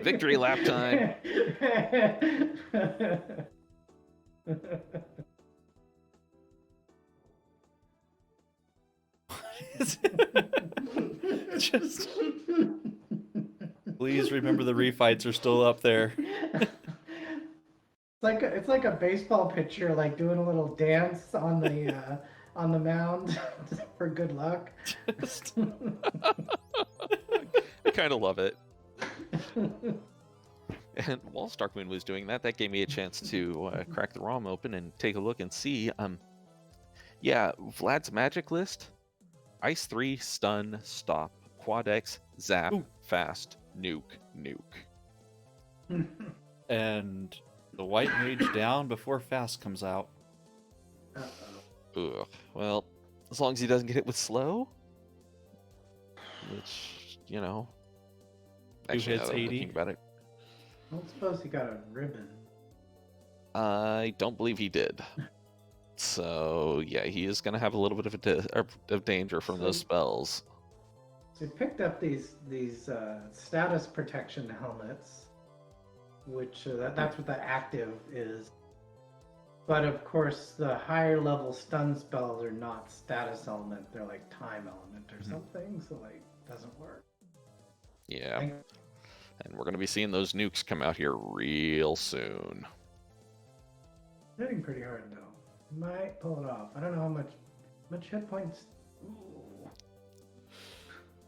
Victory lap time. Just please remember the refights are still up there. It's like a baseball pitcher like doing a little dance on the mound for good luck. I kind of love it. And while Darkmoon was doing that, that gave me a chance to crack the ROM open and take a look and see. Yeah, Vlad's magic list. Ice 3, stun, stop, quad X, zap, fast, nuke. And the white mage down before fast comes out. Ugh. Well, as long as he doesn't get hit with slow, which, actually, hits now that I'm 80? thinking about it, I don't suppose he got a ribbon. I don't believe he did. So yeah, he is going to have a little bit of danger from those spells. So he picked up these status protection helmets, which that's what the active is. But of course, the higher level stun spells are not status element; they're like time element or something. So like, doesn't work. Yeah, and we're going to be seeing those nukes come out here real soon. Hitting pretty hard though. Might pull it off. I don't know how much hit points. Ooh.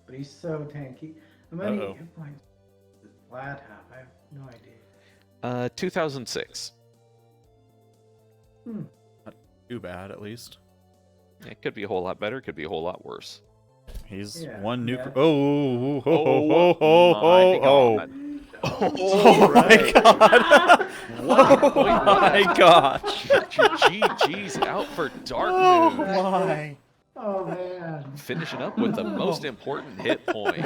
But he's so tanky. How many hit points does Vlad have? I have no idea. 2006. Not too bad, at least. It could be a whole lot better. It could be a whole lot worse. He's Yeah, one nuke. yeah. Oh, ho, ho, Oh ho, my ho, god! Oh my Alright. god! 1 point Oh my left. gosh! Get your GG's out for Oh Darkmoon. my! Oh man. Finishing up with the most important hit point.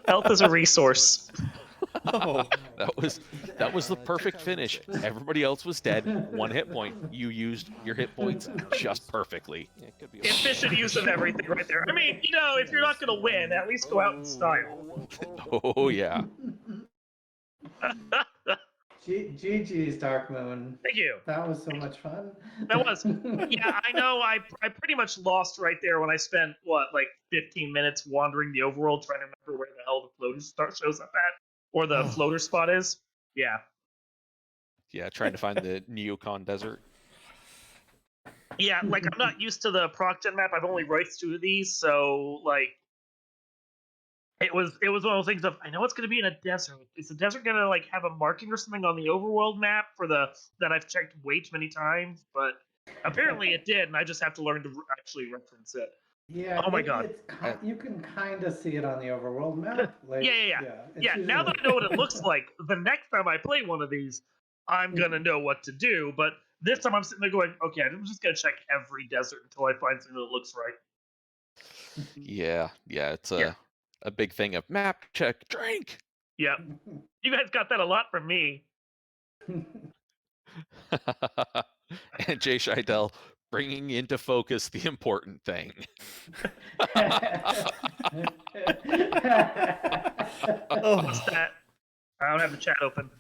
Health is a resource. Oh. That was the perfect finish. Everybody else was dead. 1 hit point. You used your hit points just perfectly. Yeah, it could be Efficient use of everything right there. I mean, you know, if you're not going to win, at least go out in style. Oh yeah. GG's, Darkmoon. Thank you. That was so much fun. That was. Yeah, I know. I pretty much lost right there when I spent, what, like 15 minutes wandering the overworld trying to remember where the hell the floater start shows up at. Or the floater spot is. Yeah. Yeah, trying to find the Neocon desert. Yeah, like I'm not used to the ProcGen map. I've only raced through these, so like it was one of those things of I know it's gonna be in a desert. Is the desert gonna like have a marking or something on the overworld map for the that I've checked way too many times? But apparently it did, and I just have to learn to actually reference it. Yeah. Oh my god. It's you can kind of see it on the overworld map. Like, Yeah. Now that I know what it looks like, the next time I play one of these, I'm gonna know what to do. But this time I'm sitting there going, okay, I'm just gonna check every desert until I find something that looks right. Yeah, it's a big thing of map check, drink. Yeah, you guys got that a lot from me. And Jay Scheidel bringing into focus the important thing. What's that? I don't have the chat open.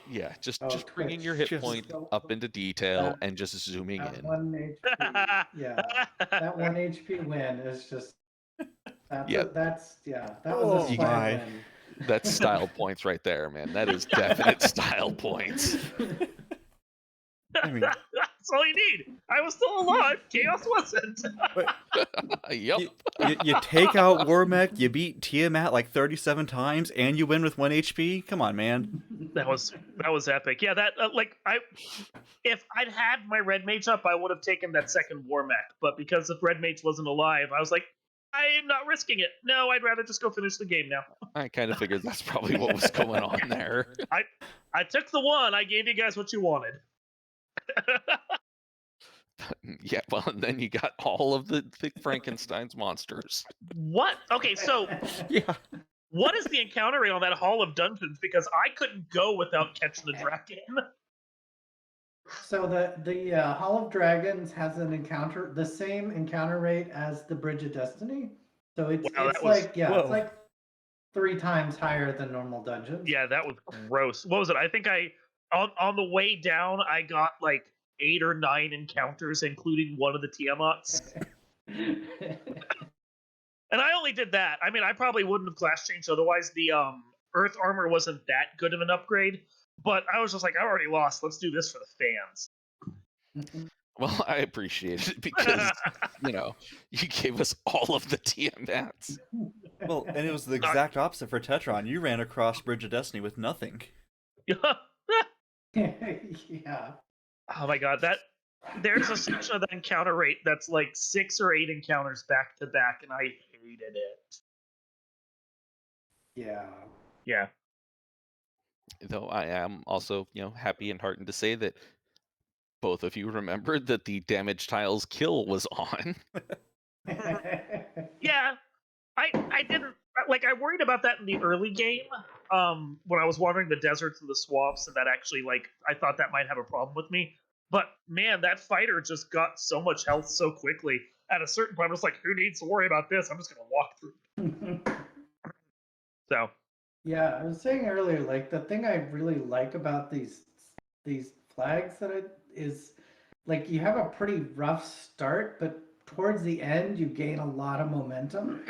Yeah, just Oh, bringing your Twitch, hit just point go- up into detail that- and just zooming That in. 1 HP, yeah, that 1 HP win is just. That was Oh a smart my. win. That's style points right there, man. That is definite style points. I mean, That's all you need. I was still alive. Chaos wasn't. Yep. you take out Warmech, you beat Tiamat like 37 times, and you win with 1 HP? Come on, man. That was epic. Yeah, that if I'd had my red mage up, I would have taken that second war mech. But because if red mage wasn't alive, I was like, I am not risking it. No, I'd rather just go finish the game now. I kind of figured that's probably what was going on there. I took the one. I gave you guys what you wanted. Yeah, well, and then you got all of the Frankenstein's monsters. What? Okay, so Yeah. what is the encounter rate on that Hall of Dungeons? Because I couldn't go without catching the dragon. So the Hall of Dragons has the same encounter rate as the Bridge of Destiny. So it's like 3 times higher than normal dungeons. Yeah, that was gross. What was it? I think on the way down I got like 8 or 9 encounters, including one of the Tiamats. And I only did that. I mean, I probably wouldn't have class changed otherwise. The Earth armor wasn't that good of an upgrade. But I was just like, I already lost. Let's do this for the fans. Well, I appreciate it because, you gave us all of the Tiamats. Well, and it was the exact opposite for Tetron. You ran across Bridge of Destiny with nothing. Yeah. Oh my god, there's a section of the encounter rate that's like 6 or 8 encounters back to back, and I hated it. Yeah. Yeah. Though I am also, happy and heartened to say that both of you remembered that the damage tiles kill was on. Yeah. I didn't like I worried about that in the early game. When I was wandering the deserts and the swamps, and that actually I thought that might have a problem with me. But man, that fighter just got so much health so quickly. At a certain point, I was like, who needs to worry about this? I'm just gonna walk through. So yeah, I was saying earlier, like the thing I really like about these flags is like you have a pretty rough start, but towards the end you gain a lot of momentum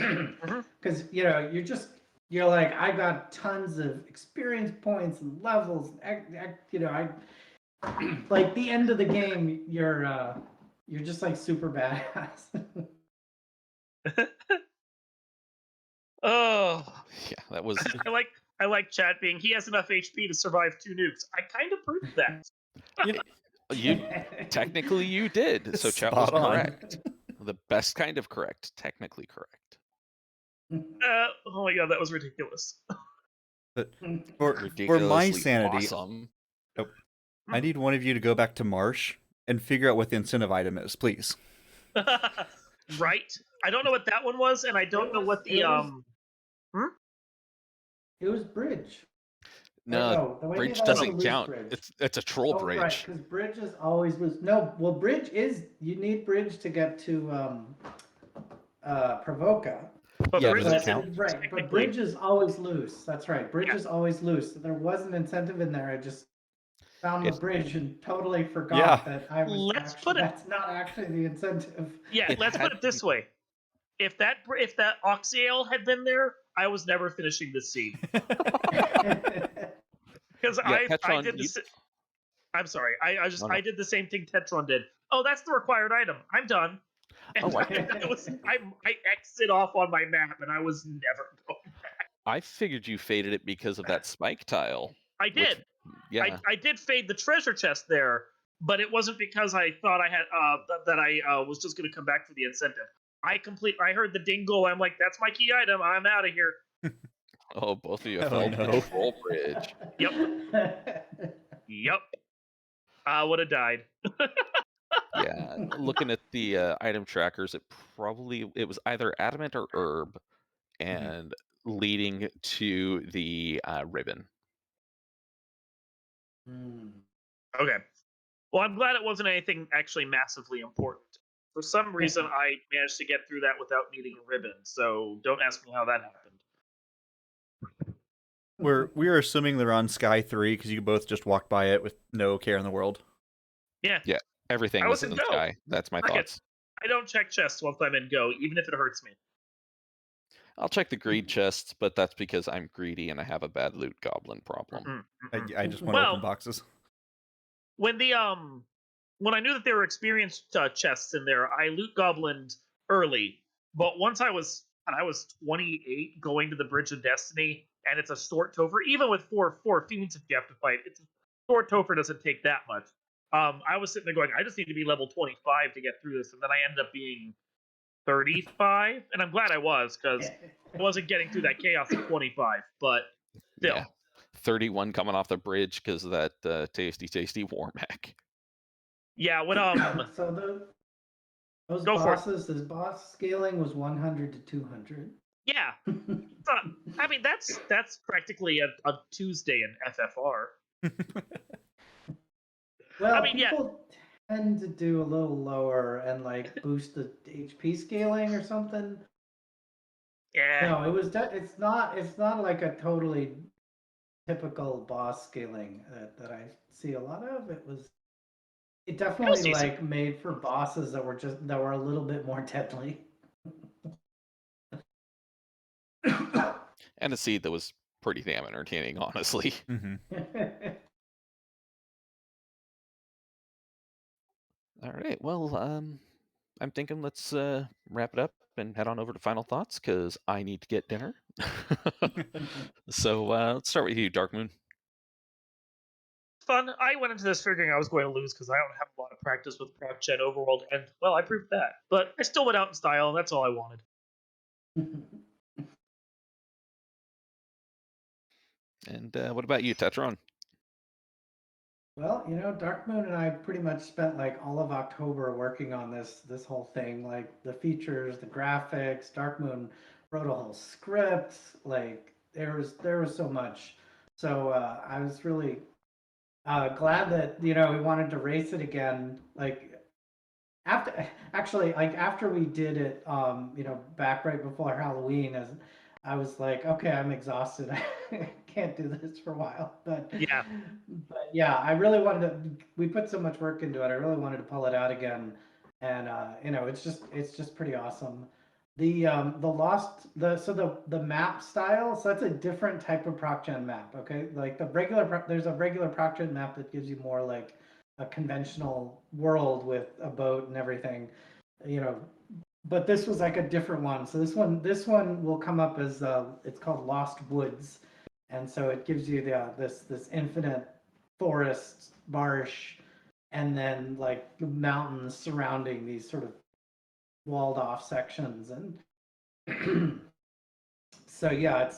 because you're like, I got tons of experience points and levels. I like the end of the game, you're just like super badass. oh Yeah, that was... I like chat being he has enough HP to survive 2 nukes. I kind of proved that. Technically you did. So chat was Spot on. correct. The best kind of correct. Technically correct. Oh my god, that was ridiculous. But for my Ridiculously sanity, awesome. I need one of you to go back to Marsh and figure out what the incentive item is, please. Right? I don't know what that one was, and I don't know what the It was bridge. No, the way bridge that was doesn't loose count. bridge. It's a troll Right, bridge. because bridge is always loose. No, well, bridge is, you need bridge to get to Provoca. But Yeah, bridge does it is count? Right, but technically- bridge is always loose. That's right. Bridge Yeah. is always loose. There was an incentive in there. I just found the If- bridge and totally forgot Yeah. that I was Let's actually, put it- that's not actually the incentive. Yeah, It let's had put it this way. If that Oxyale had been there, I was never finishing this scene. Because I Tetron, did the I'm sorry. I No, no. I did the same thing Tetron did. Oh, that's the required item. I'm done. And Oh, I exit off on my map, and I was never going back. I figured you faded it because of that spike tile. I which- did. Yeah. I did fade the treasure chest there, but it wasn't because I thought I had that I was just going to come back for the incentive. I heard the dingle. I'm like, that's my key item. I'm out of here. Oh, both of you Oh, fell to no. the troll bridge. Yep. I would have died. Yeah. Looking at the item trackers, it was either adamant or herb, and leading to the ribbon. Okay. Well, I'm glad it wasn't anything actually massively important. For some reason, I managed to get through that without needing a ribbon, so don't ask me how that happened. We are assuming they're on Sky 3 because you both just walked by it with no care in the world. Yeah. Everything I was was in in the Go. sky. That's my Frick it. thoughts. I don't check chests once I'm in Go, even if it hurts me. I'll check the greed chests, but that's because I'm greedy and I have a bad loot goblin problem. I just want to Well- open boxes. When the when I knew that there were experience chests in there, I loot goblined early. But once I was 28 going to the Bridge of Destiny, and it's a short Topher, even with four fiends if you have to fight, it's a short Topher doesn't take that much. I was sitting there going, I just need to be level 25 to get through this, and then I ended up being 35, and I'm glad I was, because I wasn't getting through that chaos at 25, but still. Yeah. 31 coming off the bridge because of that tasty Warmack. Yeah, when So those Go for it. bosses, this boss scaling was 100 to 200. yeah, I mean that's practically a Tuesday in FFR. Well, I mean, yeah. people tend to do a little lower and like boost the HP scaling or something. Yeah, No, it's not like a totally typical boss scaling that I see a lot of. It definitely see some- like made for bosses that were a little bit more deadly. And a seed that was pretty damn entertaining, honestly. Mm-hmm. All right. Well, I'm thinking let's wrap it up and head on over to final thoughts because I need to get dinner. So let's start with you, Darkmoon. fun. I went into this figuring I was going to lose because I don't have a lot of practice with Proc Gen Overworld, and well, I proved that. But I still went out in style, and that's all I wanted. And what about you, Tetron? Well, Darkmoon and I pretty much spent like all of October working on this whole thing, like the features, the graphics. Darkmoon wrote a whole script. Like there was so much. So I was really glad that we wanted to race it again. Like after we did it, back right before Halloween, as I was like, okay, I'm exhausted. I can't do this for a while. But yeah, I really wanted to. We put so much work into it. I really wanted to pull it out again, and it's just pretty awesome. The map style. So that's a different type of ProcGen map. Okay, like there's a regular ProcGen map that gives you more like a conventional world with a boat and everything, but this was like a different one. So this one will come up as it's called Lost Woods, and so it gives you this infinite forest marsh, and then like mountains surrounding these sort of walled off sections. And so yeah,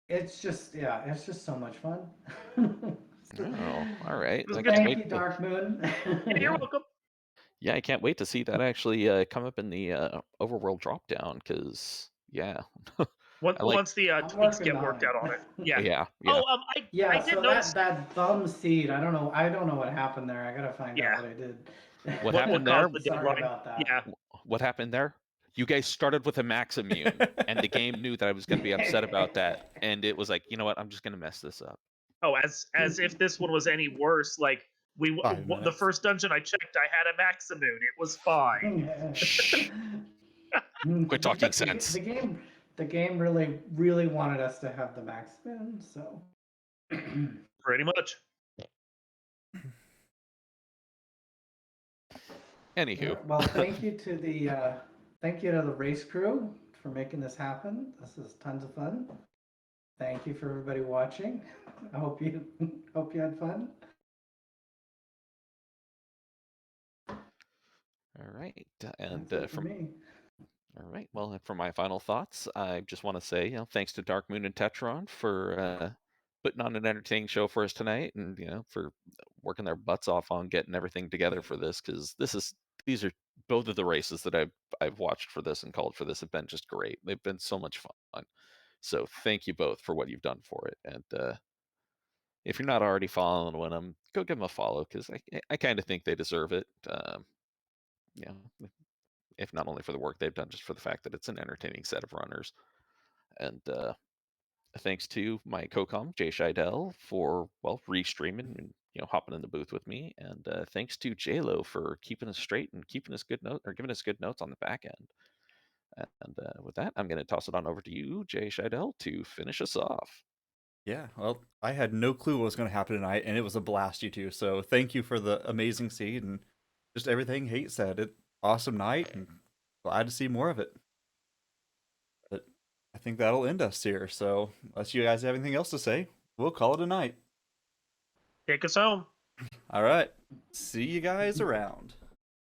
it's just so much fun. Oh, all right. It was I good can't Thank wait you, to, Darkmoon. Yeah, you're yeah. welcome. Yeah, I can't wait to see that actually come up in the overworld drop down because yeah, I like Once the I'm tweaks working get on worked it. out on it. Yeah. yeah Oh, I Yeah, did so notice. that bum seed, I don't know what happened there. I gotta find Yeah. out what I did. what What happened there. caused the Sorry deadline? about that. Yeah. What happened there. You guys started with a max immune, and the game knew that I was going to be upset about that, and it was like, you know what, I'm just going to mess this up. Oh, as if this one was any worse. Like the minutes. first dungeon I checked, I had a Maximoon. It was fine. Shh. Quit But talking sense. the game really wanted us to have the max spin, so Pretty much. Anywho, well, thank you to the race crew for making this happen. This is tons of fun. Thank you for everybody watching. I hope you had fun. all right, and That's it for from me. all right, well, for my final thoughts, I just want to say, thanks to Darkmoon and Tetron for putting on an entertaining show for us tonight, and for working their butts off on getting everything together for this, because these are both of the races that I've watched for this and called for this have been just great. They've been so much fun. So thank you both for what you've done for it. And if you're not already following them, go give them a follow because I kind of think they deserve it. Yeah, if not only for the work they've done, just for the fact that it's an entertaining set of runners. And thanks to my co-com Jay Scheidel for restreaming and hopping in the booth with me. And thanks to JLo for keeping us straight and keeping us giving us good notes on the back end. And with that, I'm going to toss it on over to you, Jay Scheidel, to finish us off. Yeah, well, I had no clue what was going to happen tonight, and it was a blast, you two. So thank you for the amazing seed and just everything Hate said. Awesome night, and glad to see more of it. But I think that'll end us here. So unless you guys have anything else to say, we'll call it a night. Take us home. All right. See you guys around.